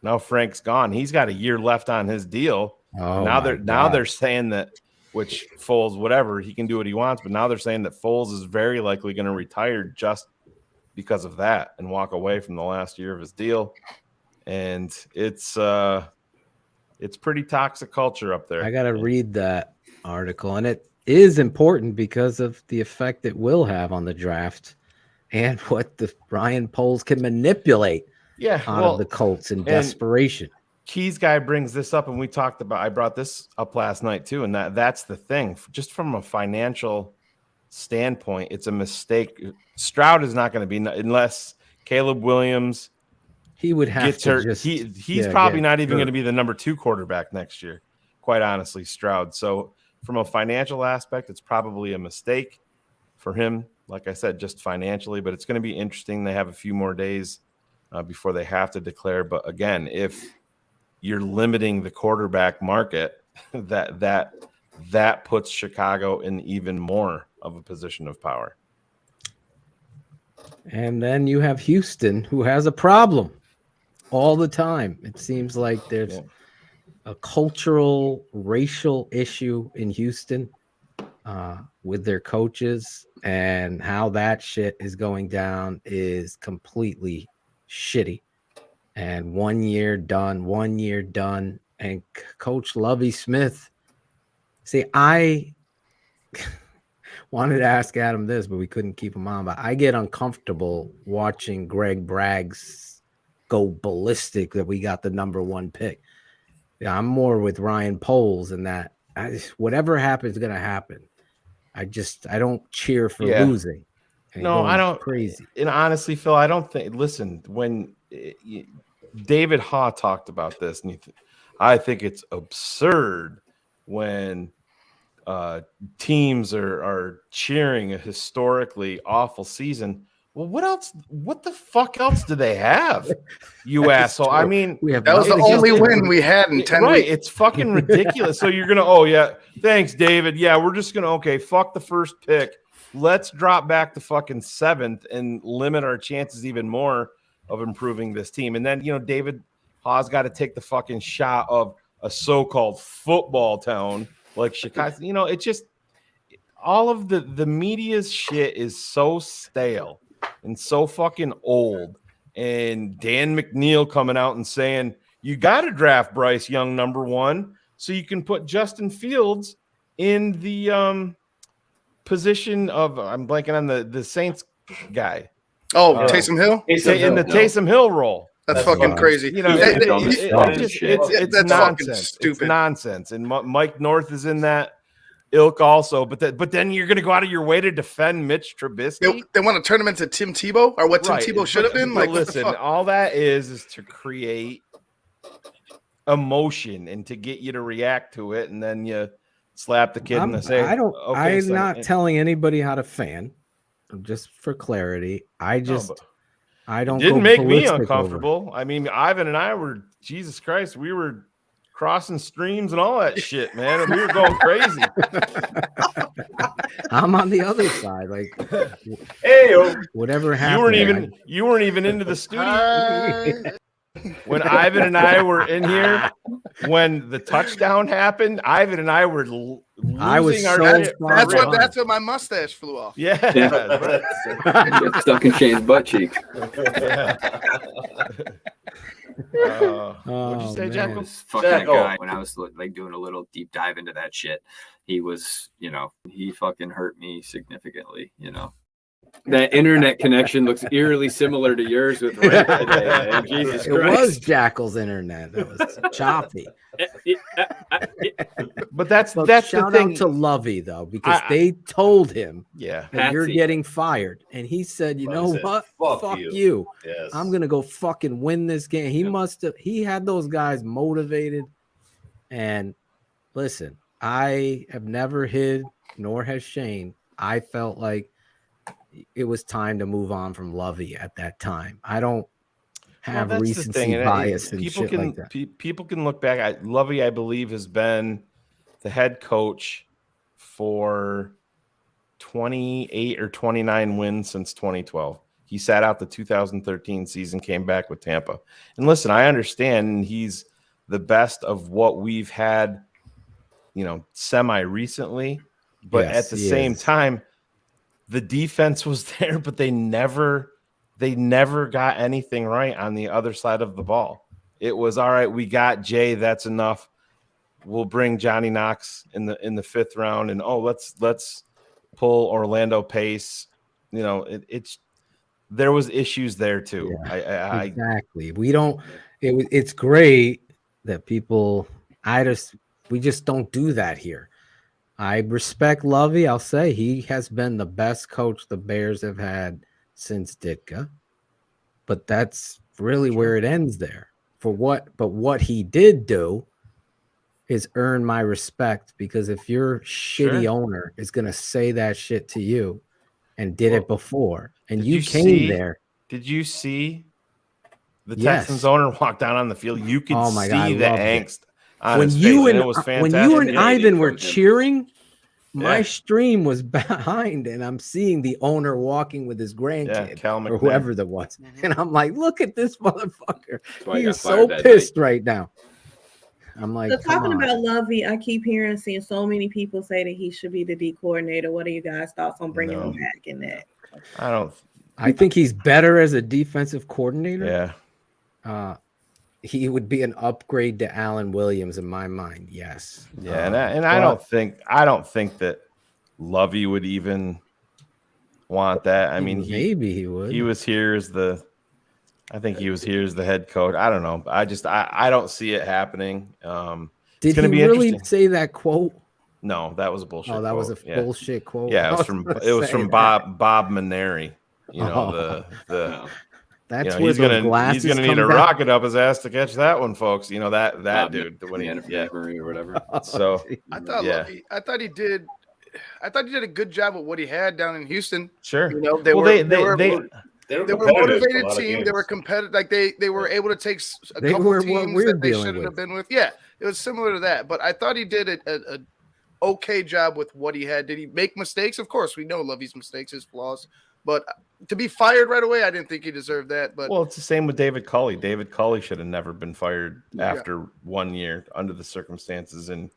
Now Frank's gone. He's got a year left on his deal. Now they're saying that, which Foles, whatever, he can do what he wants, but now they're saying that Foles is very likely going to retire just because of that and walk away from the last year of his deal. And it's pretty toxic culture up there. I got to read that article, and it is important because of the effect it will have on the draft and what the Ryan Poles can manipulate out of the Colts in desperation. Keys guy brings this up, and I brought this up last night too, and that's the thing. Just from a financial standpoint, it's a mistake. Stroud is not going to be, unless Caleb Williams he would have gets hurt. He's probably not even going to be the number 2 quarterback next year. quite honestly, Stroud. So from a financial aspect, it's probably a mistake for him. Like I said, just financially, but it's going to be interesting. They have a few more days before they have to declare. But again, if you're limiting the quarterback market, that puts Chicago in even more of a position of power. And then you have Houston, who has a problem all the time. It seems like there's a cultural, racial issue in Houston with their coaches, and how that shit is going down is completely shitty. And 1 year done. And Coach Lovie Smith, see, I wanted to ask Adam this, but we couldn't keep him on. But I get uncomfortable watching Greg Braggs go ballistic that we got the #1 pick. Yeah, I'm more with Ryan Poles in that whatever happens is going to happen. I don't cheer for losing. No, I don't. Crazy. And honestly, Phil, I don't think. Listen, when David Haw talked about this, and I think it's absurd when teams are cheering a historically awful season. Well, what else? What the fuck else do they have? You asshole. I mean, that was the only win we had in 10 right, weeks. It's fucking ridiculous. So you're gonna, oh yeah, thanks, David. Yeah, we're just gonna fuck the first pick. Let's drop back to fucking 7th and limit our chances even more of improving this team. And then David Hawes got to take the fucking shot of a so-called football town like Chicago. It's just all of the media's shit is so stale and so fucking old. And Dan McNeil coming out and saying, you got to draft Bryce Young #1 so you can put Justin Fields in the position of, I'm blanking on the Saints guy. Oh, Taysom Hill? In the Taysom Hill role. That's fucking crazy. It's nonsense. Stupid. It's nonsense. And Mike North is in that ilk also. But then you're going to go out of your way to defend Mitch Trubisky. They want to turn him into Tim Tebow, or what Tim Tebow should have been. Like, listen, all that is to create emotion and to get you to react to it, and then you slap the kid in the face. I'm not telling anybody how to fan. Just for clarity, I don't. It didn't make me uncomfortable. I mean, Ivan and I were, Jesus Christ, we were crossing streams and all that shit, man. And we were going crazy. I'm on the other side. Like, whatever happened. You weren't even into the studio. When Ivan and I were in here, when the touchdown happened, Ivan and I were losing our shit. That's when my mustache flew off. Yeah. Get stuck in Shane's butt cheek. What'd you say, Jack? Fucking guy. When I was like doing a little deep dive into that shit, he was, he fucking hurt me significantly, That internet connection looks eerily similar to yours with Ray today. Jesus Christ. It was Jackal's internet. That was choppy. But that's shout the thing. Out to Lovey though, because they told him, that you're getting fired, and he said, "You know what? Fuck you. Yes. I'm gonna go fucking win this game." He had those guys motivated. And listen, I have never hid, nor has Shane. I felt like it was time to move on from Lovey at that time. I don't have recency bias and shit like that. People can look back. Lovey, I believe, has been the head coach for 28 or 29 wins since 2012. He sat out the 2013 season, came back with Tampa. And listen, I understand he's the best of what we've had, semi recently, but at the same time, the defense was there, but they never got anything right on the other side of the ball. It was all right. We got Jay. That's enough. We'll bring Johnny Knox in the 5th round, and let's pull Orlando Pace. There was issues there too. Yeah, exactly. It's great that people. We just don't do that here. I respect Lovey. I'll say he has been the best coach the Bears have had since Ditka, but that's really where it ends there. But what he did do is earn my respect, because if your shitty owner is going to say that shit to you and did it before and you came there. Did you see the Yes. Texans owner walk down on the field? You could Oh my God, I see the loved it. angst on his face, and it was fantastic. When you and Ivan were cheering, my Yeah. stream was behind, and I'm seeing the owner walking with his grandkid Cal or McNair. whoever that was, and I'm like, look at this motherfucker. why he He got is so fired that pissed right now. I'm like, So come talking on. about Lovey, I keep hearing, seeing so many people say that he should be the D coordinator. What are you guys' thoughts on bringing him back in that? I think he's better as a defensive coordinator. Yeah. He would be an upgrade to Allen Williams in my mind. Yes. Yeah, and I don't think that Lovey would even want that. I mean, maybe he would. He was here as I think he was here as the head coach. I don't know. I don't see it happening. Did it's gonna he be really interesting. say that quote? No, that was a bullshit. Oh, that was a quote. Yeah. bullshit quote. Yeah, I it was from that. Bob Maneri. You know, That's he's where gonna those glasses need come a back. rocket up his ass to catch that one, folks. You know that Bob dude when he Maneri or whatever. So I thought he did a good job with what he had down in Houston. Sure. You know, they were a motivated team. They were competitive. Like they were able to take a They couple were what teams we're that they dealing shouldn't with. have been with. Yeah, it was similar to that. But I thought he did a okay job with what he had. Did he make mistakes? Of course, we know Lovey's mistakes, his flaws. But to be fired right away, I didn't think he deserved that. But well, it's the same with David Culley. David Culley should have never been fired after 1 year under the circumstances in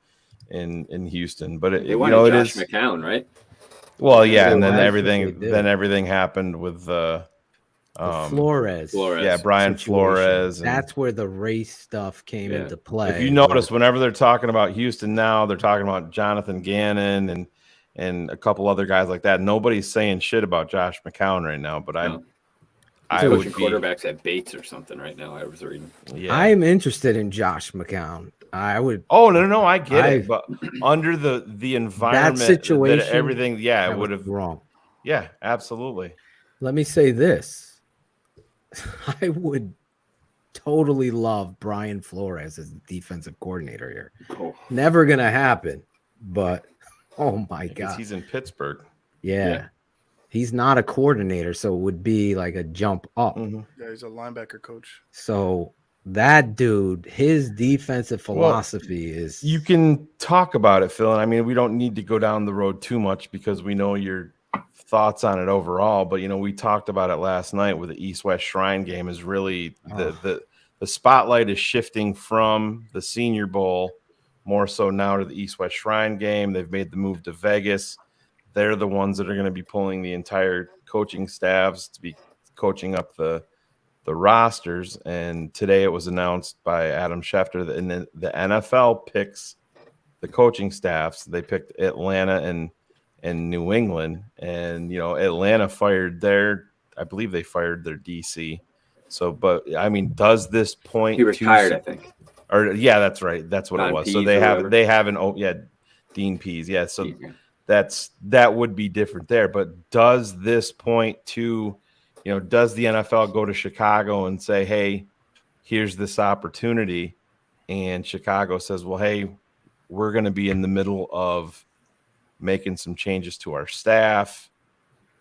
Houston. But They wanted Josh McCown, right? Well, yeah, and then They did. everything happened with Flores. Yeah, Brian situation. Flores. And, That's where the race stuff came into play. if you notice, whenever they're talking about Houston now, they're talking about Jonathan Gannon and a couple other guys like that. Nobody's saying shit about Josh McCown right now, but I would coaching quarterbacks at Bates or something right now. I was reading. Yeah, I'm interested in Josh McCown. I would. Oh no, I get it, but under the environment, that situation, that everything, it would have wrong. Yeah, absolutely. Let me say this: I would totally love Brian Flores as the defensive coordinator here. Oh. Never gonna happen, but oh my God, he's in Pittsburgh. Yeah. He's not a coordinator, so it would be like a jump up. yeah, he's a linebacker coach. So that dude, his defensive philosophy is. You can talk about it, Phil. And I mean, we don't need to go down the road too much because we know your thoughts on it overall. But we talked about it last night with the East-West Shrine game. Is really the spotlight is shifting from the Senior Bowl more so now to the East-West Shrine game. They've made the move to Vegas. They're the ones that are going to be pulling the entire coaching staffs to be coaching up the rosters. And today it was announced by Adam Schefter that the NFL picks the coaching staffs. They picked Atlanta and New England. And, Atlanta fired I believe they fired their DC. So, but I mean, does this point? He retired, I think. Or yeah, that's right. That's what Don it was. Pease So they have Dean Pease. Yeah. So that would be different there. But does this point to, does the NFL go to Chicago and say, hey, here's this opportunity? And Chicago says, well, hey, we're going to be in the middle of making some changes to our staff,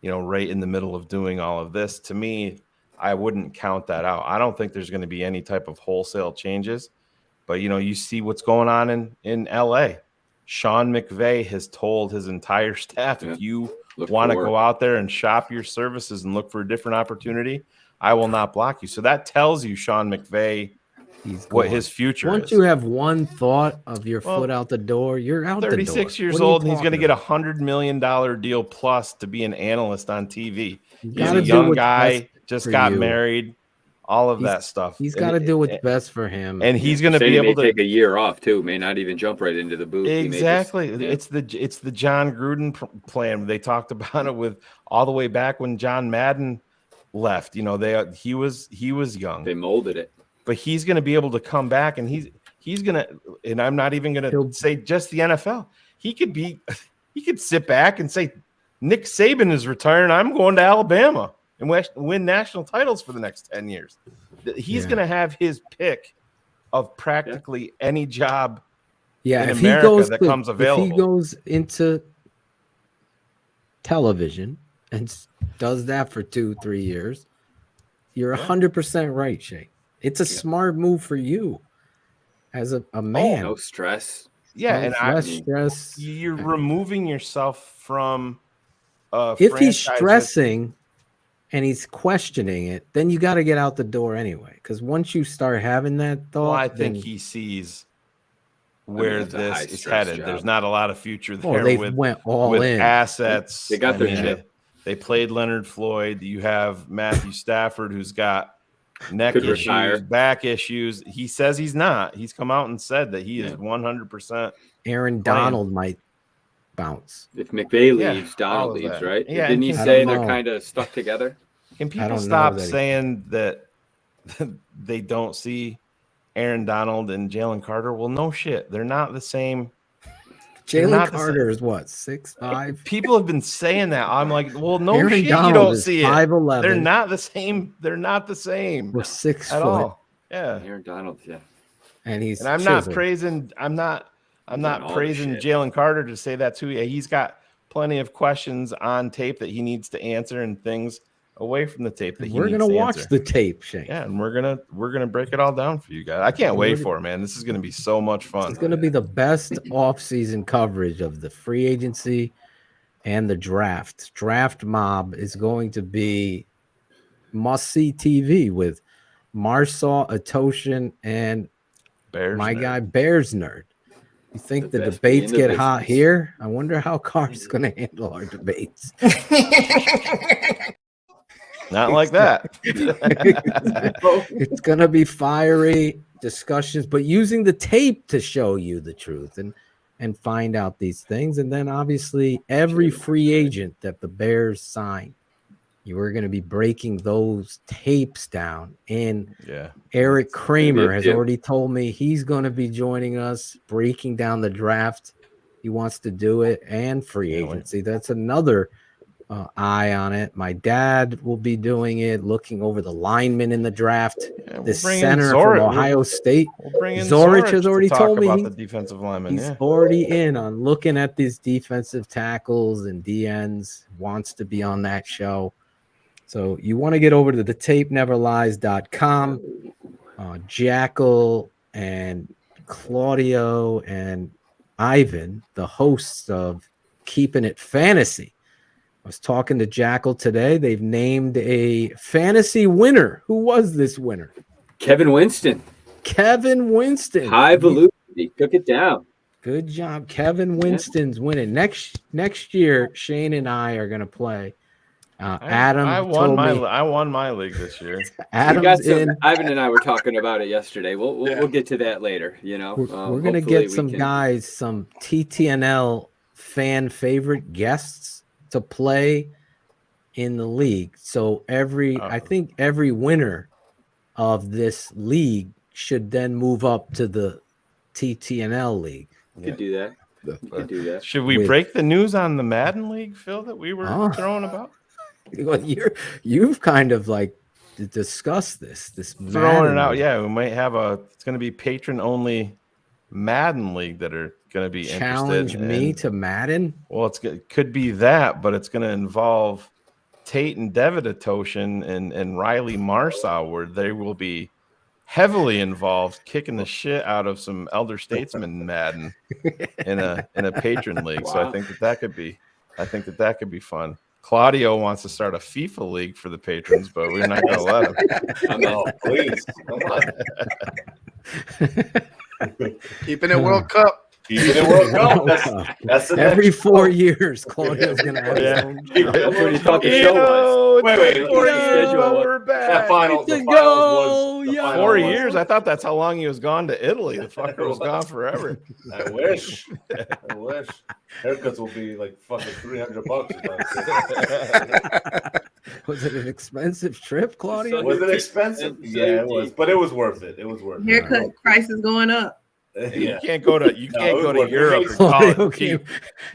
right in the middle of doing all of this. To me, I wouldn't count that out. I don't think there's going to be any type of wholesale changes. But, you see what's going on in L.A. Sean McVay has told his entire staff, if you want to go out there and shop your services and look for a different opportunity, I will not block you. So that tells you Sean McVay what his future Once is. you have one thought of your foot out the door, you're out the door. 36 years old, and he's going to get $100 million deal plus to be an analyst on TV. He's a young guy, just got married. All of that stuff. He's got to do what's best for him, and he's going to be able to take a year off too. May not even jump right into the booth. Exactly. It's the John Gruden plan. They talked about it with all the way back when John Madden left. He was young. They molded it, but he's going to be able to come back, and he's going to. And I'm not even going to say just the NFL. He could sit back and say, Nick Saban is retiring. I'm going to Alabama and win national titles for the next 10 years. He's going to have his pick of practically any job Yeah, in if America he goes that to, comes if available. he goes into television and does that for 2-3 years, you're 100% right, Shay. It's a smart move for you as a man. No stress. Yeah, No and less stress. you're removing yourself from a If he's franchise stressing and he's questioning it, then you got to get out the door anyway. Because once you start having that thought, well, I think then, he sees where it's a this is high-stress headed. job. There's not a lot of future Oh, there they've with went all in. assets. They got I their mean, chip. They played Leonard Floyd. You have Matthew Stafford, who's got neck Could issues, retire. back issues. He says he's not. He's come out and said that he is 100%. Aaron playing. Donald might bounce. If McVay Yeah, leaves, all Donald of leaves, that. right? Yeah, Didn't he and say I don't they're know. kind of stuck together? Can I people don't know stop that he- saying that they don't see Aaron Donald and Jalen Carter? Well, no shit. They're not the same. They're Jalen not the Carter same. is what, 6'5"? People have been saying that. I'm like, well, no Aaron shit. Donald You don't is see it. 5'11". They're not the same. They're not the same. We're 6 at foot, all. Yeah. Aaron Donald, yeah. and he's And I'm not chiseled. praising. I'm not all the praising shit. Jalen Carter to say that too. Yeah, he's got plenty of questions on tape that he needs to answer, and things away from the tape that he We're needs gonna to watch answer. the tape, Shane. Yeah, and we're gonna break it all down for you guys. I can't wait for it, man. This is gonna be so much fun. It's going to be the best off-season coverage of the free agency and the draft. Draft Mob is going to be must-see TV with Marsaw, Atoshin, and Bears my nerd. guy Bears Nerd. You think the best debates being in the get hot business. here? I wonder how Carr's going to handle our debates. Not like that. It's going to be fiery discussions, but using the tape to show you the truth and find out these things. And then obviously every free agent that the Bears sign, you are going to be breaking those tapes down. And Eric Kramer has already told me he's going to be joining us, breaking down the draft. He wants to do it, and free agency. That's another eye on it. My dad will be doing it, looking over the linemen in the draft. The center from Ohio State, We'll bring in Zorich has already to talk told me about the defensive lineman. he's Yeah. already in on looking at these defensive tackles and DNs, wants to be on that show. So you want to get over to the tapeneverlies.com. Jackal and Claudio and Ivan, the hosts of Keepin' It Fantasy. I was talking to Jackal today. They've named a fantasy winner. Who was this winner? Kevin Winston. Kevin Winston. High velocity. Took it down. Good job. Kevin Winston's winning. Next year, Shane and I are going to play. Adam I told me I won my league this year. Adam's in. Ivan and I were talking about it yesterday. We'll get to that later. You know, We're going to get some guys, some TTNL fan favorite guests to play in the league. So I think every winner of this league should then move up to the TTNL league. Could do that. Could do that. Should we break the news on the Madden League, Phil, that we were throwing about? Well, you've kind of like discussed this Throwing Madden it out. league. Yeah, we might have it's going to be patron only Madden League that are going to be Challenge interested. me to Madden. Well, it could be that, but it's going to involve Tate and David Atoshin and Riley Marsaw, where they will be heavily involved, kicking the shit out of some elder statesmen Madden in a patron league. So I think that could be fun. Claudio wants to start a FIFA league for the patrons, but we're not going to let him. Oh, please. Come on. Keeping it World Cup. Keeping it World Cup. That's the Every next 4 years, Claudio's going to have his own. That's what he thought the show was. Wait. We're back. The finals was 4 years. I thought that's how long he was gone to Italy. The fucker was gone forever. I wish. Haircuts will be like fucking $300. Was it an expensive trip, Claudio? Was it expensive? Yeah, it was, but it was worth it. It was worth it. Haircut price is going up. You can't go to Europe and call it cheap.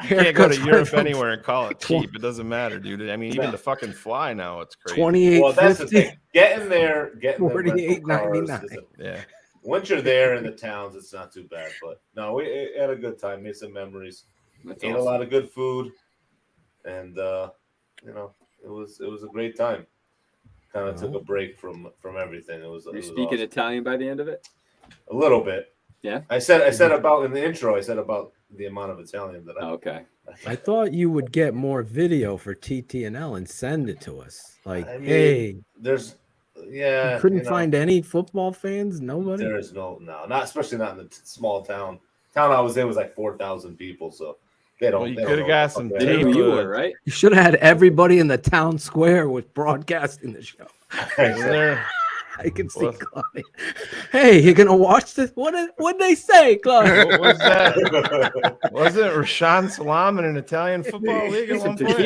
You can't go to Europe anywhere and call it cheap. It doesn't matter, dude. I mean, even to fucking fly now, it's crazy. $28.50. Well, that's the thing. Getting there, $48.99. Yeah. Once you're there in the towns, it's not too bad. But no, we had a good time, made some memories, ate a lot of good food, and you know, it was a great time. Kind of took a break from everything. It was. You're speaking awesome. Italian by the end of it. A little bit. Yeah. I said about in the intro. I said about the amount of Italian that I. Okay. I thought you would get more video for TTNL and send it to us. Like, I mean, hey, there's, yeah. you couldn't you know, find any football fans. Nobody. There is no, not especially not in the small town. Town I was in was like 4,000 people, so they don't. Well, you they don't could have know got what some the fuck tape. that is. You were right. You should have had everybody in the town square with broadcasting the show. I can see Claudia. Hey, you gonna watch this? What'd they say, Claudia? What was that? Wasn't it Rashawn Salam in an Italian football league at one point?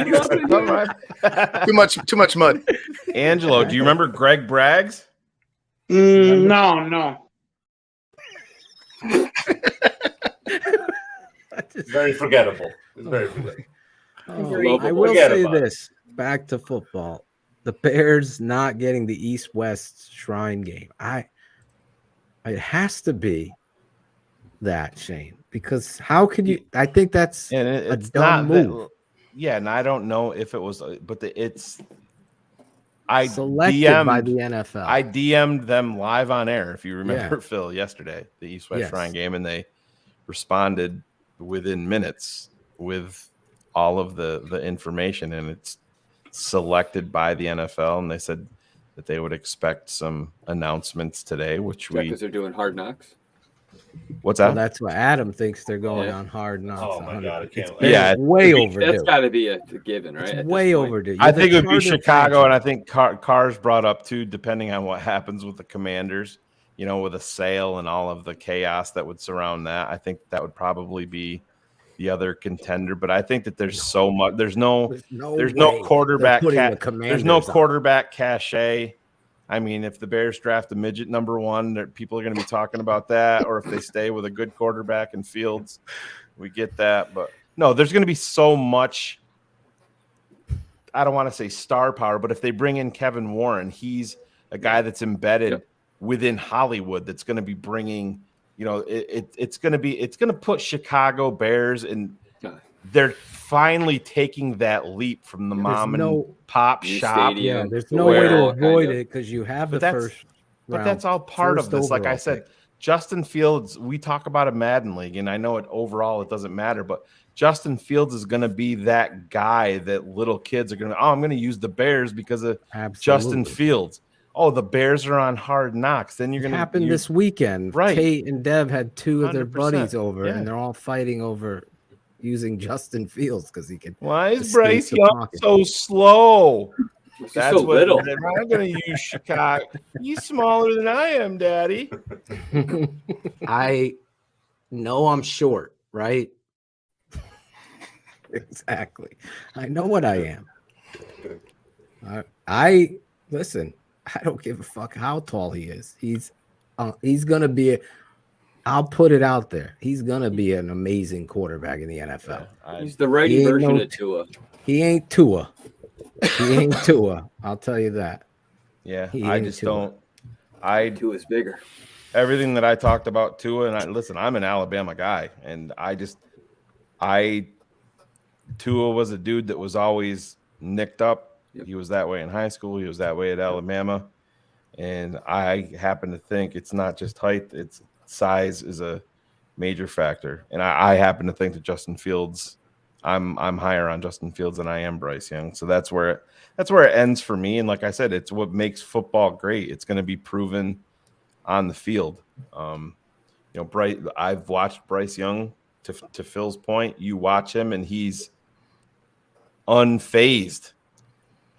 Too much mud. Angelo, do you remember Greg Braggs? No. It's very forgettable. It's very forgettable. I will say this. Back to football. The Bears not getting the East-West Shrine game. It has to be that, Shane, because how could you? I think that's a dumb move. Yeah, and I don't know if it was, but I selected DM'd, by the NFL. I DM'd them live on air, if you remember, Phil, yesterday, the East-West Shrine game, and they responded within minutes with all of the information, and it's selected by the NFL, and they said that they would expect some announcements today, which because they're doing Hard Knocks. What's that? Well, that's what Adam thinks they're going on Hard Knocks. Oh my God, I can't. It's way overdue. That's got to be a given, right? It's way overdue. I think it would be Chicago, and I think Cars brought up too, depending on what happens with the Commanders, you know, with a sale and all of the chaos that would surround that. I think that would probably be the other contender, but I think that there's so much. There's no quarterback. There's no quarterback cachet. I mean, if the Bears draft a midget number 1, people are going to be talking about that. Or if they stay with a good quarterback in Fields, we get that. But no, there's going to be so much. I don't want to say star power, but if they bring in Kevin Warren, he's a guy that's embedded within Hollywood. That's going to be bringing. You know, it's going to put Chicago Bears, and they're finally taking that leap from the mom and pop shop. Yeah, there's no way to avoid it because you have the first round. But that's all part of this. Like I said, Justin Fields, we talk about a Madden League, and I know overall it doesn't matter, but Justin Fields is going to be that guy that little kids are going to, I'm going to use the Bears because of Justin Fields. Oh, the Bears are on Hard Knocks. Then you're going to happen this weekend. Right. Kate and Dev had 2 of their 100%, buddies over, yeah. and they're all fighting over using Justin Fields because he can. Why is Bryce Young so slow? That's so little. I'm going to use Chicago. He's smaller than I am, Daddy. I know I'm short, right? Exactly. I know what I am. I listen. I don't give a fuck how tall he is. He's gonna be. I'll put it out there. He's gonna be an amazing quarterback in the NFL. He's the righty version of Tua. He ain't Tua. He ain't Tua. I'll tell you that. Yeah, I just don't. Tua's bigger. Everything that I talked about Tua, and listen, I'm an Alabama guy, and Tua was a dude that was always nicked up. He was that way in high school. He was that way at Alabama. And I happen to think it's not just height, it's size is a major factor. And I happen to think that Justin Fields, I'm higher on Justin Fields than I am Bryce Young. So that's where it ends for me. And like I said, it's what makes football great. It's going to be proven on the field. I've watched Bryce Young to Phil's point. You watch him and he's unfazed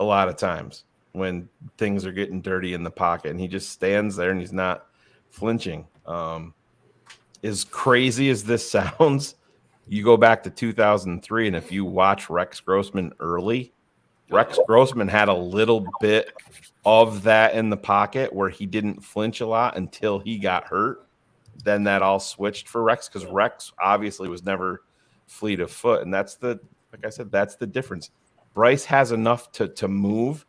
a lot of times when things are getting dirty in the pocket, and he just stands there and he's not flinching. As crazy as this sounds, you go back to 2003, and if you watch Rex Grossman early, Rex Grossman had a little bit of that in the pocket where he didn't flinch a lot until he got hurt. Then that all switched for Rex because Rex obviously was never fleet of foot, and that's the difference. Bryce has enough to move,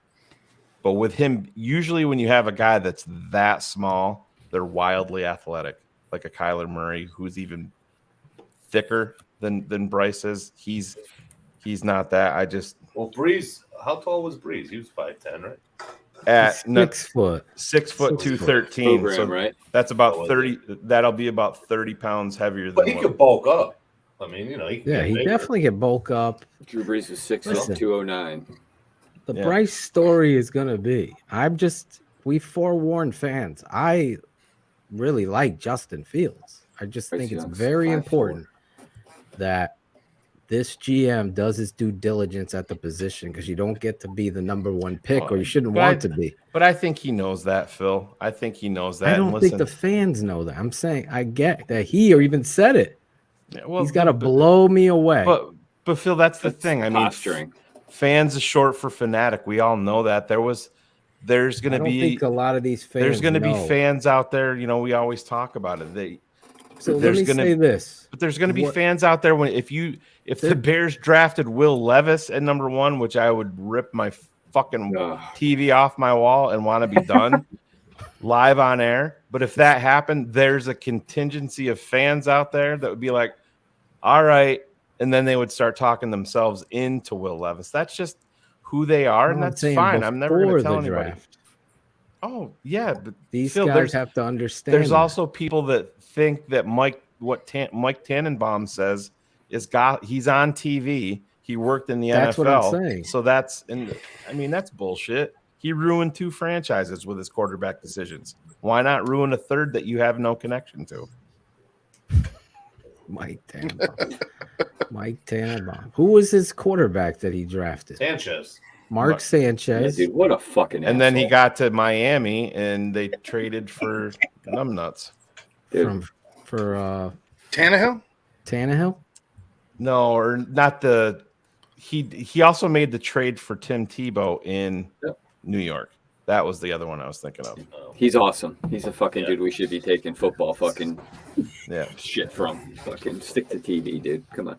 but with him, usually when you have a guy that's that small, They're wildly athletic, like a Kyler Murray, who's even thicker than Bryce is. He's not that. Well, Breeze, how tall was Breeze? He was 5'10", right? At 6 foot. 6 foot 213. Program, so right? that's about 30. That'll be about 30 pounds heavier than. But he could bulk up. I mean, you know, he Yeah, he definitely can bulk up. Drew Brees was 6'2", Listen. 209. The Yeah. Bryce story is gonna be. We forewarned fans. I really like Justin Fields. I just Bryce think it's Young's very 5'4". important that this GM does his due diligence at the position, because you don't get to be the number one pick, or you shouldn't want to be. But I think he knows that, Phil. I think he knows that. I don't think the fans know that. I'm saying I get that he or even said it. Yeah, well, he's got to blow me away. But Phil, that's the thing. I mean, posturing. Fans is short for fanatic. We all know that. There's going to be. I think a lot of these fans. There's going to be fans out there. You know, we always talk about it. So let me say this. But there's going to be fans out there if the Bears drafted Will Levis at number 1, which I would rip my fucking TV off my wall and want to be done live on air. But if that happened, there's a contingency of fans out there that would be like, all right. And then they would start talking themselves into Will Levis. That's just who they are. And that's fine. I'm never going to tell anybody. Draft. Oh, yeah. But these Phil, guys have to understand. There's also people that think that Mike Tannenbaum says is he's on TV. He worked in the NFL. That's what I'm saying. So that's bullshit. He ruined 2 franchises with his quarterback decisions. Why not ruin a third that you have no connection to? Mike Tannenbaum. Who was his quarterback that he drafted? Sanchez. Mark Sanchez. Yeah, dude, what a fucking And then he got to Miami and they traded for numbnuts. For Tannehill? Tannehill? No, or not he also made the trade for Tim Tebow in New York. That was the other one I was thinking of. He's awesome. He's a fucking dude we should be taking football fucking shit from. Fucking stick to TV, dude. Come on.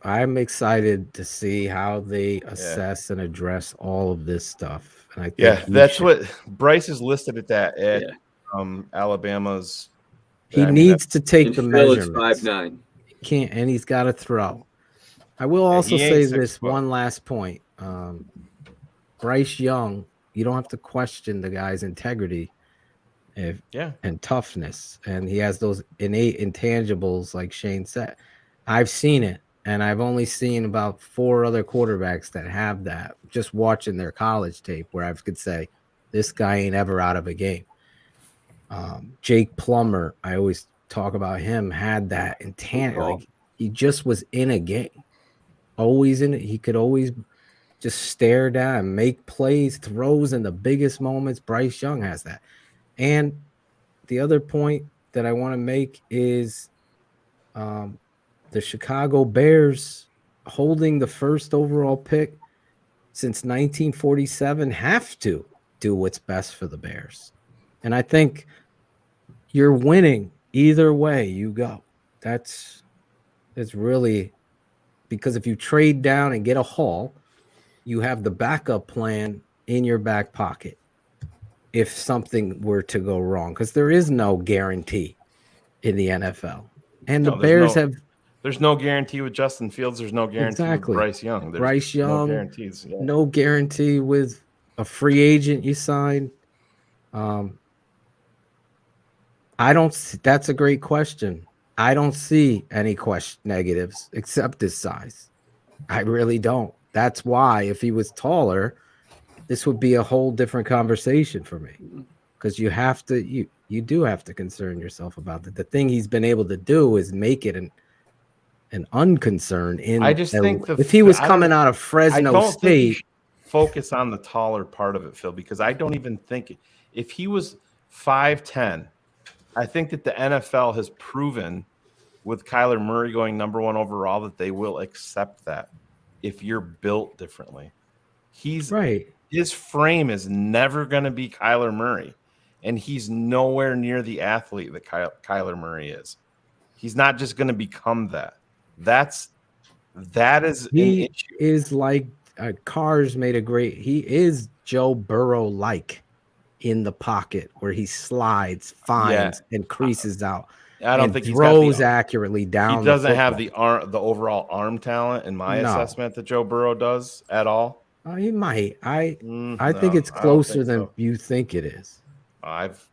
I'm excited to see how they assess and address all of this stuff. And I think that's what Bryce is listed at that at Alabama's. He needs to take the measurements. 5'9". He can't, and he's got to throw. I will also say this one last point. Bryce Young, you don't have to question the guy's integrity and toughness. And he has those innate intangibles, like Shane said. I've seen it, and I've only seen about 4 other quarterbacks that have that, just watching their college tape, where I could say, this guy ain't ever out of a game. Jake Plummer, I always talk about him, had that intangible. Like, he just was in a game. Always in it. He could always just stare down, make plays, throws in the biggest moments. Bryce Young has that. And the other point that I want to make is the Chicago Bears, holding the first overall pick since 1947, have to do what's best for the Bears. And I think you're winning either way you go. It's really, because if you trade down and get a haul, you have the backup plan in your back pocket if something were to go wrong, because there is no guarantee in the NFL. And the Bears there's no guarantee with Justin Fields. There's no guarantee with Bryce Young. Bryce Young, no guarantees. Yeah. No guarantee with a free agent you sign. That's a great question. I don't see any negatives except his size. I really don't. That's why if he was taller, this would be a whole different conversation for me, because you do have to concern yourself about that. The thing he's been able to do is make it an unconcern. If he was coming out of Fresno State, focus on the taller part of it, Phil, because I don't even think if he was 5'10", I think that the NFL has proven with Kyler Murray going number 1 overall that they will accept that if you're built differently. He's right. His frame is never going to be Kyler Murray, and he's nowhere near the athlete that Kyler Murray is. He's not just going to become that. That is he is like Cars made a great. He is Joe Burrow like. in the pocket where he slides, finds, and creases out. I don't and think throws he's got accurately down. He doesn't have football. the overall arm talent in my No. assessment that Joe Burrow does at all. Oh, he might. I think No, it's I don't closer think than so. you think it is. I've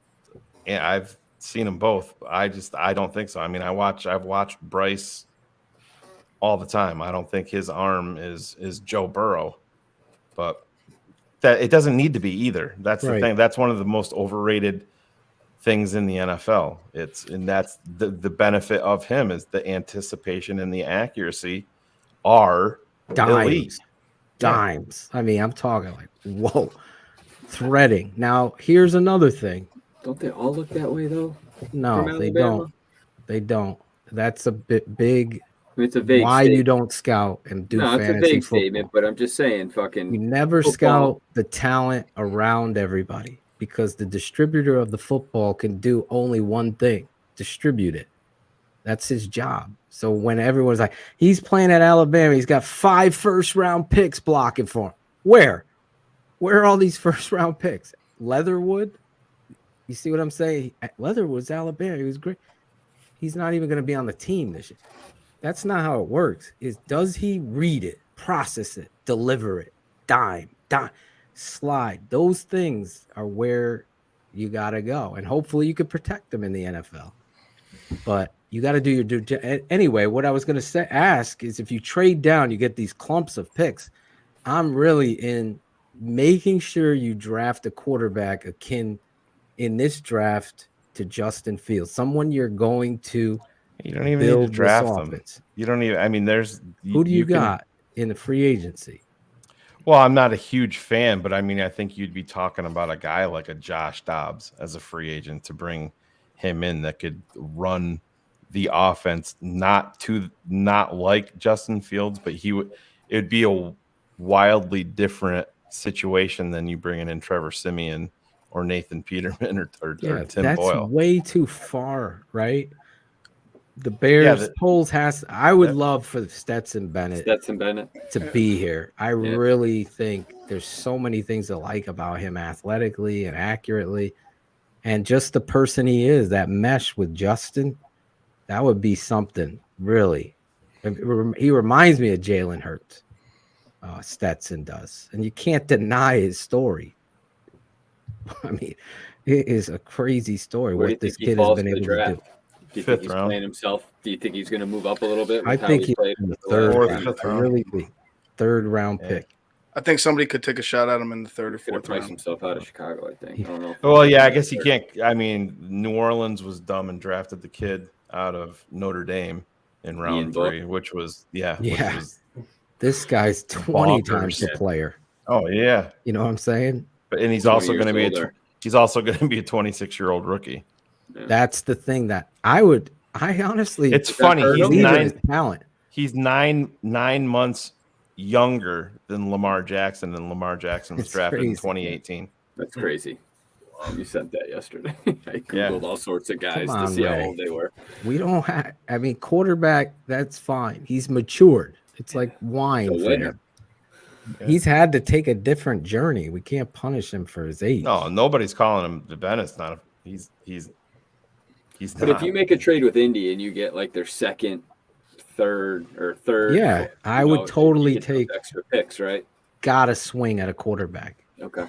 seen them both. I don't think so. I mean, I've watched Bryce all the time. I don't think his arm is Joe Burrow, but that it doesn't need to be either. That's the thing. That's one of the most overrated things in the NFL. That's the benefit of him is the anticipation and the accuracy are elite. Dimes. I mean, I'm talking like, whoa, threading. Now, here's another thing. Don't they all look that way though? No, they don't. They don't. That's a bit big. It's a vague why statement. you don't scout and do No, it's fantasy a vague football. statement, but I'm just saying, fucking. You never football. scout the talent around everybody because the distributor of the football can do only one thing: distribute it. That's his job. So when everyone's like, he's playing at Alabama, he's got 5 first-round picks blocking for him. Where are all these first-round picks? Leatherwood? You see what I'm saying? Leatherwood's Alabama. He was great. He's not even going to be on the team this year. That's not how it works. Does he read it, process it, deliver it, dime, slide? Those things are where you got to go. And hopefully you could protect them in the NFL. But you got to do your due. Anyway, what I was going to ask is if you trade down, you get these clumps of picks. I'm really in making sure you draft a quarterback akin in this draft to Justin Fields, someone you're going to. You don't even need to draft them. You don't even. I mean, who do you got in the free agency? Well, I'm not a huge fan, but I mean, I think you'd be talking about a guy like a Josh Dobbs as a free agent to bring him in that could run the offense, not like Justin Fields, but it'd be a wildly different situation than you bringing in Trevor Siemian or Nathan Peterman or Tim Boyle. That's way too far, right? The Bears polls I would love for Stetson Bennett to be here. I really think there's so many things to like about him athletically and accurately, and just the person he is, that mesh with Justin, that would be something really. He reminds me of Jalen Hurts. Stetson does, and you can't deny his story. I mean, it is a crazy story what this kid has been able to do. Do you think he's playing himself? Do you think he's going to move up a little bit? I think he's in the third round. I really think third round pick. I think somebody could take a shot at him in the third or fourth round. Himself out of Chicago, I think. I don't know. Well, yeah, I guess he can't. I mean, New Orleans was dumb and drafted the kid out of Notre Dame in round 3, which was This guy's 20 times the player. Oh yeah, you know what I'm saying? And he's also going to be a 26-year-old rookie. Yeah. That's the thing that I honestly. It's funny. He's 9 months younger than Lamar Jackson, and Lamar Jackson was drafted in 2018. That's crazy. You sent that yesterday. I Googled all sorts of guys to see how old they were. We don't have. I mean, quarterback. That's fine. He's matured. It's like wine for him. Yeah. He's had to take a different journey. We can't punish him for his age. No, nobody's calling him the Bennett's not. He's but if you make a trade with Indy and you get like their second, third, yeah, I would totally take extra picks, right? Gotta swing at a quarterback. Okay.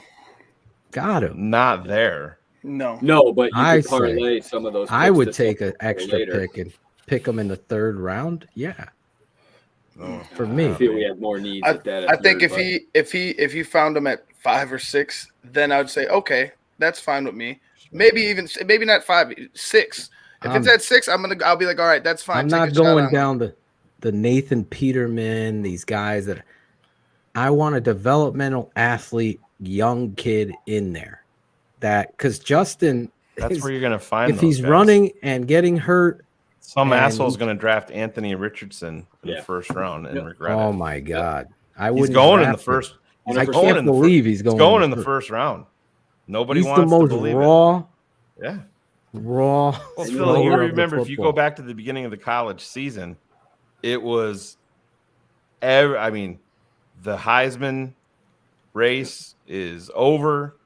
Got him. Not there. No, but you could parlay some of those. I would take an extra pick and pick them in the third round. Yeah. For me, I feel we have more needs. I think if you found him at 5 or 6, then I would say okay, that's fine with me. Maybe not 5, 6. If it's at 6, I'll be like, all right, that's fine. I'm not going down the Nathan Peterman, these guys that I want a developmental athlete, young kid in there. Because Justin, that's where you're gonna find. If he's running and getting hurt. Some asshole's going to draft Anthony Richardson in the first round and regret it. Oh my God! He's going in the first. I can't believe he's going. He's going in the first round. Nobody wants the most to believe raw. It. Yeah, raw. Well, Phil, you remember if you go back to the beginning of the college season, it was. I mean, the Heisman race is over.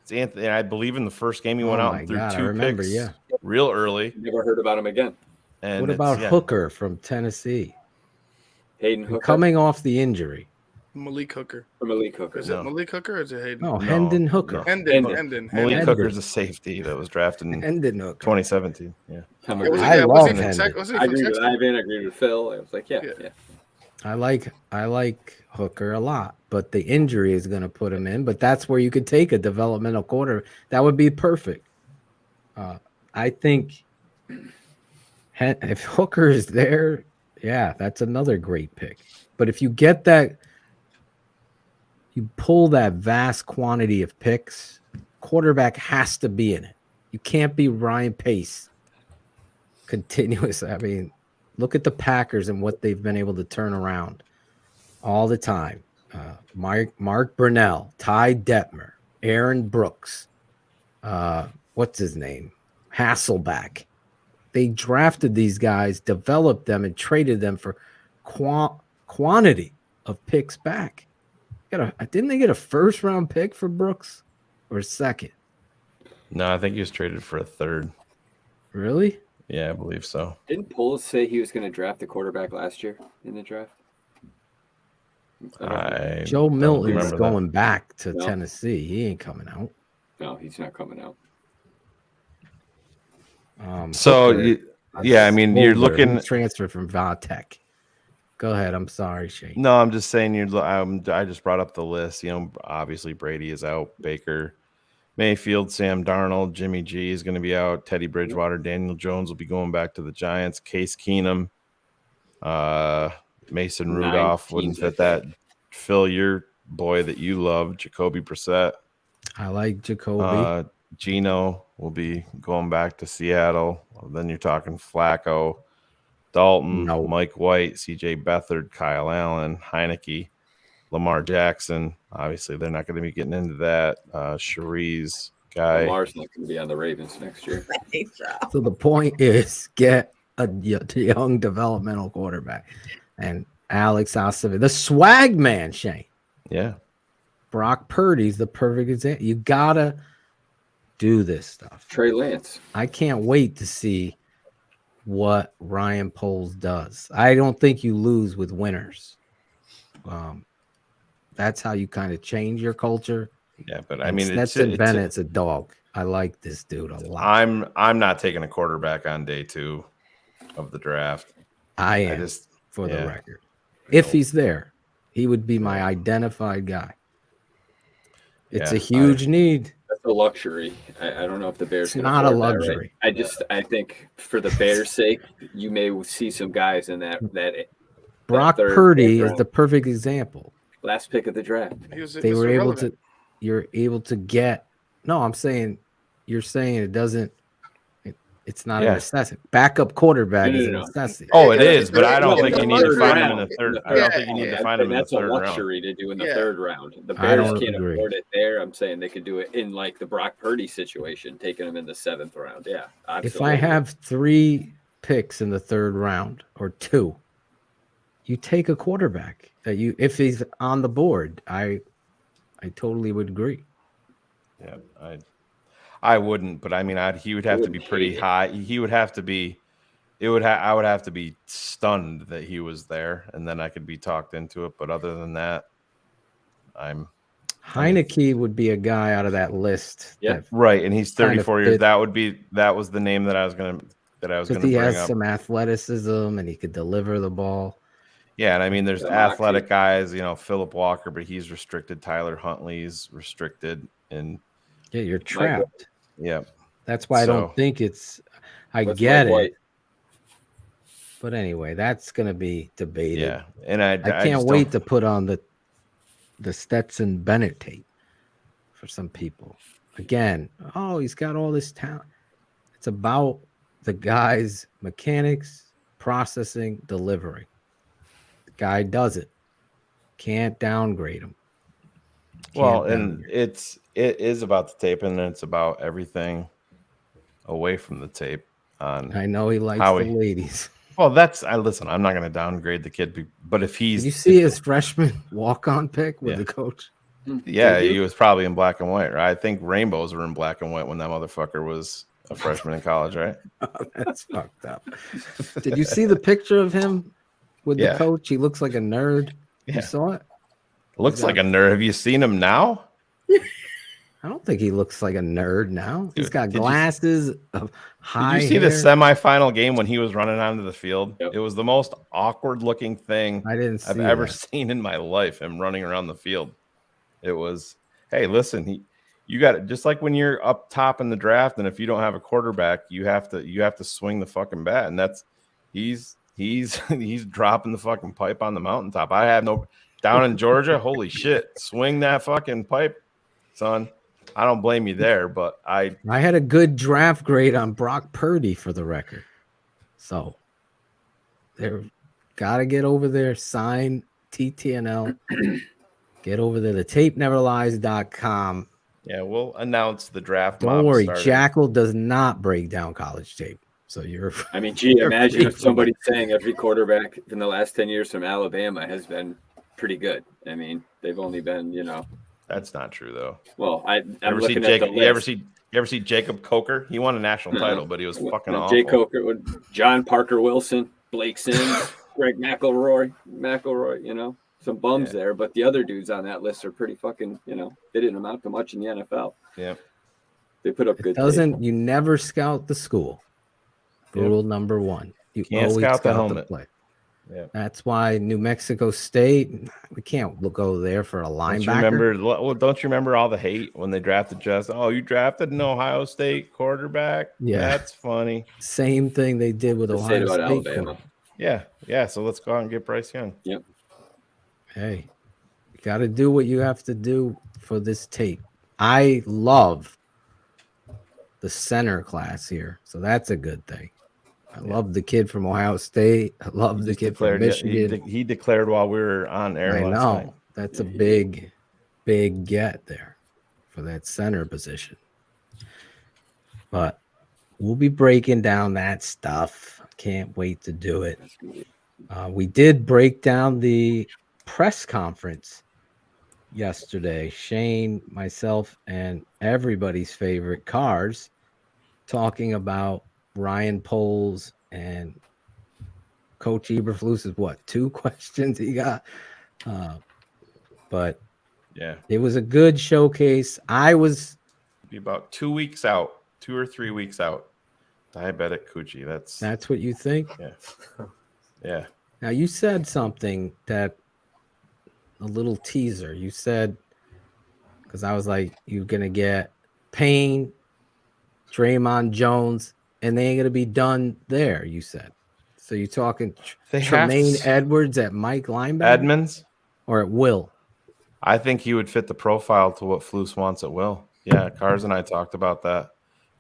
It's Anthony. I believe in the first game he went Oh out my and threw God, I 2 remember, picks yeah. real early. Never heard about him again. And What about Hooker from Tennessee? Hayden And Hooker? coming off the injury. Malik Hooker. Malik Hooker. Is it Malik Hooker or is it Hayden? No, Hendon Hooker. Hendon. Malik Hooker's a safety that was drafted in Hendon Hooker. 2017. Yeah. I love Hendon. I agree with Ivan. I agree with Phil. I was like, yeah. I like Hooker a lot, but the injury is going to put him in. But that's where you could take a developmental quarter. That would be perfect. I think if Hooker is there, yeah, that's another great pick. But if you get that, you pull that vast quantity of picks, quarterback has to be in it. You can't be Ryan Pace continuous. I mean, look at the Packers and what they've been able to turn around all the time. Mark Brunell, Ty Detmer, Aaron Brooks, what's his name? Hasselback. They drafted these guys, developed them, and traded them for quantity of picks back. Didn't they get a first-round pick for Brooks or a second? No, I think he was traded for a third. Really? Yeah, I believe so. Didn't Poles say he was going to draft the quarterback last year in the draft? Joe Milton's remember going that. back to No. Tennessee. He ain't coming out. No, he's not coming out. So, Hooker, I mean, you're Hoover, looking he transferred from Tech. Go ahead. I'm sorry, Shane. No, I'm just saying. I just brought up the list. Obviously Brady is out. Baker, Mayfield, Sam Darnold, Jimmy G is going to be out. Teddy Bridgewater, Daniel Jones will be going back to the Giants. Case Keenum, Mason Rudolph wouldn't fit that. Phil, your boy that you love, Jacoby Brissett. I like Jacoby. Gino will be going back to Seattle. Then you're talking Flacco, Dalton, Mike White, CJ Beathard, Kyle Allen, Heineke, Lamar Jackson. Obviously, they're not going to be getting into that. Cherise guy. Lamar's not going to be on the Ravens next year. So the point is get a young developmental quarterback. And Alex Acevedo, the swag man, Shane. Yeah. Brock Purdy's the perfect example. You got to do this stuff. Trey Lance. I can't wait to see what Ryan Poles does. I don't think you lose with winners. That's how you kind of change your culture. Yeah, but I mean, Stetson Bennett's a dog. I like this dude a lot. I'm not taking a quarterback on day 2 of the draft. I am, for the record. If he's there, he would be my identified guy. It's a huge need. That's a luxury. I don't know if the Bears It's can not a afford that, right? luxury. I think for the Bears' sake, you may see some guys in that Brock third, Purdy fourth is the perfect example. last pick of the draft. They were able to. You're able to get. No, I'm saying. You're saying it doesn't. It's not a necessity. Backup quarterback is a necessity. Oh, it is, but I don't think you need to find him in the third. I don't think you need to find him in the That's a third round. luxury to do in the third round. The I Bears don't can't agree. afford it there. I'm saying they could do it in like the Brock Purdy situation, taking him in the 7th round. Yeah, absolutely. If I have 3 picks in the 3rd round or 2, you take a quarterback that you if he's on the board. I totally would agree. Yeah, I wouldn't, but I mean, he would have to be pretty high. He would have to be. I would have to be stunned that he was there, and then I could be talked into it. But other than that, Heineke would be a guy out of that list. Yeah, that right, and he's kind of 34 years. fit. That was the name that I was gonna Because bring he has up. some athleticism and he could deliver the ball. Yeah, and I mean, there's athletic guys, Philip Walker, but he's restricted. Tyler Huntley's restricted, and yeah, you're trapped. Yeah, That's why I don't think it's. I get it. But anyway, that's going to be debated. Yeah, and I can't just wait don't- to put on the Stetson Bennett tape for some people. Again, he's got all this talent. It's about the guy's mechanics, processing, delivering. The guy does it. Can't downgrade him. Well, and it is about the tape, and it's about everything away from the tape. I know he likes how the ladies. Well, listen. I'm not going to downgrade the kid, but if he's Did you see his freshman walk-on pick with Yeah. the coach? Yeah, he was probably in black and white, right? I think rainbows were in black and white when that motherfucker was a freshman in college, right? That's fucked up. Did you see the picture of him with the coach? He looks like a nerd. Yeah. You saw it? Looks like a nerd. Have you seen him now? I don't think he looks like a nerd now. He's got did you- glasses, high Did you see the hair. semifinal game when he was running onto the field? It was the most awkward looking thing I've ever seen in my life. Him running around the field. It was, hey, listen, you got it. Just like when you're up top in the draft, and if you don't have a quarterback, you have to swing the fucking bat, and that's he's dropping the fucking pipe on the mountaintop. I have no down in Georgia. Holy shit, swing that fucking pipe, son. I don't blame you there, but I had a good draft grade on Brock Purdy for the record. So they're got to get over there, sign TTNL, get over there to tapeneverlies.com. Yeah, we'll announce the draft. Don't worry, Jackal does not break down college tape. So you're I mean, gee, imagine if somebody's saying every quarterback in the last 10 years from Alabama has been pretty good. I mean, they've only been, That's not true though. Well, I'm ever looking see at the list. you ever see Jacob Coker? He won a national title, but he was fucking awful. Jay Coker, John Parker Wilson, Blake Sims, Greg McElroy, some bums there, but the other dudes on that list are pretty fucking, they didn't amount to much in the NFL. Yeah. They put up good tape. You never scout the school. Rule number one. You can't always scout the helmet. play. Yeah. That's why New Mexico State, we can't go there for a linebacker. Don't you remember all the hate when they drafted Justin? Oh, you drafted an Ohio State quarterback? Yeah. That's funny. Same thing they did with Ohio State. Alabama. Yeah. So let's go out and get Bryce Young. Yep. Hey, you got to do what you have to do for this tape. I love the center class here, so that's a good thing. I love the kid from Ohio State. I love the kid from Michigan. He declared while we were on air last night. That's a big get there for that center position. But we'll be breaking down that stuff. Can't wait to do it. We did break down the press conference yesterday. Shane, myself, and everybody's favorite Cars talking about Ryan Poles and Coach Eberflus is 2 questions he got. But yeah, it was a good showcase. I was be about 2 weeks out, 2 or 3 weeks out. Diabetic coochie. That's what you think? Yeah. Yeah. Now you said something that a little teaser. You said, because I was like, you're gonna get Payne, Draymond Jones, and they ain't gonna be done there. You said. So you're talking Tremaine Edwards at Mike linebacker? Edmonds or at Will? I think he would fit the profile to what Flus wants at Will. Yeah, Cars and I talked about that.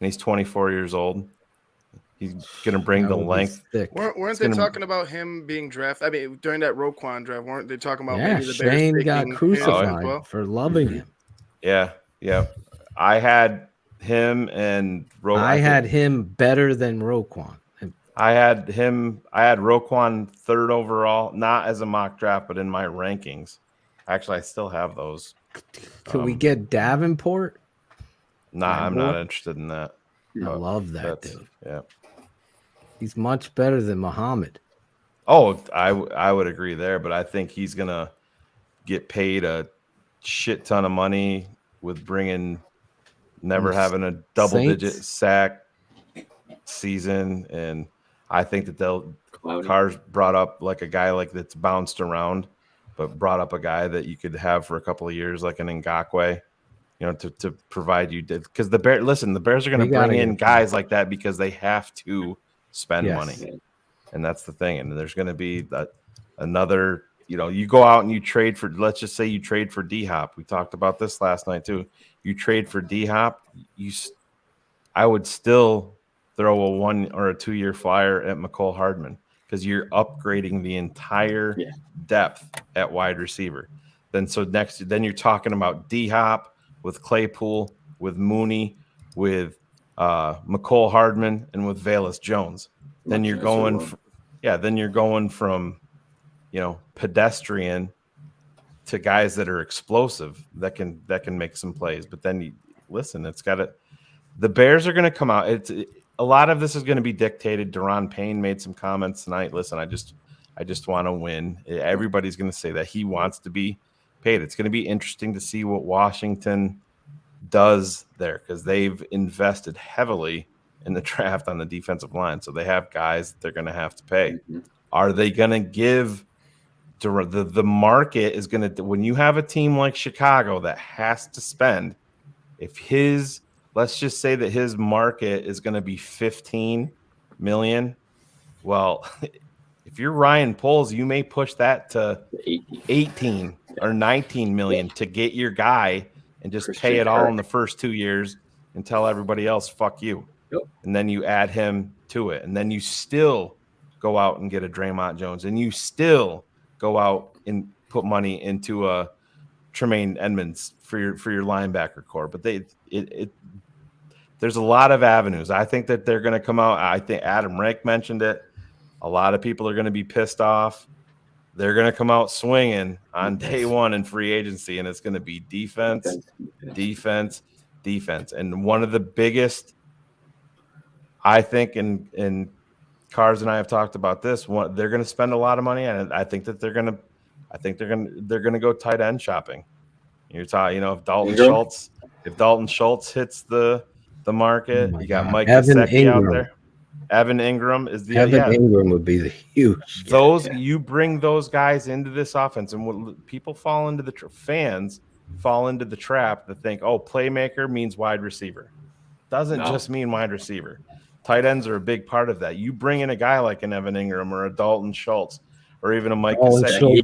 And he's 24 years old. He's gonna bring the length. Weren't they talking about him being drafted? I mean, during that Roquan draft, weren't they talking about maybe the Bears Shane got taking crucified him as well? for loving him. Yeah. I had him and Roquan. I had him better than Roquan. I had Roquan 3rd overall, not as a mock draft, but in my rankings. Actually, I still have those. Can we get Davenport? Nah, I'm not interested in that. I love that dude. Yeah. He's much better than Muhammad. Oh, I would agree there, but I think he's gonna get paid a shit ton of money with never having a double-digit sack season, and I think that Cars brought up like a guy like that's bounced around, but brought up a guy that you could have for a couple of years, like an Ngakoue, to provide you, because the Bears are going to bring in guys like that because they have to spend money, and that's the thing. And there's going to be another, you go out and you trade for, let's just say you trade for D-Hop. We talked about this last night too. You trade for D-Hop, I would still throw a 1 or a 2 year flyer at McCole Hardman, because you're upgrading the entire depth at wide receiver. Then you're talking about D-Hop with Claypool, with Mooney, with McCole Hardman, and with Velus Jones. Then you're going from pedestrian to guys that are explosive that can make some plays. But then listen, it's got to. The Bears are going to come out. A lot of this is going to be dictated. Deron Payne made some comments tonight. Listen, I just want to win. Everybody's going to say that he wants to be paid. It's going to be interesting to see what Washington does there because they've invested heavily in the draft on the defensive line. So they have guys that they're going to have to pay. Mm-hmm. Are they going to give the market is going to, when you have a team like Chicago that has to spend, if let's just say that his market is going to be 15 million. Well, if you're Ryan Poles, you may push that to 18 or 19 million to get your guy and just pay it all in the first 2 years and tell everybody else, fuck you. Yep. And then you add him to it. And then you still go out and get a Draymond Jones. And you still go out and put money into a Tremaine Edmonds for your linebacker core. But there's a lot of avenues. I think that they're going to come out. I think Adam Rank mentioned it. A lot of people are going to be pissed off. They're going to come out swinging on day one in free agency, and it's going to be defense. And one of the biggest, I think, and Cars and I have talked about this. They're going to spend a lot of money, and I think that they're going to go tight end shopping. You're talking, if Dalton Schultz hits the market, you got Mike Gesicki out there. Evan Ingram is the Ingram would be the huge. You bring those guys into this offense, and what people fall into fans fall into the trap to think, oh, playmaker means wide receiver. Doesn't just mean wide receiver. Tight ends are a big part of that. You bring in a guy like an Evan Ingram or a Dalton Schultz or even a Mike Gesicki.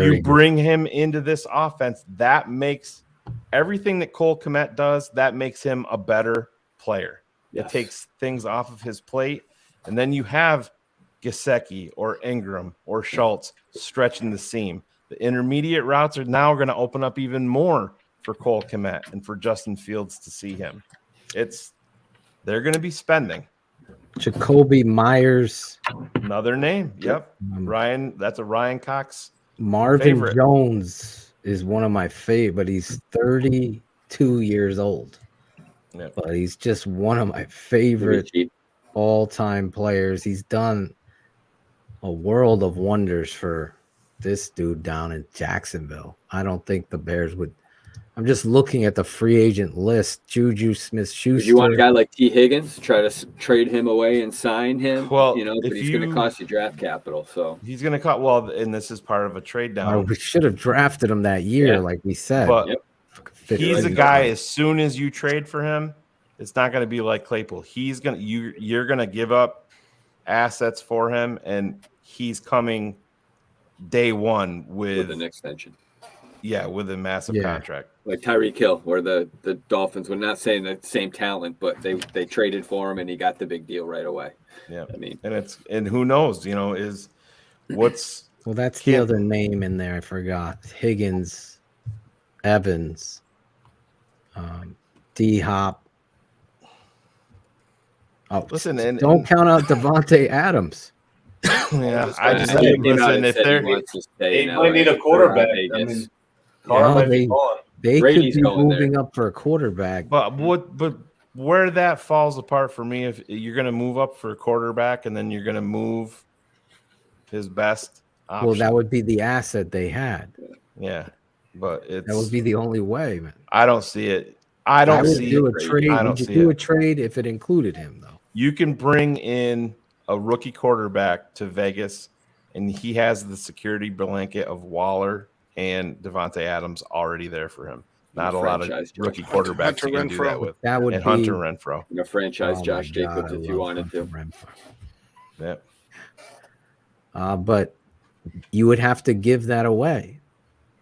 You bring him into this offense. That makes everything that Cole Kmet does, that makes him a better player. It takes things off of his plate. And then you have Gesicki or Ingram or Schultz stretching the seam. The intermediate routes are now going to open up even more for Cole Kmet and for Justin Fields to see him. They're going to be spending. Jacoby Myers. Another name. Yep. Ryan. That's a Ryan Cox Marvin favorite. Jones is one of my favorite, but he's 32 years old. Yep. But he's just one of my favorite all-time players. He's done a world of wonders for this dude down in Jacksonville. I don't think the Bears would. I'm just looking at the free agent list. Juju Smith-Schuster. Would you want a guy like T. Higgins, try to trade him away and sign him? Well, but he's going to cost you draft capital. So he's going to cut. Well, and this is part of a trade down. We should have drafted him that year, like we said. But he's a guy. As soon as you trade for him, it's not going to be like Claypool. You're going to give up assets for him, and he's coming day one with an extension. Yeah, with a massive contract. Like Tyreek Hill, where the Dolphins were not saying the same talent, but they traded for him and he got the big deal right away. Yeah, I mean, and who knows, what's well, that's the other name in there. I forgot Higgins, Evans, D Hop. Oh, listen, and don't count out Devontae Adams. Yeah, I just think listen if they might need a quarterback. I mean, Carr might be gone. They could be moving up for a quarterback. But where that falls apart for me, if you're going to move up for a quarterback and then you're going to move his best option. Well, that would be the asset they had. Yeah, but that would be the only way, man. I don't see it. I don't see do a trade. Would you do a trade if it included him, though? You can bring in a rookie quarterback to Vegas, and he has the security blanket of Waller and Devontae Adams already there for him. Not a lot of rookie quarterbacks you can do that with. That would and be Hunter Renfrow. Franchise Josh Jacobs if you wanted to. Yep. But you would have to give that away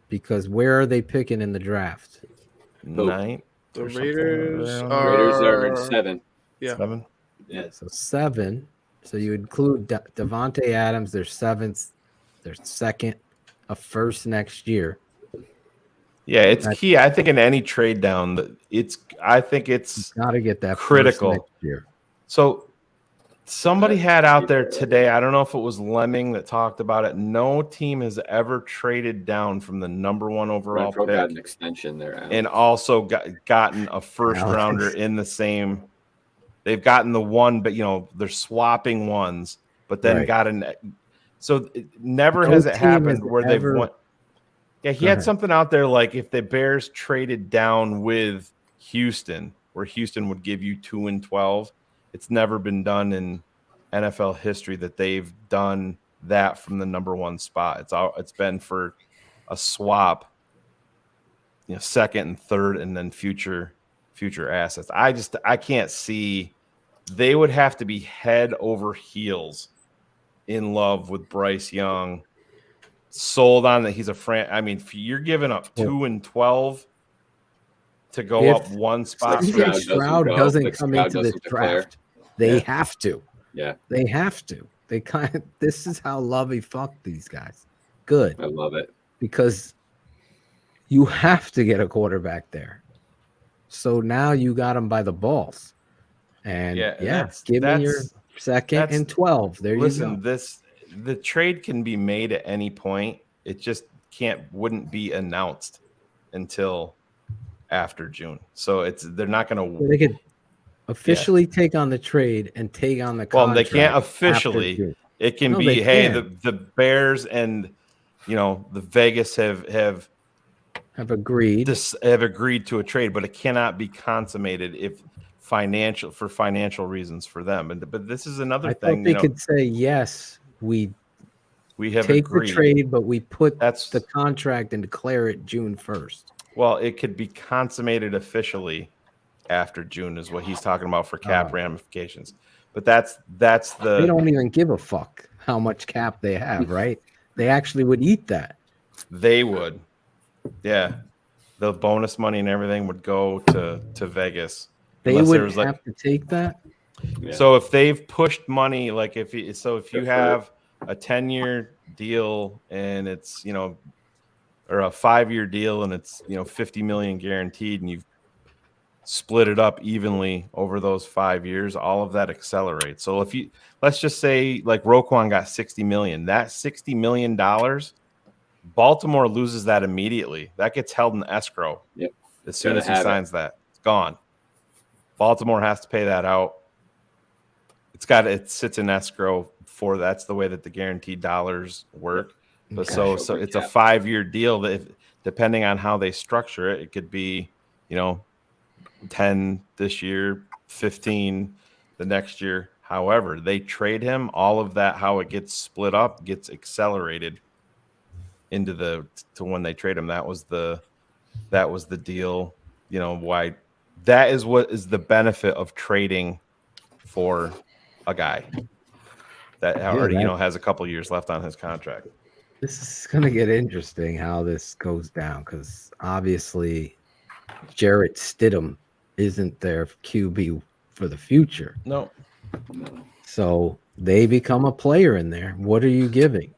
because where are they picking in the draft? 9. The Raiders are in 7. Yeah. 7. Yeah. So 7. So you include Devontae Adams, their 7th, their 2nd, a 1st next year. Yeah, it's key. I think in any trade down, I think it's got to get that critical next year. So Somebody had out there today, I don't know if it was Lemming that talked about it. No team has ever traded down from the number 1 overall Renfro pick got an extension there, Alex. and also gotten a first rounder in the same. They've gotten the one, but they're swapping ones, but then got an. So it never has it happened where they've won. Yeah, he had something out there like if the Bears traded down with Houston, where Houston would give you 2 and 12. It's never been done in NFL history that they've done that from the number 1 spot. It's been for a swap, second and third, and then future assets. I can't see. They would have to be head over heels in love with Bryce Young, sold on that he's a I mean, if you're giving up 2 and 12 to go up 1 spot. Stroud doesn't come into this draft. They have to. Yeah. They have to. This is how Lovey fucked these guys. Good. I love it. Because you have to get a quarterback there. So now you got him by the balls. And give me your second and 12. There you go. The trade can be made at any point. It just wouldn't be announced until after June. So they're not going to. They could officially take on the trade and take on the contract. Well, they can't officially. It can be, hey, the Bears and the Vegas have agreed to a trade, but it cannot be consummated if for financial reasons for them. But this is another thing. They could say yes, we have take agreed. the trade, but we put the contract and declare it June 1st. Well, it could be consummated officially after June, is what he's talking about for cap ramifications. But that's the. They don't even give a fuck how much cap they have, right? They actually would eat that. They would, yeah. The bonus money and everything would go to Vegas. They would have to take that. Yeah. So if they've pushed money, like if you have a 10-year deal and it's or a 5-year deal and it's $50 million guaranteed, and you've split it up evenly over those 5 years, all of that accelerates. So if let's just say like Roquan got $60 million, that $60 million, Baltimore loses that immediately. That gets held in escrow. Yep. As soon as he signs that, it's gone. Baltimore has to pay that out. It sits in escrow for that's the way that the guaranteed dollars work. But so it's a 5-year deal that depending on how they structure it, it could be, 10 this year, 15 the next year. However, they trade him, all of that, how it gets split up, gets accelerated into to when they trade him. That was the deal, why that is what is the benefit of trading for a guy that already, has a couple years left on his contract. This is going to get interesting how this goes down, because obviously Jarrett Stidham isn't their QB for the future. No. So they become a player in there. What are you giving?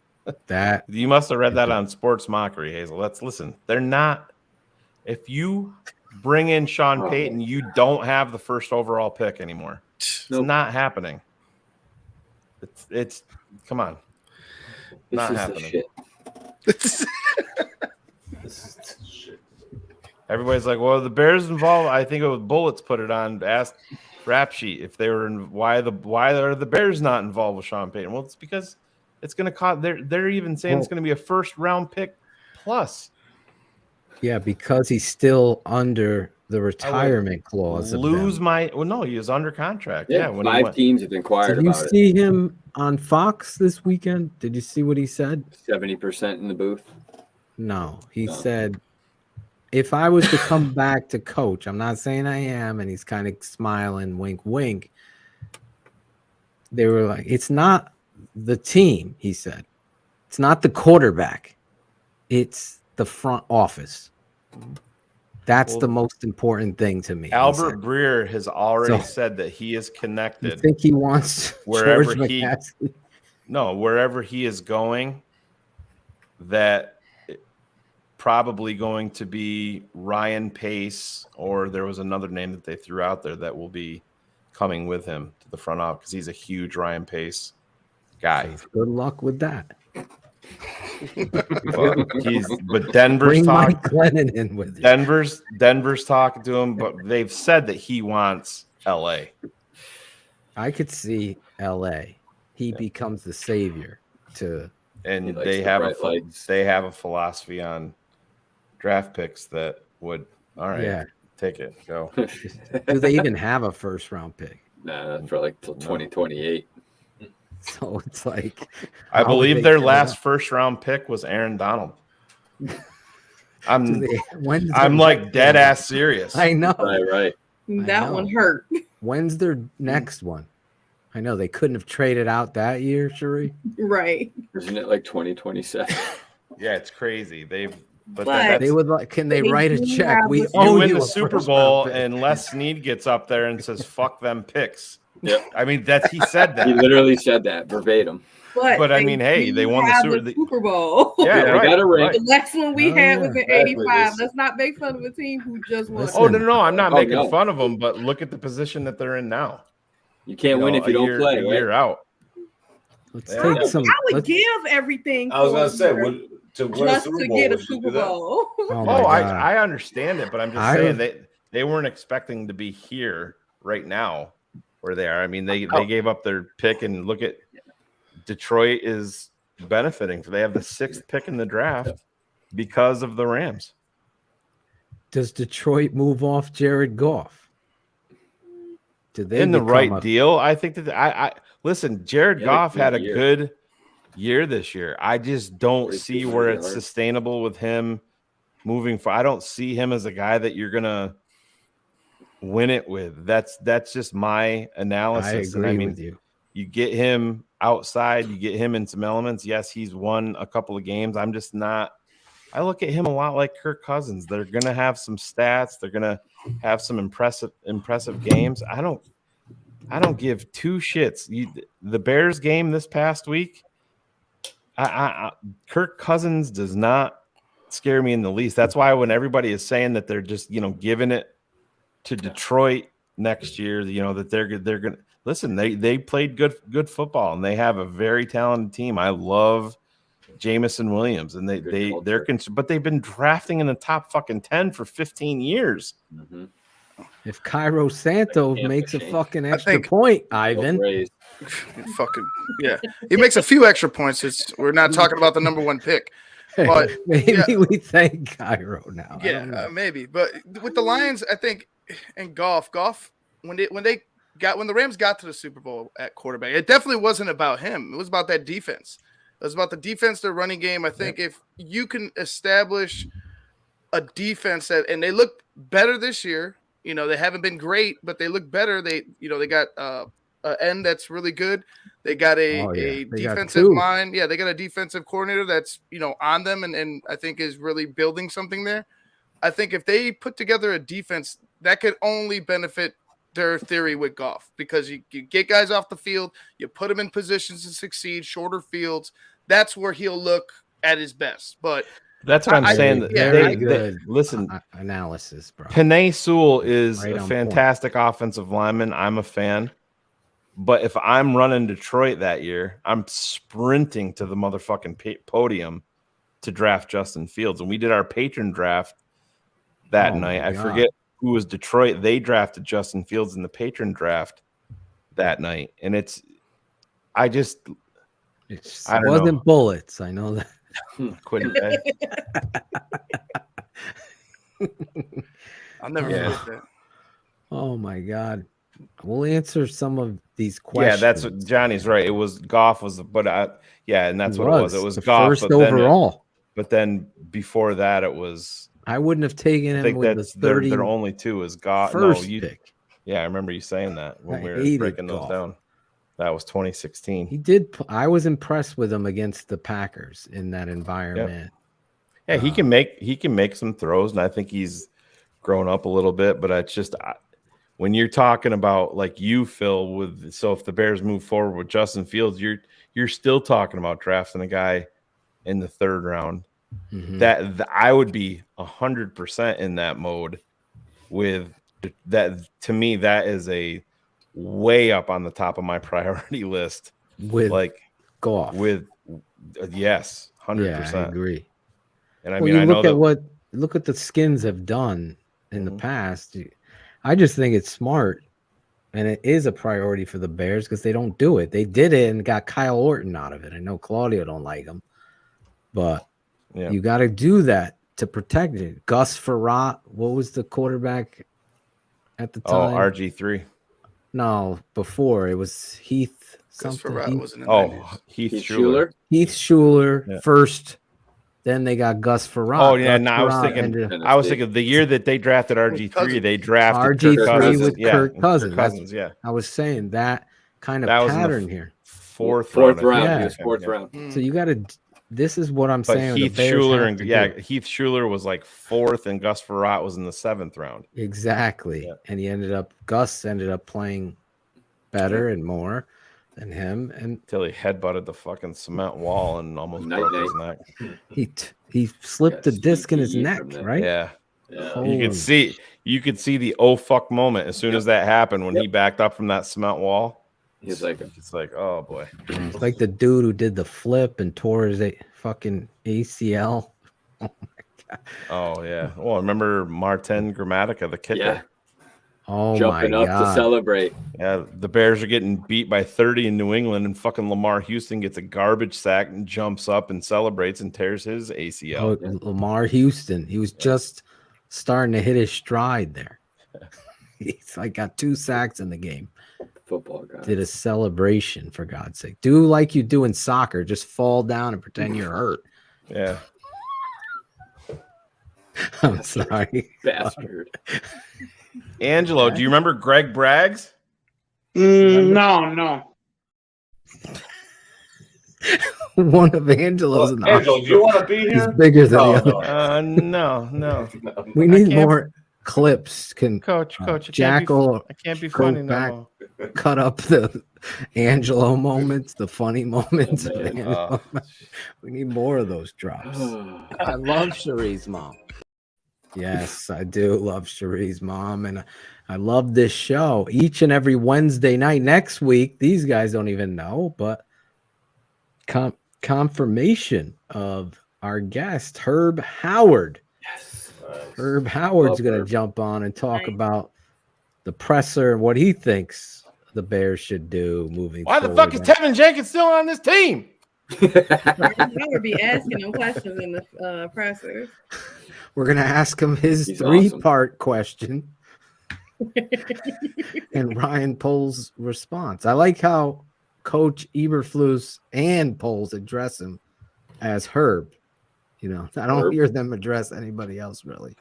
That you must have read that on Sports Mockery, Hazel. Let's listen. They're not. If you bring in Sean Payton, you don't have the first overall pick anymore. It's not happening. It's come on. Not happening. Everybody's like, well, the Bears involved. I think it was Bullets put it on. Asked Rap Sheet if they were in. Why are the Bears not involved with Sean Payton? Well, it's because it's going to cost. They're even saying it's going to be a first round pick plus. Yeah, because he's still under the retirement clause. He was under contract. Yeah, when 5 teams have inquired about it. Did you see him on Fox this weekend? Did you see what he said? 70% in the booth. No, he said, if I was to come back to coach, I'm not saying I am, and he's kind of smiling, wink, wink. They were like, it's not the team, he said. It's not the quarterback. It's the front office. That's the most important thing to me. Albert Breer has already said that he is connected. You think he wants wherever wherever he is going, that probably going to be Ryan Pace, or there was another name that they threw out there that will be coming with him to the front office because he's a huge Ryan Pace guy. Good luck with that. But Denver's Bring talking. Mike Glennon in with you. Denver's talking to him, but they've said that he wants LA. I could see LA. He becomes the savior to, and they have a philosophy on draft picks that would take it, go. Do they even have a first round pick? Nah, for like till 2028. So it's like, I believe their last first round pick was Aaron Donald. I'm like dead ass serious. I know. Right. That one hurt. When's their next one? I know they couldn't have traded out that year, Sheree. Right. Isn't it like 2027? Yeah, it's crazy. They would like. Can they write a check? We owe you you a the Super first Bowl, round pick. and Les Snead gets up there and says, "Fuck them picks." Yep. I mean, he said that. He literally said that verbatim. But I mean, hey, they won the Super Bowl. Yeah, I got a ring. The next one we had was in Exactly. '85. Let's not make fun of a team who just won. Oh no, I'm not making no. fun of them, but look at the position that they're in now. You can't win if you don't play. A year out. Let's take some. I would give everything. I was gonna for say, it to win a just Super to Bowl, get a would you Super do that? Bowl. I understand it, but I'm just saying they weren't expecting to be here right now where they are. I mean, they gave up their pick, and look at Detroit is benefiting. They have the 6th pick in the draft because of the Rams. Does Detroit move off Jared Goff? Did they in the become right deal? I think that I listen. Jared Goff had a good year this year. I just don't see where it's sustainable with him moving forward. I don't see him as a guy that you're gonna win it with. That's just my analysis. I agree mean, with you. You get him outside, you get him in some elements. Yes, he's won a couple of games. I'm just not. I look at him a lot like Kirk Cousins. They're gonna have some stats. They're gonna have some impressive games. I don't give two shits. The Bears game this past week, Kirk Cousins does not scare me in the least. That's why when everybody is saying that they're just giving it to Detroit next year, that they're gonna listen. They played good football and they have a very talented team. I love Jamison Williams, and but they've been drafting in the top fucking 10 for 15 years. Mm-hmm. If Cairo Santos makes a fucking extra point, Ivan. Fucking yeah, he makes a few extra points. We're not talking about the number 1 pick, but maybe we thank Cairo now. Yeah, maybe. But with the Lions, I think, and Goff, when the Rams got to the Super Bowl at quarterback, it definitely wasn't about him. It was about that defense. It was about the defense, their running game. I think if you can establish a defense and they look better this year, they haven't been great, but they look better. They got an end that's really good. They got a defensive line. Yeah, they got a defensive coordinator that's, on them and I think is really building something there. I think if they put together a defense, that could only benefit their theory with Goff, because you get guys off the field, you put them in positions to succeed, shorter fields. That's where he'll look at his best. But that's what I'm saying. Very good listen, analysis, bro. Penei Sewell is Right a on fantastic offensive lineman. I'm a fan. But if I'm running Detroit that year, I'm sprinting to the motherfucking podium to draft Justin Fields. And we did our patron draft that night. I forget who was Detroit. They drafted Justin Fields in the patron draft that night. And it wasn't bullets. I know that. Quitting. I'll never forget that. Oh my God. We'll answer some of these questions. Yeah, that's what Johnny's right. It was Goff and that's what it was. It was the Goff first overall. But then before that, it was. I wouldn't have taken him with the 30. Their only two is Goff. First pick. Yeah, I remember you saying that when we were breaking those down. That was 2016. He did. I was impressed with him against the Packers in that environment. Yeah, he can make some throws, and I think he's grown up a little bit. But it's just when you're talking about like you, Phil, if the Bears move forward with Justin Fields, you're still talking about drafting a guy in the 3rd round. Mm-hmm. That I would be 100% in that mode with that. To me, that is a way up on the top of my priority list. With like golf. With yes, 100%. Yeah, I agree. And I well, mean, I know look what the Skins have done in the past. I just think it's smart, and it is a priority for the Bears because they don't do it. They did it and got Kyle Orton out of it. I know Claudio don't like him, but you got to do that to protect it. Gus Frerotte, what was the quarterback at the time? Oh, RG3. No, before it was Heath. Something. Heath Schuler. Heath Schuler first. Then they got Gus Frerotte. Oh yeah, Gus no, I was thinking the year that they drafted RG3, they drafted RG3 with Kirk Cousins. Kirk Cousins, yeah. I was saying that kind of That was pattern here. Fourth round. Yeah. He was fourth round. So you got to. This is what I'm saying. Heath Schuler Heath Schuler was like 4th, and Gus Frerotte was in the 7th round. Exactly, and Gus ended up playing better and more than him, until he headbutted the fucking cement wall and almost broke his neck. He slipped a disc in his neck, right? Yeah. You could see the oh fuck moment as soon as that happened when he backed up from that cement wall. He's like, it's like, oh boy. It's like the dude who did the flip and tore his fucking ACL. Oh my god. Oh yeah. Well, remember Martin Gramatica, the kicker. Yeah. Oh jumping my up god. to celebrate. Yeah, the Bears are getting beat by 30 in New England, and fucking Lamar Houston gets a garbage sack and jumps up and celebrates and tears his ACL. Oh, Lamar Houston. He was just starting to hit his stride there. He's like got 2 sacks in the game. Football guy. Did a celebration, for God's sake. Do like you do in soccer. Just fall down and pretend you're hurt. Yeah. I'm sorry. Bastard. Angelo, do you remember Greg Braggs? No. One of Angelo's in the Angelo, do you want to be He's here? bigger than the other. No. We need more clips. Can Coach, Jackal I can't be go funny back, no more. cut up the Angelo moments, the funny moments. of man. Angelo. We need more of those drops. I love Cherie's mom. Yes, I do love Cherie's mom, and I love this show each and every Wednesday night. Next week, these guys don't even know, but confirmation of our guest, Herb Howard. Yes. Herb Howard's going to jump on and talk about the presser and what he thinks the Bears should do moving Why forward. the fuck is Tevin Jenkins still on this team? I would be asking them questions in the pressers. We're going to ask him his He's 3-part question and Ryan Pohl's response. I like how Coach Eberflus and Pohl's address him as Herb. You know, I don't hear them address anybody else really.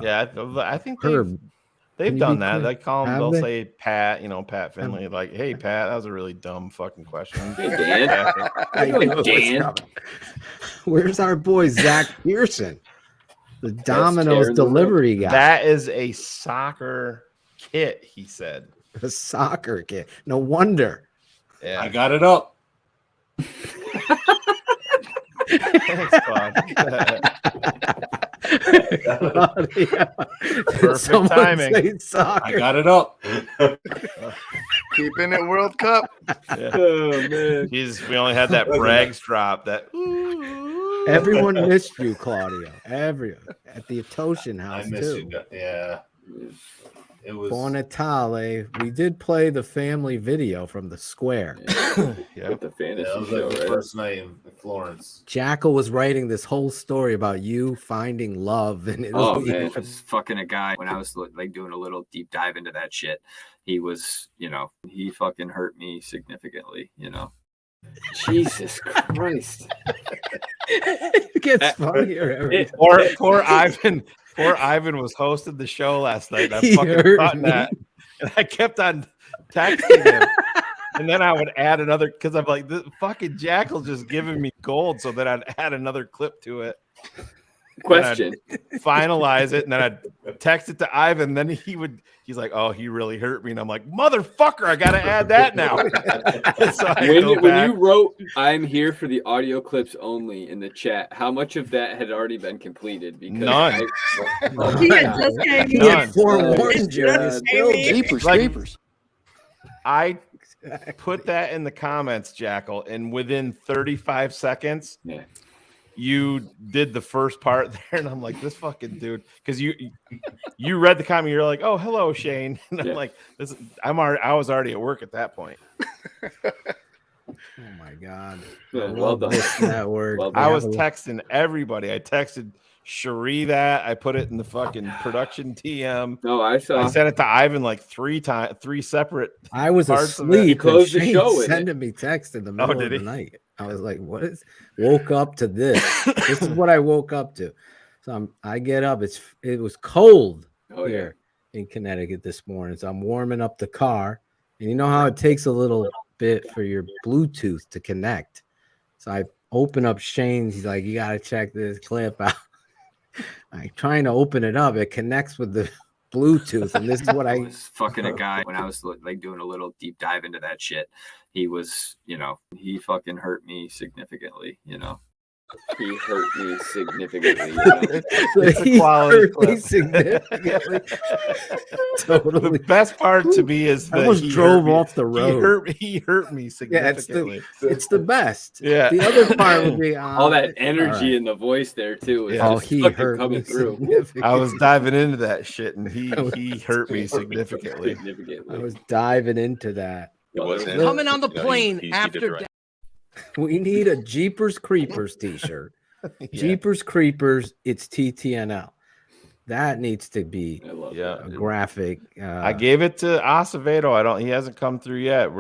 Yeah, I think Herb. they've Can you done be that. clear? They call him. Have They'll they? say Pat. Pat Finley. Like, hey Pat, that was a really dumb fucking question. Hey, Dan. I know doing, what's Dan? coming. Where's our boy Zach Pearson, the Domino's tearing the delivery guy? That is a soccer kit, he said. A soccer kid. No wonder. Yeah, I got it up. Thanks, Claude. Perfect timing. I got it up. Keeping it World Cup. Yeah. Oh man. We only had that Braggs drop. That Everyone missed you, Claudio. Everyone at the Etoshan house I miss too. you. Yeah. It was Buon Natale. We did play the family video from the square. Yeah. With the fantasy that was show, like the right? first night in Florence. Jackal was writing this whole story about you finding love in Italy. Oh man, just fucking a guy. When I was like doing a little deep dive into that shit, he was, he fucking hurt me significantly. Jesus Christ. It gets funnier every time. Poor Ivan. Poor Ivan was hosting the show last night. And I He fucking heard caught me. that, and I kept on texting him. And then I would add another because I'm like, this fucking Jackal just giving me gold. So then I'd add another clip to it. Question. Finalize it, and then I'd text it to Ivan. Then he's like, "Oh, he really hurt me," and I'm like, "Motherfucker, I gotta add that now." So When you wrote "I'm here for the audio clips only" in the chat, how much of that had already been completed? Because None. He had just came He in. had forewarned you. and you still Jeepers, Like- creepers. I put that in the comments, Jackal, and within 35 seconds, you did the first part there, and I'm like, this fucking dude, because you read the comment, you're like, oh, hello, Shane, and I'm like, I was already at work at that point. Oh my god! Well done. This network. Well I was texting everybody. I texted Cherie that. I put it in the fucking production TM. No, I saw. I sent it to Ivan like three separate. I was parts of it. asleep. You closed the and Shane show with sending me text in the middle of did the he? night. I was like, "What is?" Woke up to this. This is what I woke up to. So I get up. It was cold here in Connecticut this morning. So I'm warming up the car, and you know how it takes a little bit for your Bluetooth to connect. So I open up Shane's. He's like, "You got to check this clip out." I'm trying to open it up. It connects with the Bluetooth, and this is what I was fucking a guy when I was like doing a little deep dive into that shit. He was, he fucking hurt me significantly, He hurt me significantly. It's a quality clip. significantly. Totally. The best part to me is I that almost he drove hurt me. off the road. He hurt me significantly. It's the best. Yeah. The other part would be all that energy in the voice there too. Yeah. Just he hurt coming through. I was diving into that shit, and he hurt me significantly. I was diving into that. Coming on the plane after. We need a Jeepers Creepers t-shirt. Jeepers Creepers, it's TTNL. That needs to be a graphic. I gave it to Acevedo. He hasn't come through yet.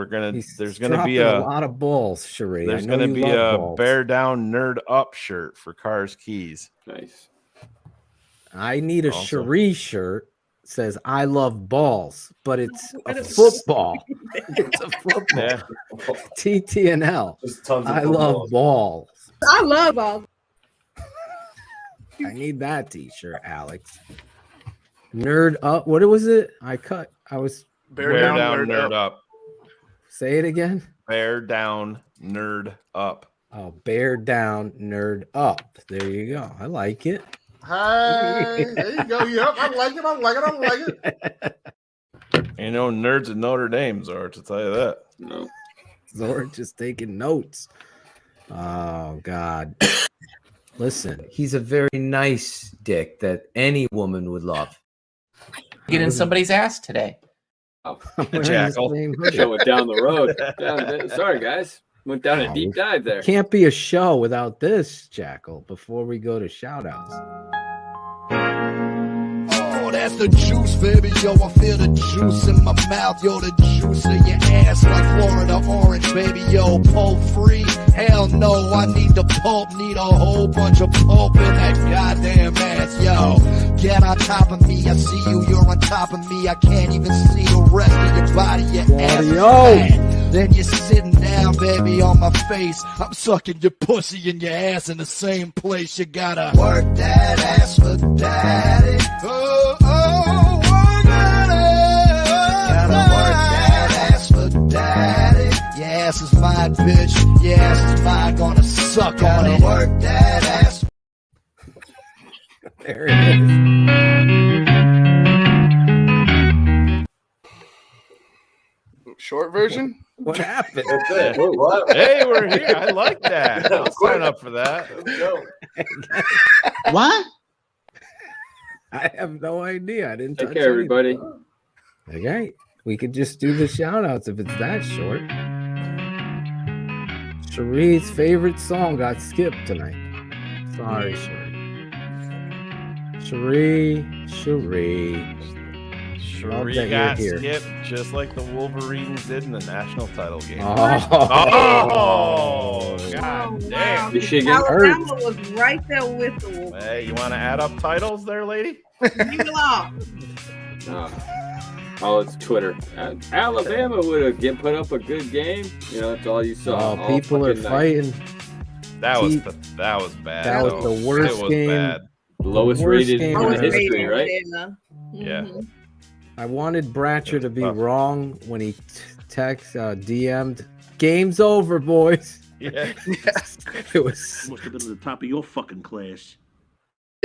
There's gonna be a lot of balls, Sheree. There's gonna be a Bear Down Nerd Up shirt for Cars Keys. Nice. I need a Sheree shirt. Says I love balls, but it's a football. It's a football. Yeah. TTNL. I love balls. I love balls. I need that t-shirt, Alex. Nerd up. What was it? I was Bear down nerd up. Say it again. Bear down nerd up. Oh, bear down nerd up. There you go. I like it. Hey, there you go. Yep, I like it. Nerds at Notre Dame, Zor, to tell you that. No. Zor just taking notes. Oh, God. Listen, he's a very nice dick that any woman would love. Get in somebody's ass today. Oh, Jackal. Show it down the road. Sorry, guys. Went down a deep dive there. Can't be a show without this, Jackal, before we go to shout-outs. Oh, that's the juice, baby. Yo, I feel the juice in my mouth. Yo, the juice in your ass like Florida orange, baby. Yo, pulp free. Hell no, I need the pulp. Need a whole bunch of pulp in that goddamn ass. Yo, get on top of me. I see you, you're on top of me. I can't even see the rest of your body. Your ass is fat. Then you're sitting down, baby, on my face. I'm sucking your pussy and your ass in the same place. You gotta work that ass for daddy. Oh, work that ass. Gotta work that ass for daddy. Your ass is mine, bitch. Your ass is mine. Gonna suck on it. Work that ass. There it is. Short version? What happened? Hey, we're here. I like that. I'll sign up for that. What? I have no idea. I didn't Take touch care, everybody. Okay. We could just do the shout outs if it's that short. Sheree's favorite song got skipped tonight. Sorry, Sheree. Sheree. Love that Sheree you're got here. skipped just like the Wolverines did in the national title game. Oh, God damn. Michigan. Alabama was right there with the Wolves. Hey, you want to add up titles there, lady? Leave it alone. Oh, it's Twitter. Alabama would have put up a good game. That's all you saw. Oh, people are fighting. That was bad. That was the worst it was game. Bad. Lowest rated in history, right? Yeah. I wanted Bratcher to be wrong when he DM'd. Game's over, boys. Yeah. It was. Must have been at the top of your fucking class.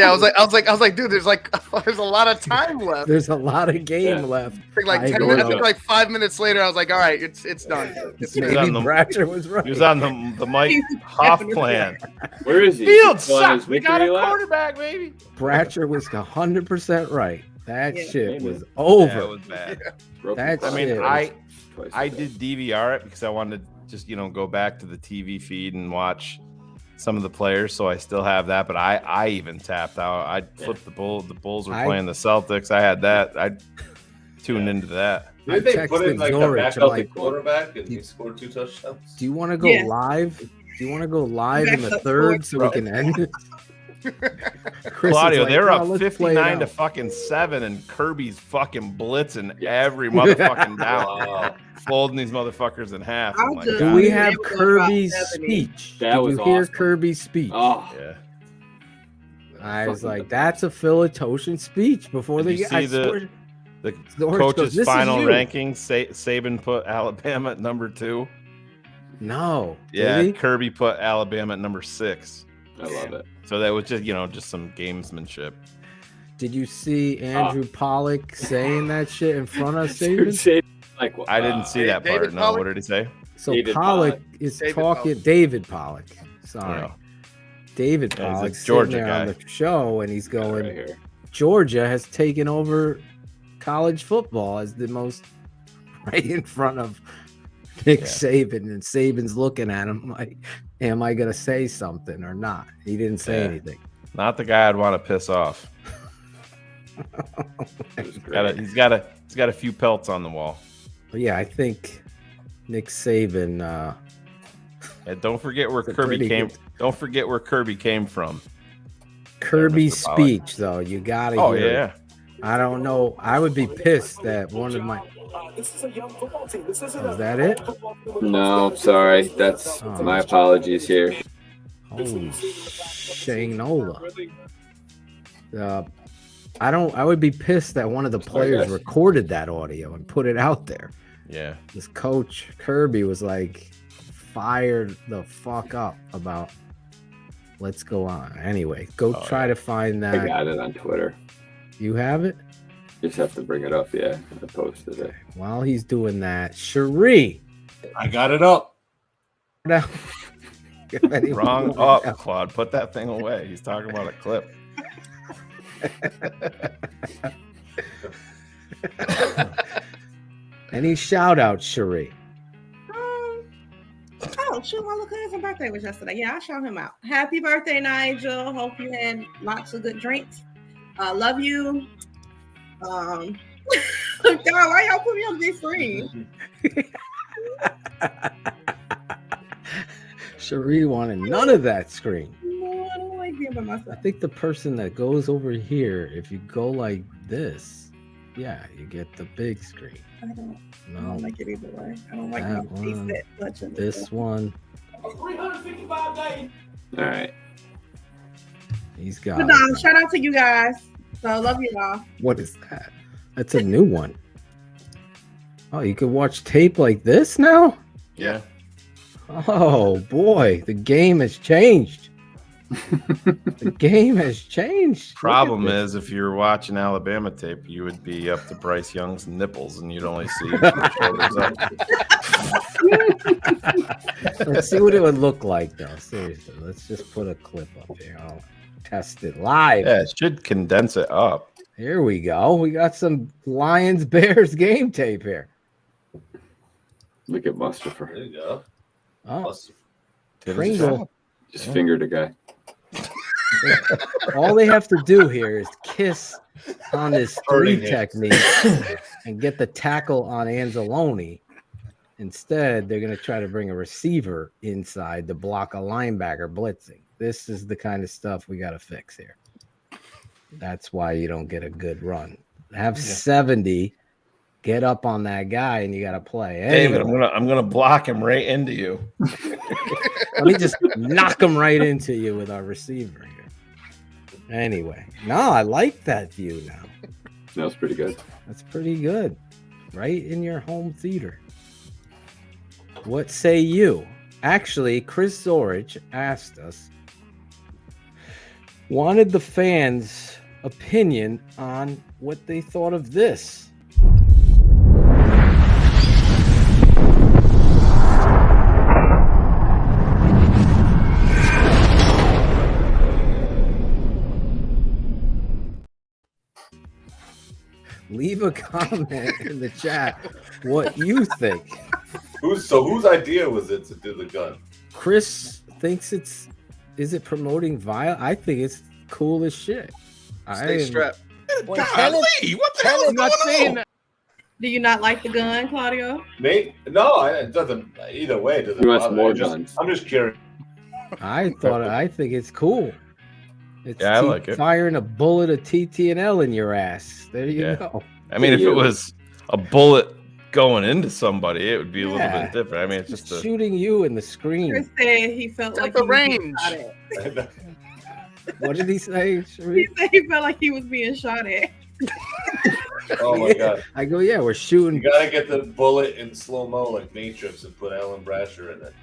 Yeah, I was like, dude, there's a lot of time left. There's a lot of game left. Like 10 minutes, like 5 minutes later, I was like, all right, it's done. Maybe Bratcher was right. He was on the Mike Hoff plan. Where is he? Fields Still on his sucks. We got a victory lap? quarterback, baby. Bratcher was 100% right. That shit maybe. was over. Yeah, it was bad. That I mean, shit. I did DVR it because I wanted to just go back to the TV feed and watch some of the players, so I still have that. But I even tapped out. I flipped the Bulls. The Bulls were playing the Celtics. I had that. I tuned into that. Did they put in like a Zorich, backup like, quarterback and he scored 2 touchdowns? Do you want to go live? Do you want to go live in the third so we can end it? Chris Claudio, is like, they're "No, up let's play it 59 to out." fucking 7, and Kirby's fucking blitzing every motherfucking down, folding these motherfuckers in half. I'm like, Do God. we have Kirby's speech? That Did was you hear awesome. Kirby's speech? Oh, Yeah. I was like, that's a Philatosian speech before Did they you see the Zorich coach's goes, "This is final you." ranking? Saban put Alabama at number 2. No. Yeah, Did he? Kirby put Alabama at number 6. I love it. So that was just some gamesmanship. Did you see Andrew Pollock saying that shit in front of Saban? Like, I didn't see that part. David No, Pollock? what did he say? So David Pollock Pollock. is David talking. Pollock. David Pollock. Sorry. Oh. David Yeah, he's a Pollock Georgia sitting there on guy. the show, and he's going, right here. Georgia has taken over college football as the most right in front of Nick Saban, and Saban's looking at him like, am I gonna say something or not? He didn't say Yeah. anything. Not the guy I'd want to piss off. He's got a few pelts on the wall. But yeah, I think Nick Saban. And don't forget where It's a Kirby pretty came. good- Don't forget where Kirby came from. Kirby's Mr. Pollock. speech, though, you gotta Oh hear. yeah. It. I don't know. I would be pissed that one of my. Is that it? No, sorry. That's Oh. my apologies here. Holy Shanola. I would be pissed that one of the players recorded that audio and put it out there. Yeah. This coach Kirby was like fired the fuck up about let's go on. Anyway, go try to find that. I got it on Twitter. You have it? Just have to bring it up. Yeah, I posted it. While he's doing that, Cherie. I got it up. Now, if anyone- Wrong up, Claude. Put that thing away. He's talking about a clip. Any shout outs, Cherie? Oh, shoot, my little cousin's birthday was yesterday. Yeah, I shout him out. Happy birthday, Nigel. Hope you had lots of good drinks. Love you. God, why y'all put me on this screen? Cherie wanted none of that screen. No, I don't like being by I myself. think the person that goes over here, if you go like this, yeah, you get the big screen. I don't No, like it either way. I don't like that my face one, that much in this one, 355 days. All right. he's got But it. no, shout out to you guys. So love you all. What is that? That's a new one. Oh, you can watch tape like this now? Yeah. Oh boy, the game has changed. The game has changed. Problem is, if you're watching Alabama tape, you would be up to Bryce Young's nipples, and you'd only see his shoulders up. Let's see what it would look like, though. Seriously, let's just put a clip up here. I'll test it live. Yeah, it should condense it up. Here we go. We got some Lions Bears game tape here. Look at Mustafa. There you go. Oh, Did it Pringle. Just fingered a guy. All they have to do here is kiss on this three Hurting it. technique and get the tackle on Anzalone. Instead, they're going to try to bring a receiver inside to block a linebacker blitzing. This is the kind of stuff we got to fix here. That's why you don't get a good run. Have 70, get up on that guy, and you got to play. David, Anyway, I'm gonna block him right into you. let me just knock him right into you with our receiver here. Anyway, no, I like that view now. That's pretty good. That's pretty good. Right in your home theater. What say you? Actually, Chris Zorich asked us, wanted the fans' opinion on what they thought of this. Leave a comment in the chat what you think. Whose idea was it to do the gun? Chris thinks is it promoting violence? I think it's cool as shit. Stay strapped. What the hell is going on? Do you not like the gun, Claudio? Me? No, it doesn't. Either way, it doesn't. He wants bother more me. guns. I'm just curious. I think it's cool. It's I like it. Firing a bullet of TTNL in your ass. There you go. I mean, if it was a bullet going into somebody, it would be a little bit different. I mean, it's just shooting you in the screen. Chris said he felt like the he was being range. shot at. What did he say? He said he felt like he was being shot at. Oh my god! I go, yeah, we're shooting. You gotta get the bullet in slow mo like Matrix and put Alan Brasher in it.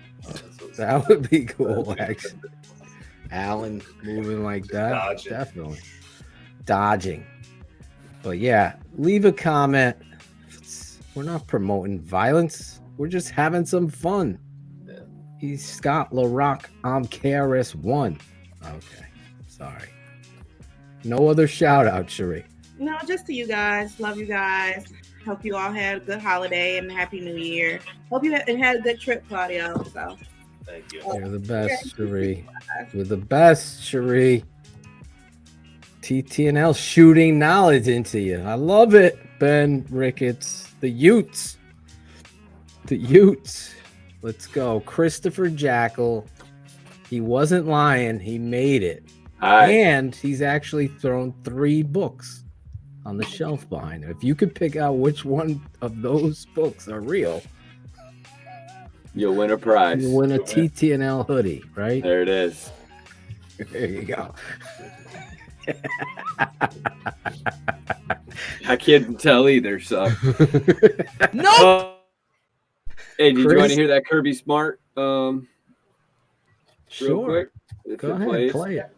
That would be cool, actually. Alan moving like that, Dodging. definitely dodging. But yeah, leave a comment. We're not promoting violence. We're just having some fun. Yeah. He's Scott LaRock. I'm KRS-One. Okay, sorry. No other shout out, Cherie. No, just to you guys. Love you guys. Hope you all had a good holiday and Happy New Year. Hope you had a good trip, Claudio. So thank you. You're the best, Cherie. You're the best, Cherie. TTNL shooting knowledge into you. I love it, Ben Ricketts. The Utes. The Utes. Let's go. Christopher Jackal. He wasn't lying. He made it. And he's actually thrown 3 books on the shelf behind him. If you could pick out which one of those books are real, you'll win a prize. you'll win a TTNL hoodie, right? There it is. There you go. I can't tell either, so. No. Hey, did you want Chris? to hear that Kirby Smart? Real Sure. quick? If Go it ahead, plays. play it.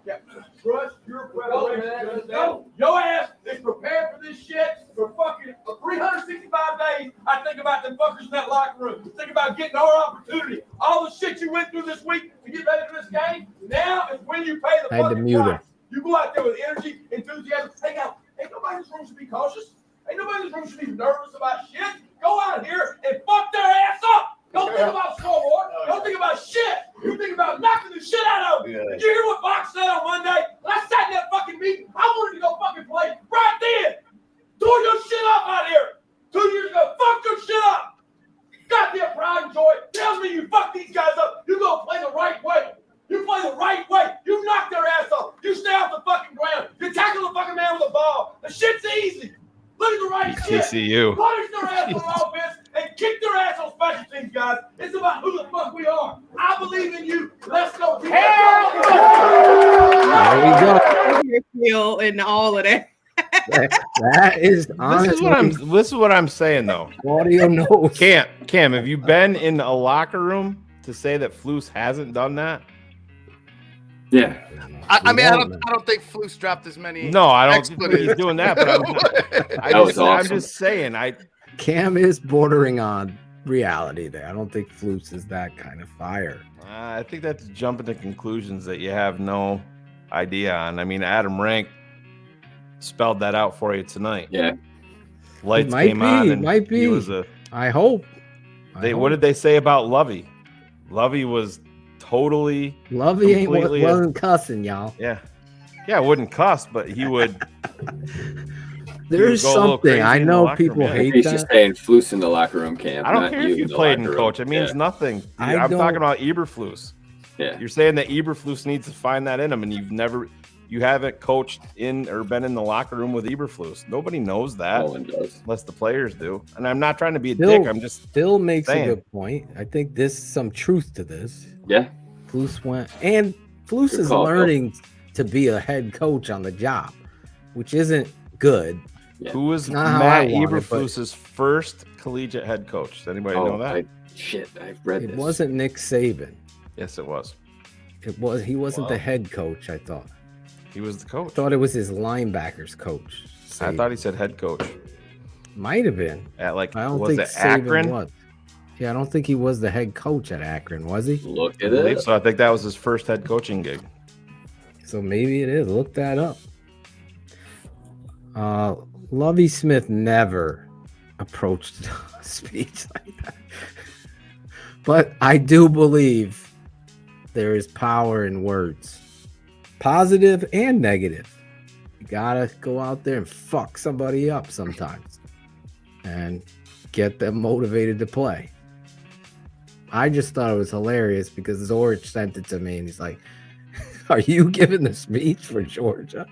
Trust your preparation. Your ass is prepared for this shit for fucking 365 days. I think about them fuckers in that locker room. Think about getting our opportunity. All the shit you went through this week to get ready for this game. Now is when you pay the I had to fucking mute price. her. You go out there with energy, enthusiasm. Hey, now, ain't nobody in this room should be cautious. Ain't nobody in this room should be nervous about shit. Go out here and fuck their ass up. Don't think about scoreboard. Don't think about shit. You think about knocking the shit out of them. Yeah. Did you hear what Fox said on Monday? When I sat in that fucking meeting, I wanted to go fucking play right then. Tore your shit up out here. 2 years ago, fuck your shit up. Goddamn pride and joy tells me you fuck these guys up. You go play the right way. You play the right way. You knock their ass off. You stay off the fucking ground. You tackle the fucking man with the ball. The shit's easy. Look at the right shit. TCU. Punish their ass on offense and kick their ass on special teams, guys. It's about who the fuck we are. I believe in you. Let's go. There we go. Feel and all of that. That is honestly. This is what I'm saying though. Audio knows. Cam, have you been in a locker room to say that Flus hasn't done that? Yeah. I mean, I don't think Flus dropped as many. No, I don't think expletives. he's doing that. But I'm just saying. Cam is bordering on reality there. I don't think Flus is that kind of fire. I think that's jumping to conclusions that you have no idea on. I mean, Adam Rank spelled that out for you tonight. Yeah. Lights came on, and might be. He was a. I hope. What did they say about Lovey? Lovey was totally. Lovey wasn't cussing, y'all. Yeah, wouldn't cuss, but he would. There's something I know people hate. He's just saying Flus in the locker room, Cam. I don't care if you played in coach. It means nothing. I'm talking about Eberflus. Yeah. You're saying that Eberflus needs to find that in him, and you haven't coached in or been in the locker room with Eberflus. Nobody knows that. No one does. Unless the players do. And I'm not trying to be a dick. I'm just Phil makes saying. a good point. I think there's some truth to this. Yeah. Flus went, and Flus is learning to be a head coach on the job, which isn't good. Yeah. Who was Not how Matt I want it, Eberflus's first collegiate head coach? Does anybody know that? I've read It this. wasn't Nick Saban. Yes, it was. It was. He wasn't the head coach, I thought. He was the coach. I thought it was his linebackers coach. I thought he said head coach. Might have been. At like, I don't was think it Akron? Was. Yeah, I don't think he was the head coach at Akron, was he? Look I at believe it. so. I think that was his first head coaching gig. So maybe it is. Look that up. Lovie Smith never approached a speech like that. But I do believe there is power in words, positive and negative. You gotta go out there and fuck somebody up sometimes and get them motivated to play. I just thought it was hilarious because Zorich sent it to me and he's like, "Are you giving the speech for Georgia?"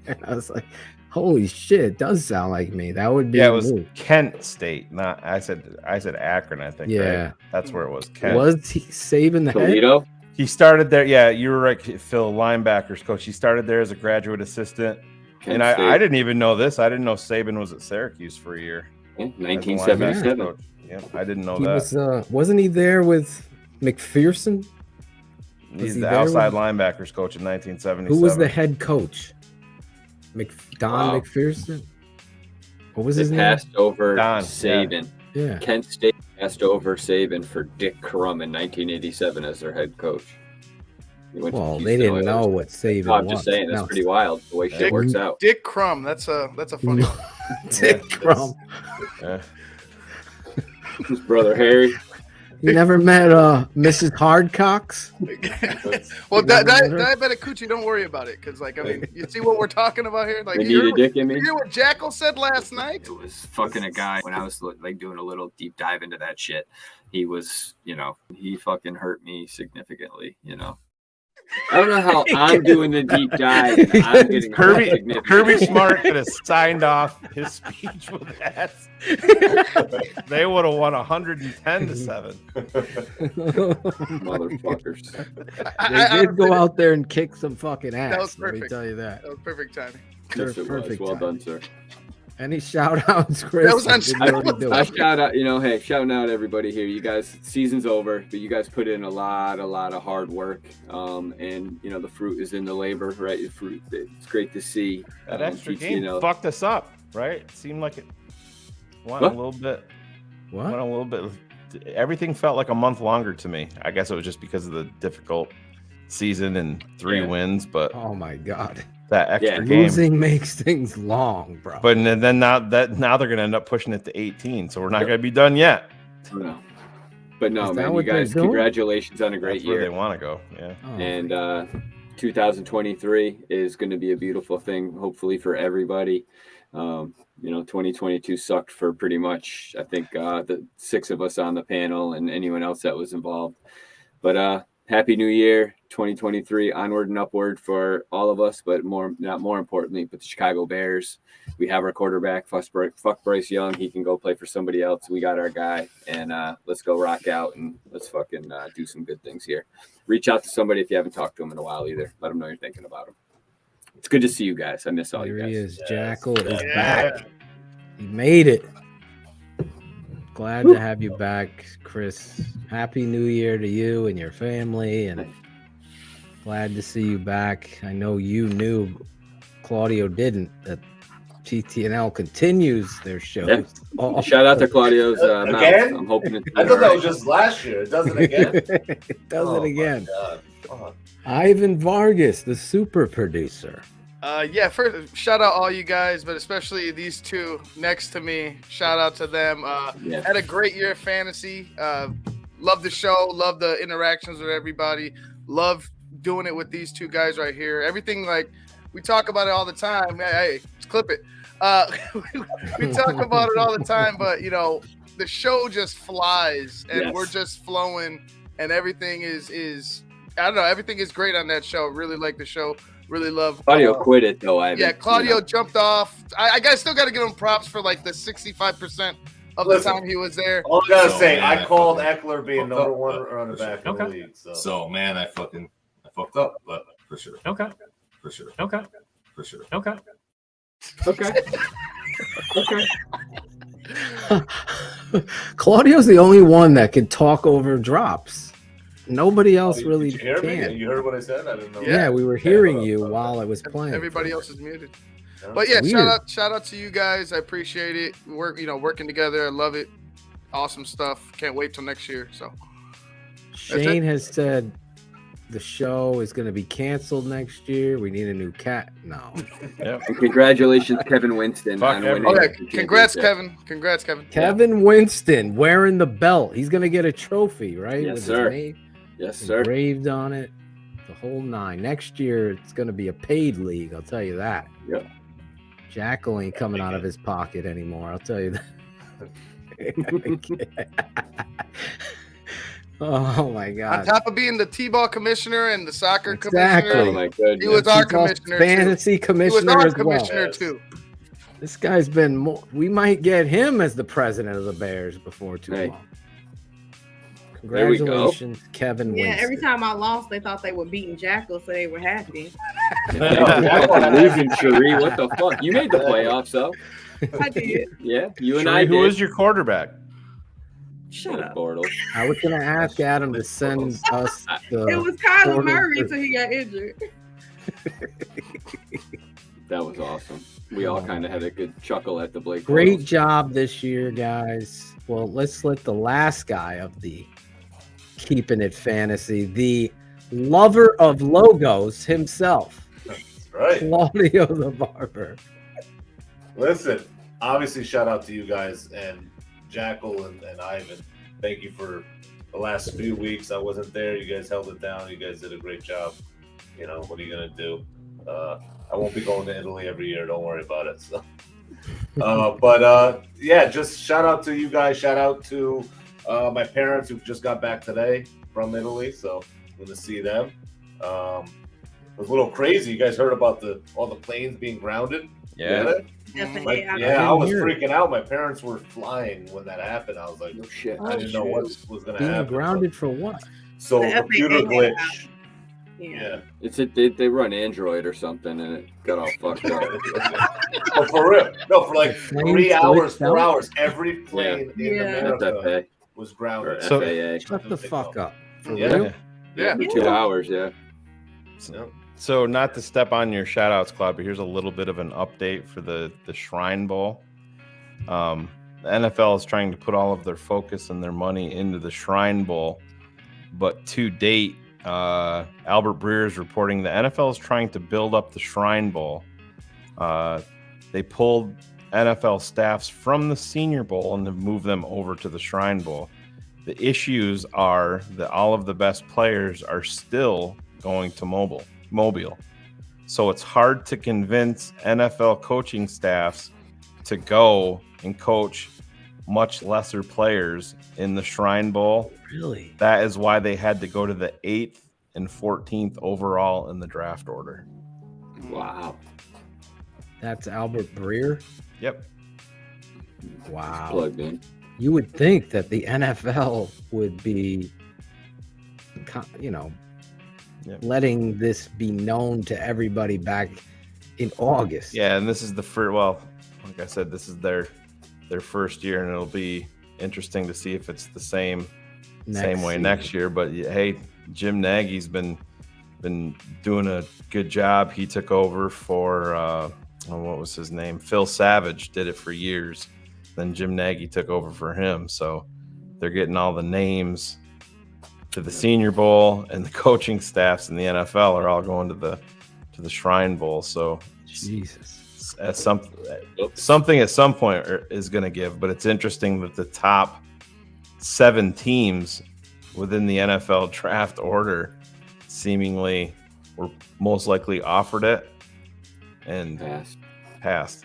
And I was like, "Holy shit, it does sound like me." That would be it was me. Kent State, not I said Akron, I think. Yeah. Right? That's where it was. Kent. Was he saving the Toledo? head? He started there. Yeah, you were right, Phil, linebackers coach. He started there as a graduate assistant. Kent and State. I didn't even know this. I didn't know Saban was at Syracuse for a year. Yeah, As a 1977. linebackers coach. Yeah, I didn't know He that. was wasn't he there with McPherson? He's he the there outside with- linebackers coach in 1977. Who was the head coach? Don Wow. McPherson? What was They his name? passed over Don, Saban. Yeah. Kent State passed over Saban for Dick Crum in 1987 as their head coach. He went to Well, Houston they didn't Oilers. know what Saban No, I'm was. just saying, that's No. pretty wild the way shit works out. Dick Crumb. That's a funny one. Dick Crumb. Yeah. His brother Harry. You never met Mrs. Hardcocks? Well, You never met her? diabetic coochie, don't worry about it, because like I mean, you see what we're talking about here. Like They you need a hear, dick in me? you hear what Jackal said last night? It was fucking a guy when I was like doing a little deep dive into that shit. He was, he fucking hurt me significantly, I don't know how I'm doing the deep dive. And I'm getting Kirby Smart could have signed off his speech with that. They would have won 110-7. Motherfuckers. They did go out there and kick some fucking ass. That was Let me perfect. tell you that. That was perfect timing. Yes, it was. Perfect Well timing. done, sir. Any shout outs, Chris? That was on- Did you already do I it? shout out, hey, shouting out everybody here. You guys, season's over, but you guys put in a lot of hard work. And the fruit is in the labor, right? The fruit, it's great to see. That extra TTNL. game fucked us up, right? It seemed like it went What? a little bit. What? Went a little bit. Everything felt like a month longer to me. I guess it was just because of the difficult season and 3 wins, but Oh my God. that extra game. Losing makes things long, bro. But then now they're going to end up pushing it to 18, so we're not going to be done yet. No. But no, Is that man, you what they're guys, doing? congratulations on a great That's where year. they want to go. Yeah. Oh, And 2023 is going to be a beautiful thing, hopefully for everybody. 2022 sucked for pretty much, I think, the 6 of us on the panel and anyone else that was involved. But Happy New Year, 2023, onward and upward for all of us, but not more importantly, but the Chicago Bears. We have our quarterback, fuck Bryce Young. He can go play for somebody else. We got our guy, and let's go rock out and let's fucking do some good things here. Reach out to somebody if you haven't talked to him in a while either. Let them know you're thinking about him. It's good to see you guys. I miss all Here you guys. he is. Jackal is back. He made it. Glad to have you back, Chris. Happy New Year to you and your family, and glad to see you back. I know you knew, Claudio didn't, that TTNL continues their shows. Yeah. all- Shout out to Claudio's mouth. Again? I'm hoping it's I thought that was just last year. It does it again. It does Oh, it again. my God. Fuck. Ivan Vargas, the super producer. Yeah, first shout out all you guys, but especially these two next to me. Shout out to them. Yeah. Had a great year of fantasy. Love the show. Love the interactions with everybody. Love doing it with these two guys right here. Everything, like, we talk about it all the time. Hey, let's clip it. We talk about it all the time, but the show just flies and Yes. we're just flowing, and everything is I don't know, everything is great on that show. Really like the show. Really love Claudio quit it though, Ivan. Yeah, Claudio jumped off. I guess still got to give him props for like the 65% of the Listen, time he was there. All I gotta So, say, man, I called Eckler being number one running back in the Okay. league. So. So man, I fucked up, but for sure. Okay. For sure. Okay. For sure. Okay. Okay. Okay. Claudio's the only one that can talk over drops. Nobody else Did really you hear me? can. You heard what I said? I didn't know. Yeah, we were hearing you while I was playing. Everybody else is muted. Yeah. But yeah, Weird. shout out to you guys. I appreciate it. Working together. I love it. Awesome stuff. Can't wait till next year. So Shane has said the show is going to be canceled next year. We need a new cat. No. Yeah. And congratulations, Kevin Winston, on winning. Okay, the congrats, championship. Kevin. Congrats, Kevin. Kevin Winston wearing the belt. He's going to get a trophy, right? Yes, With sir. his name Yes, sir. engraved on it. The whole nine. Next year, it's going to be a paid league. I'll tell you that. Yep. Jackal ain't coming out of his pocket anymore. I'll tell you that. Oh my On god! top of being the T-ball commissioner and the soccer Exactly. commissioner, Oh my goodness. he was our He's our commissioner fantasy too. commissioner He was our as well. commissioner too. This guy's been more. We might get him as the president of the Bears before too Hey. long. There we go. Congratulations, Kevin Yeah, Winston. every time I lost, they thought they were beating Jackal, so they were happy. Fucking losing, Cherie. What the fuck? You made the playoffs, though. I did. Yeah, you and Sheree, I who did. was your quarterback? Shut up. Bortles. I was gonna ask Adam to send us the. It was Kyler quarter- Murray until he got injured. That was awesome. We all kind of had a good chuckle at the Blake. Great Bortles. job this year, guys. Well, let's let the last guy of the Keeping It Fantasy, the lover of logos himself, That's right. Claudio the Barber. Listen, obviously, shout out to you guys and Jackal and Ivan. Thank you for the last few weeks. I wasn't there. You guys held it down. You guys did a great job. You know, what are you going to do? I won't be going to Italy every year. Don't worry about it. So, yeah, just shout out to you guys. Shout out to my parents who just got back today from Italy. So I'm going to see them. It was a little crazy. You guys heard about all the planes being grounded? Yeah. I was freaking out. My parents were flying when that happened. I was like, oh shit, I didn't know what was going to Being happen. grounded for what? So The computer FAA glitch. Yeah. They run Android or something, and it got all fucked up. But for real, no, for like Planes 3 hours, glitched 4 out? hours, every plane in America FFA. was grounded. So- FAA. Shut the fuck up. For Yeah. real? Yeah. For 2 hours, yeah. So not to step on your shout outs, Claude, but here's a little bit of an update for the Shrine Bowl. The NFL is trying to put all of their focus and their money into the Shrine Bowl, but to date, Albert Breer is reporting the NFL is trying to build up the Shrine Bowl. They pulled NFL staffs from the Senior Bowl and have moved them over to the Shrine Bowl. The issues are that all of the best players are still going to Mobile. So it's hard to convince NFL coaching staffs to go and coach much lesser players in the Shrine Bowl. Really? That is why they had to go to the 8th and 14th overall in the draft order. Wow. That's Albert Breer? Yep. Wow. Plugged in. You would think that the NFL would be, letting this be known to everybody back in August. Yeah, and this is the first. Well, like I said, this is their first year, and it'll be interesting to see if it's the same way next year. But hey, Jim Nagy's been doing a good job. He took over for what was his name? Phil Savage did it for years. Then Jim Nagy took over for him. So they're getting all the names to the Senior Bowl, and the coaching staffs in the NFL are all going to the Shrine Bowl. So Jesus, at something at some point is going to give. But it's interesting that the top 7 teams within the NFL draft order seemingly were most likely offered it and passed.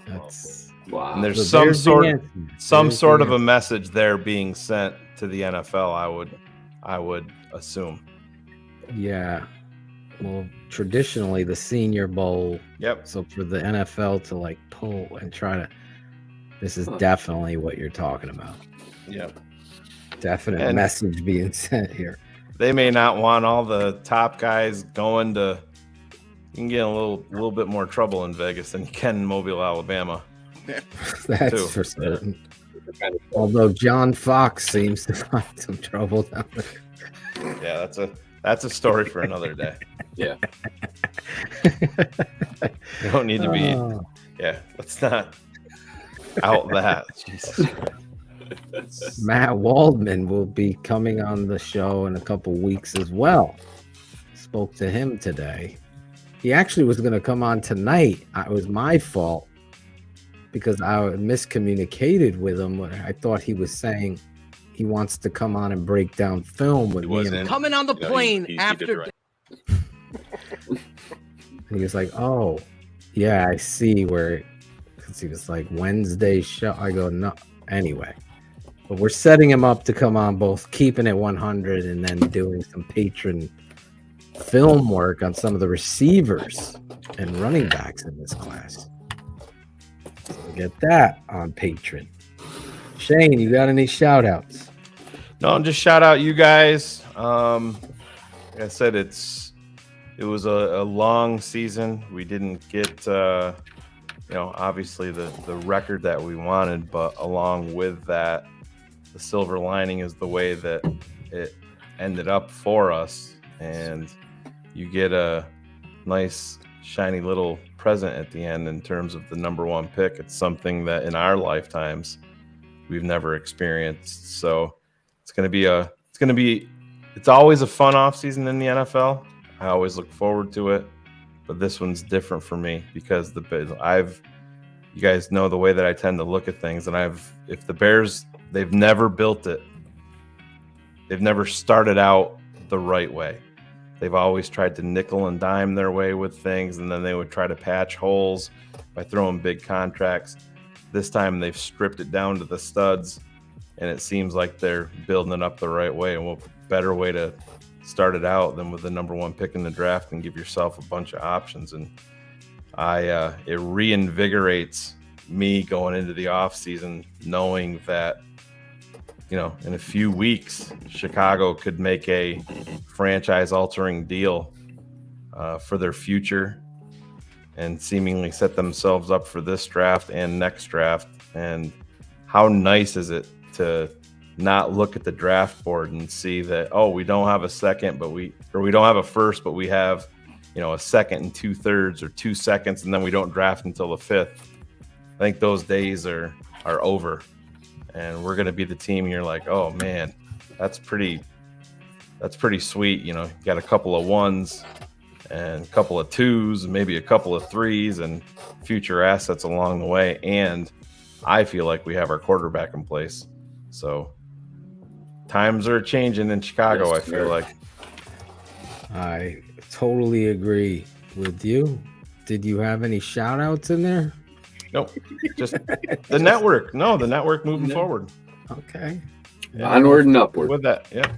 That's wow. And there's So some sort of a message there being sent to the NFL. I would assume. Yeah. Well, traditionally the Senior Bowl. Yep. So for the NFL to pull and try to, this is definitely what you're talking about. Yep. Definite message being sent here. They may not want all the top guys going to. You can get in a little bit more trouble in Vegas than you can in Mobile, Alabama. That's too. for certain. Although John Fox seems to find some trouble down there. Yeah, that's a story for another day. Yeah. You don't need to be. Yeah, let's not out that. Jesus. Matt Waldman will be coming on the show in a couple weeks as well. Spoke to him today. He actually was going to come on tonight. It was my fault because I miscommunicated with him. I thought he was saying he wants to come on and break down film with me. And Coming on the plane after. and he was like, "Oh, yeah, I see where." Because he was like, "Wednesday show." I go, "No." Anyway, but we're setting him up to come on both Keeping It 100 and then doing some patron film work on some of the receivers and running backs in this class. So we'll get that on Patreon. Shane, you got any shout outs? No, just shout out you guys. Like I said, it was a long season. We didn't get obviously the record that we wanted, but along with that, the silver lining is the way that it ended up for us. And you get a nice, shiny little present at the end in terms of the number one pick. It's something that in our lifetimes we've never experienced. So it's always a fun off season in the NFL. I always look forward to it, but this one's different for me because you guys know the way that I tend to look at things, and if the Bears, they've never built it. They've never started out the right way. They've always tried to nickel and dime their way with things, and then they would try to patch holes by throwing big contracts. This time they've stripped it down to the studs, and it seems like they're building it up the right way. And what better way to start it out than with the number one pick in the draft and give yourself a bunch of options. And it reinvigorates me going into the off season, knowing that in a few weeks, Chicago could make a franchise-altering deal for their future and seemingly set themselves up for this draft and next draft. And how nice is it to not look at the draft board and see that, oh, we don't have a second, we don't have a first, but we have, a second and 2/3 or 2 seconds, and then we don't draft until the 5th. I think those days are over. And we're going to be the team. And you're like, oh man, that's pretty sweet. You got a couple of 1s and a couple of 2s, and maybe a couple of 3s and future assets along the way. And I feel like we have our quarterback in place. So times are changing in Chicago. Yes, I feel like. I totally agree with you. Did you have any shout outs in there? Nope. Just the network. No, the network moving forward. Okay. Yeah. Onward and upward. With that, yeah.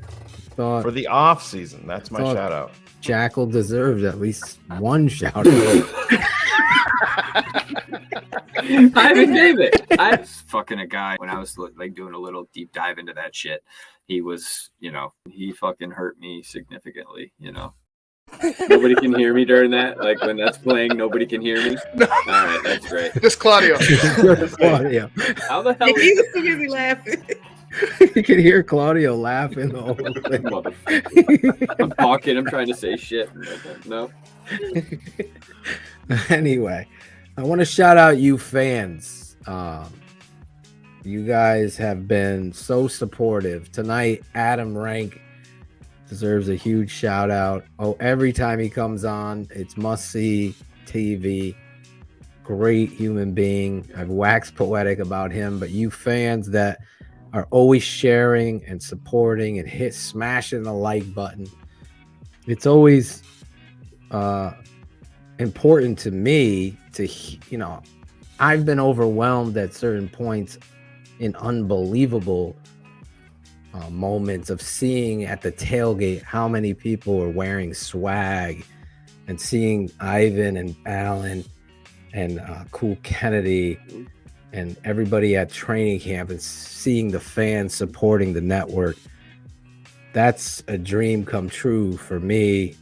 For the off season, that's my shout out. Jackal deserved at least one shout out. Ivan David. I was fucking a guy when I was like doing a little deep dive into that shit. He was, he fucking hurt me significantly, Nobody can hear me during that. Like when that's playing, nobody can hear me. All right, that's great. Just Claudio. Claudio. How the hell? He was too busy laughing. You can hear Claudio laughing the whole thing. I'm talking. I'm trying to say shit. No. Anyway, I want to shout out you fans. You guys have been so supportive tonight. Adam Rank deserves a huge shout out. Oh, every time he comes on, it's must see TV. Great human being. I've waxed poetic about him, but you fans that are always sharing and supporting and smashing the like button. It's always important to me to, I've been overwhelmed at certain points in unbelievable moments of seeing at the tailgate how many people were wearing swag and seeing Ivan and Alan and Cool Kennedy and everybody at training camp and seeing the fans supporting the network. That's a dream come true for me.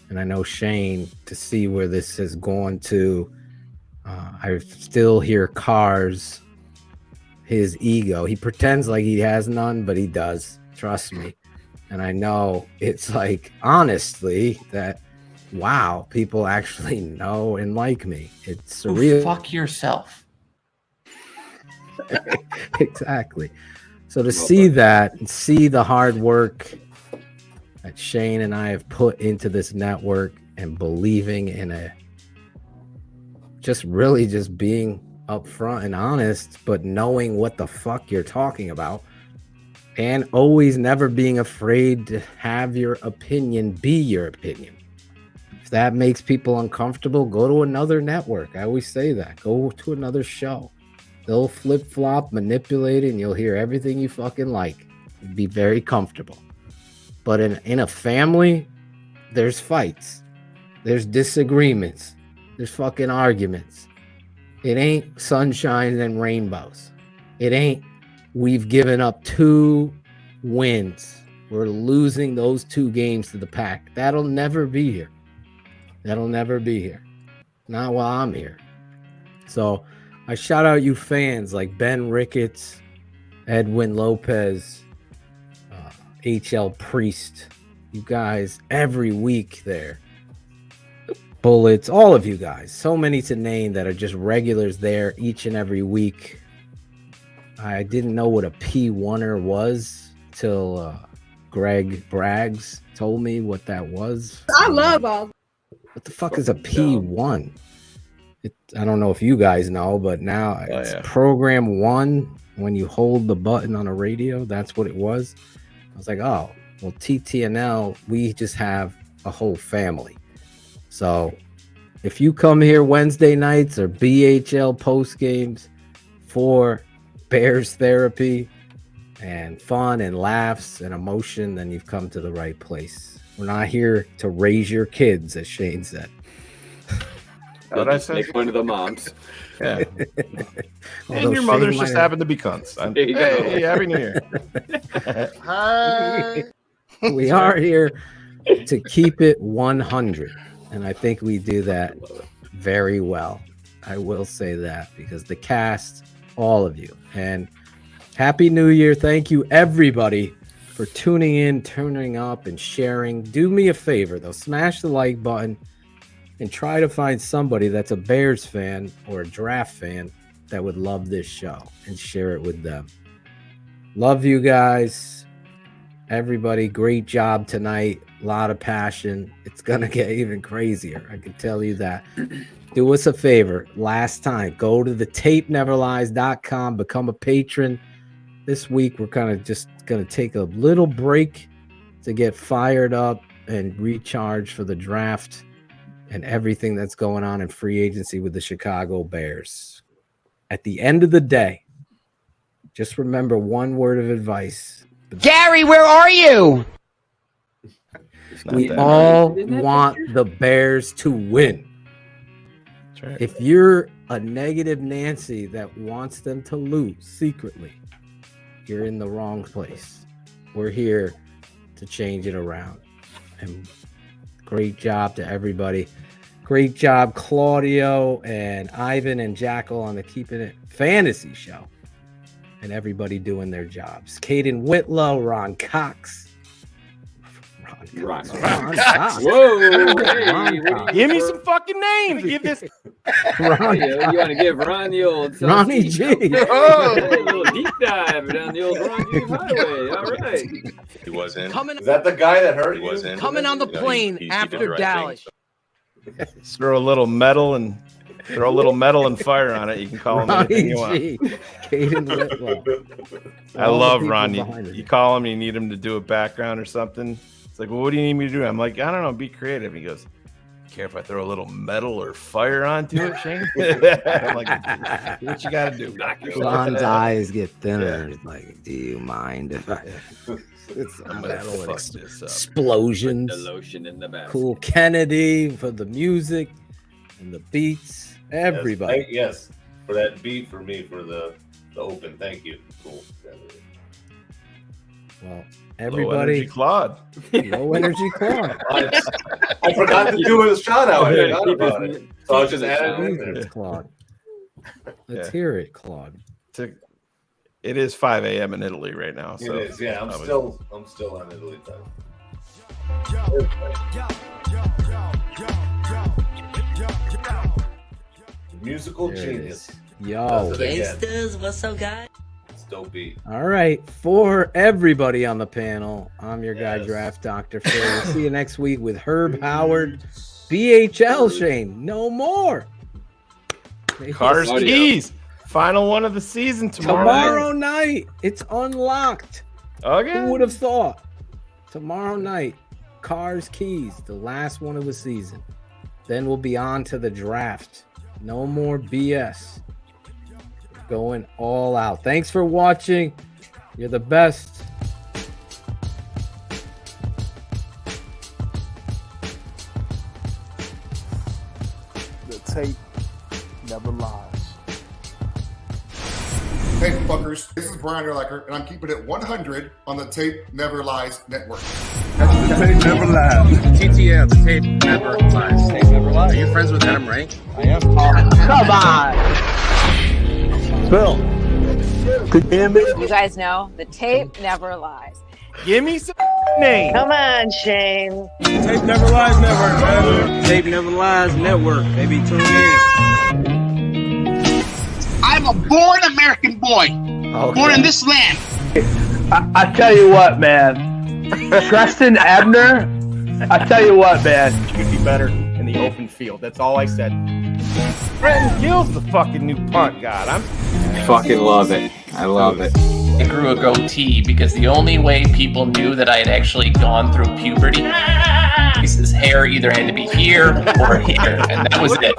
And I know Shane, to see where this has gone to. I still hear cars his ego. He pretends like he has none, but he does. Trust me. And I know it's like, honestly, that, wow, people actually know and like me. It's surreal. Fuck yourself. Exactly. So to see that and see the hard work that Shane and I have put into this network and believing in just being upfront and honest, but knowing what the fuck you're talking about, and always never being afraid to have your opinion be your opinion. If that makes people uncomfortable, go to another network. I always say that. Go to another show. They'll flip-flop, manipulate it, and you'll hear everything you fucking like. You'd be very comfortable. But in a family, there's fights. There's disagreements. There's fucking arguments. It ain't sunshine and rainbows. It ain't we've given up 2 wins. We're losing those 2 games to the Pack. That'll never be here. That'll never be here. Not while I'm here. So I shout out you fans like Ben Ricketts, Edwin Lopez, HL Priest. You guys every week there. Bullets, all of you guys. So many to name that are just regulars there each and every week. I didn't know what a P1er was till Greg Braggs told me what that was. I love all. What the fuck is a P1? I don't know if you guys know, but now it's program 1. When you hold the button on a radio, that's what it was. I was like, oh, well, TTNL, we just have a whole family. So if you come here Wednesday nights or BHL post games for Bears therapy and fun and laughs and emotion, then you've come to the right place. We're not here to raise your kids, as Shane said. They'll just make one of the moms. Yeah. And your mothers just happen to be cunts. There you go. Hey, Happy New Year. Hi. We are here to keep it 100. And I think we do that very well. I will say that because the cast, all of you. And Happy New Year. Thank you, everybody, for tuning in, turning up, and sharing. Do me a favor, though. Smash the like button and try to find somebody that's a Bears fan or a draft fan that would love this show and share it with them. Love you guys. Everybody, great job tonight. A lot of passion. It's going to get even crazier. I can tell you that. Do us a favor. Last time, go to the tapeneverlies.com, become a patron. This week, we're kind of just going to take a little break to get fired up and recharge for the draft and everything that's going on in free agency with the Chicago Bears. At the end of the day, just remember one word of advice. Gary, where are you? We all want the Bears to win. That's right. If you're a negative Nancy that wants them to lose secretly, you're in the wrong place. We're here to change it around. And great job to everybody. Great job, Claudio and Ivan and Jackal on the Keepin' It Fantasy Show. And everybody doing their jobs. Caden Whitlow, Ron Cox. Ron Cox. Whoa. Hey, give me some fucking names. Give this. Ron, you want to give Ron the old Ronnie G. Oh, a little deep dive down the old Ron G highway. All right. He was in. Is that the guy that hurt you? Was in. Coming on the plane he after did the right Dallas. Throw a little metal and fire on it. You can call him anything you want. Caden Whitlow. I love Ron. You call him, you need him to do a background or something. It's like, well, what do you need me to do? I'm like, I don't know, be creative. He goes, care if I throw a little metal or fire onto it, Shane? I'm like, do what you got to do. Ron's eyes get thinner. It's like, do you mind if I... It's a metal and explosions. The lotion in the basket. Cool Kennedy for the music and the beats. Everybody. Yes, for that beat for me for the open. Thank you. Cool. Well, everybody. Low energy Claude. Low energy Claude. I forgot to do a shout out. I forgot about it. So I was just adding it in there. Claude. Let's hear it, Claude. It is 5 a.m. in Italy right now. So It is, yeah. I'm still on Italy time. Musical There it genius. is. Yo. Gangsters, what's up, guys? It's dope beat. All right. For everybody on the panel, I'm your guy, Draft Dr. Phil. We'll see you next week with Herb Howard. BHL, Shane. No more. Cars Keys. Final one of the season Tomorrow night. It's unlocked. Okay. Who would have thought? Tomorrow night, Cars Keys, the last one of the season. Then we'll be on to the draft. No more BS. Going all out. Thanks for watching. You're the best. The tape never lies. Hey, fuckers. This is Brian Erlacher, and I'm keeping it 100 on the Tape Never Lies Network. The tape never lies. TTNL, the tape never lies. Tape never lies. Are you friends with Adam Rank? I am. Come on. Bill. Could you hear me? You guys know the tape never lies. Give me some name. Come on, Shane. Tape Never Lies Network, baby. Tape Never Lies Network. Maybe tune in. I'm a born American boy. Born in this land. I tell you what, man. Tristan Ebner, I tell you what, man. You'd be better in the open field. That's all I said. Brenton Gill's the fucking new punt god. I fucking love it. I love it. I grew a goatee because the only way people knew that I had actually gone through puberty is his hair either had to be here or here, and that was it.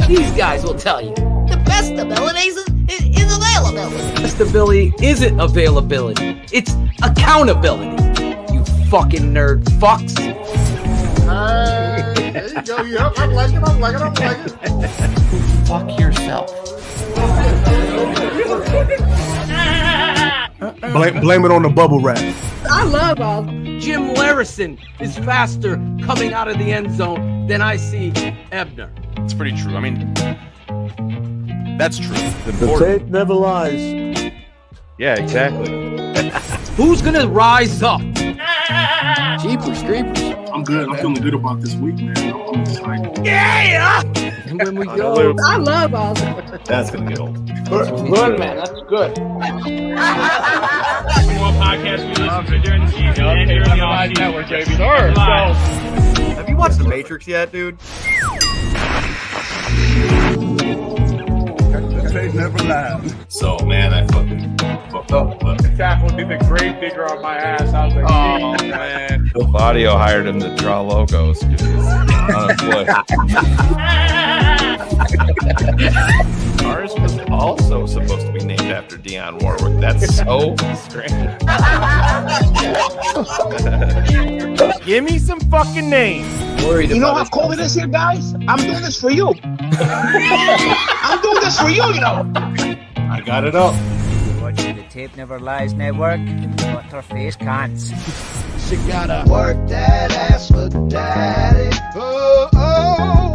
These guys will tell you the best abilities is availability. Best ability isn't availability. It's accountability. You fucking nerd fucks. There you go. Yep, I'm liking it. Fuck yourself. Blame it on the bubble wrap. I love all. Jim Larison is faster coming out of the end zone than I see Ebner. It's pretty true. I mean, that's true. The tape never lies. Yeah, exactly. Who's gonna rise up? Jeepers creepers. I'm good. I'm feeling good about this week, man. I'm excited. Yeah! And when we go, I love all. That's gonna get old. Good, man. That's good. More podcasts we listen to during the season and during the off-season. Network, baby. Have you watched The Matrix yet, dude? The tape never lies. So, man, I fucking fucked up. But Tackle did the grave digger on my ass. I was like, Oh, man. Claudio hired him to draw logos because he's unemployed. Ours was also supposed to be named after Dionne Warwick. That's so strange. Give me some fucking names. You know how cold it is here, guys? I'm doing this for you. I'm doing this for you, you know. I got it up. Watching the Tape Never Lies Network, but her face can't. She gotta work that ass for daddy. Oh, oh.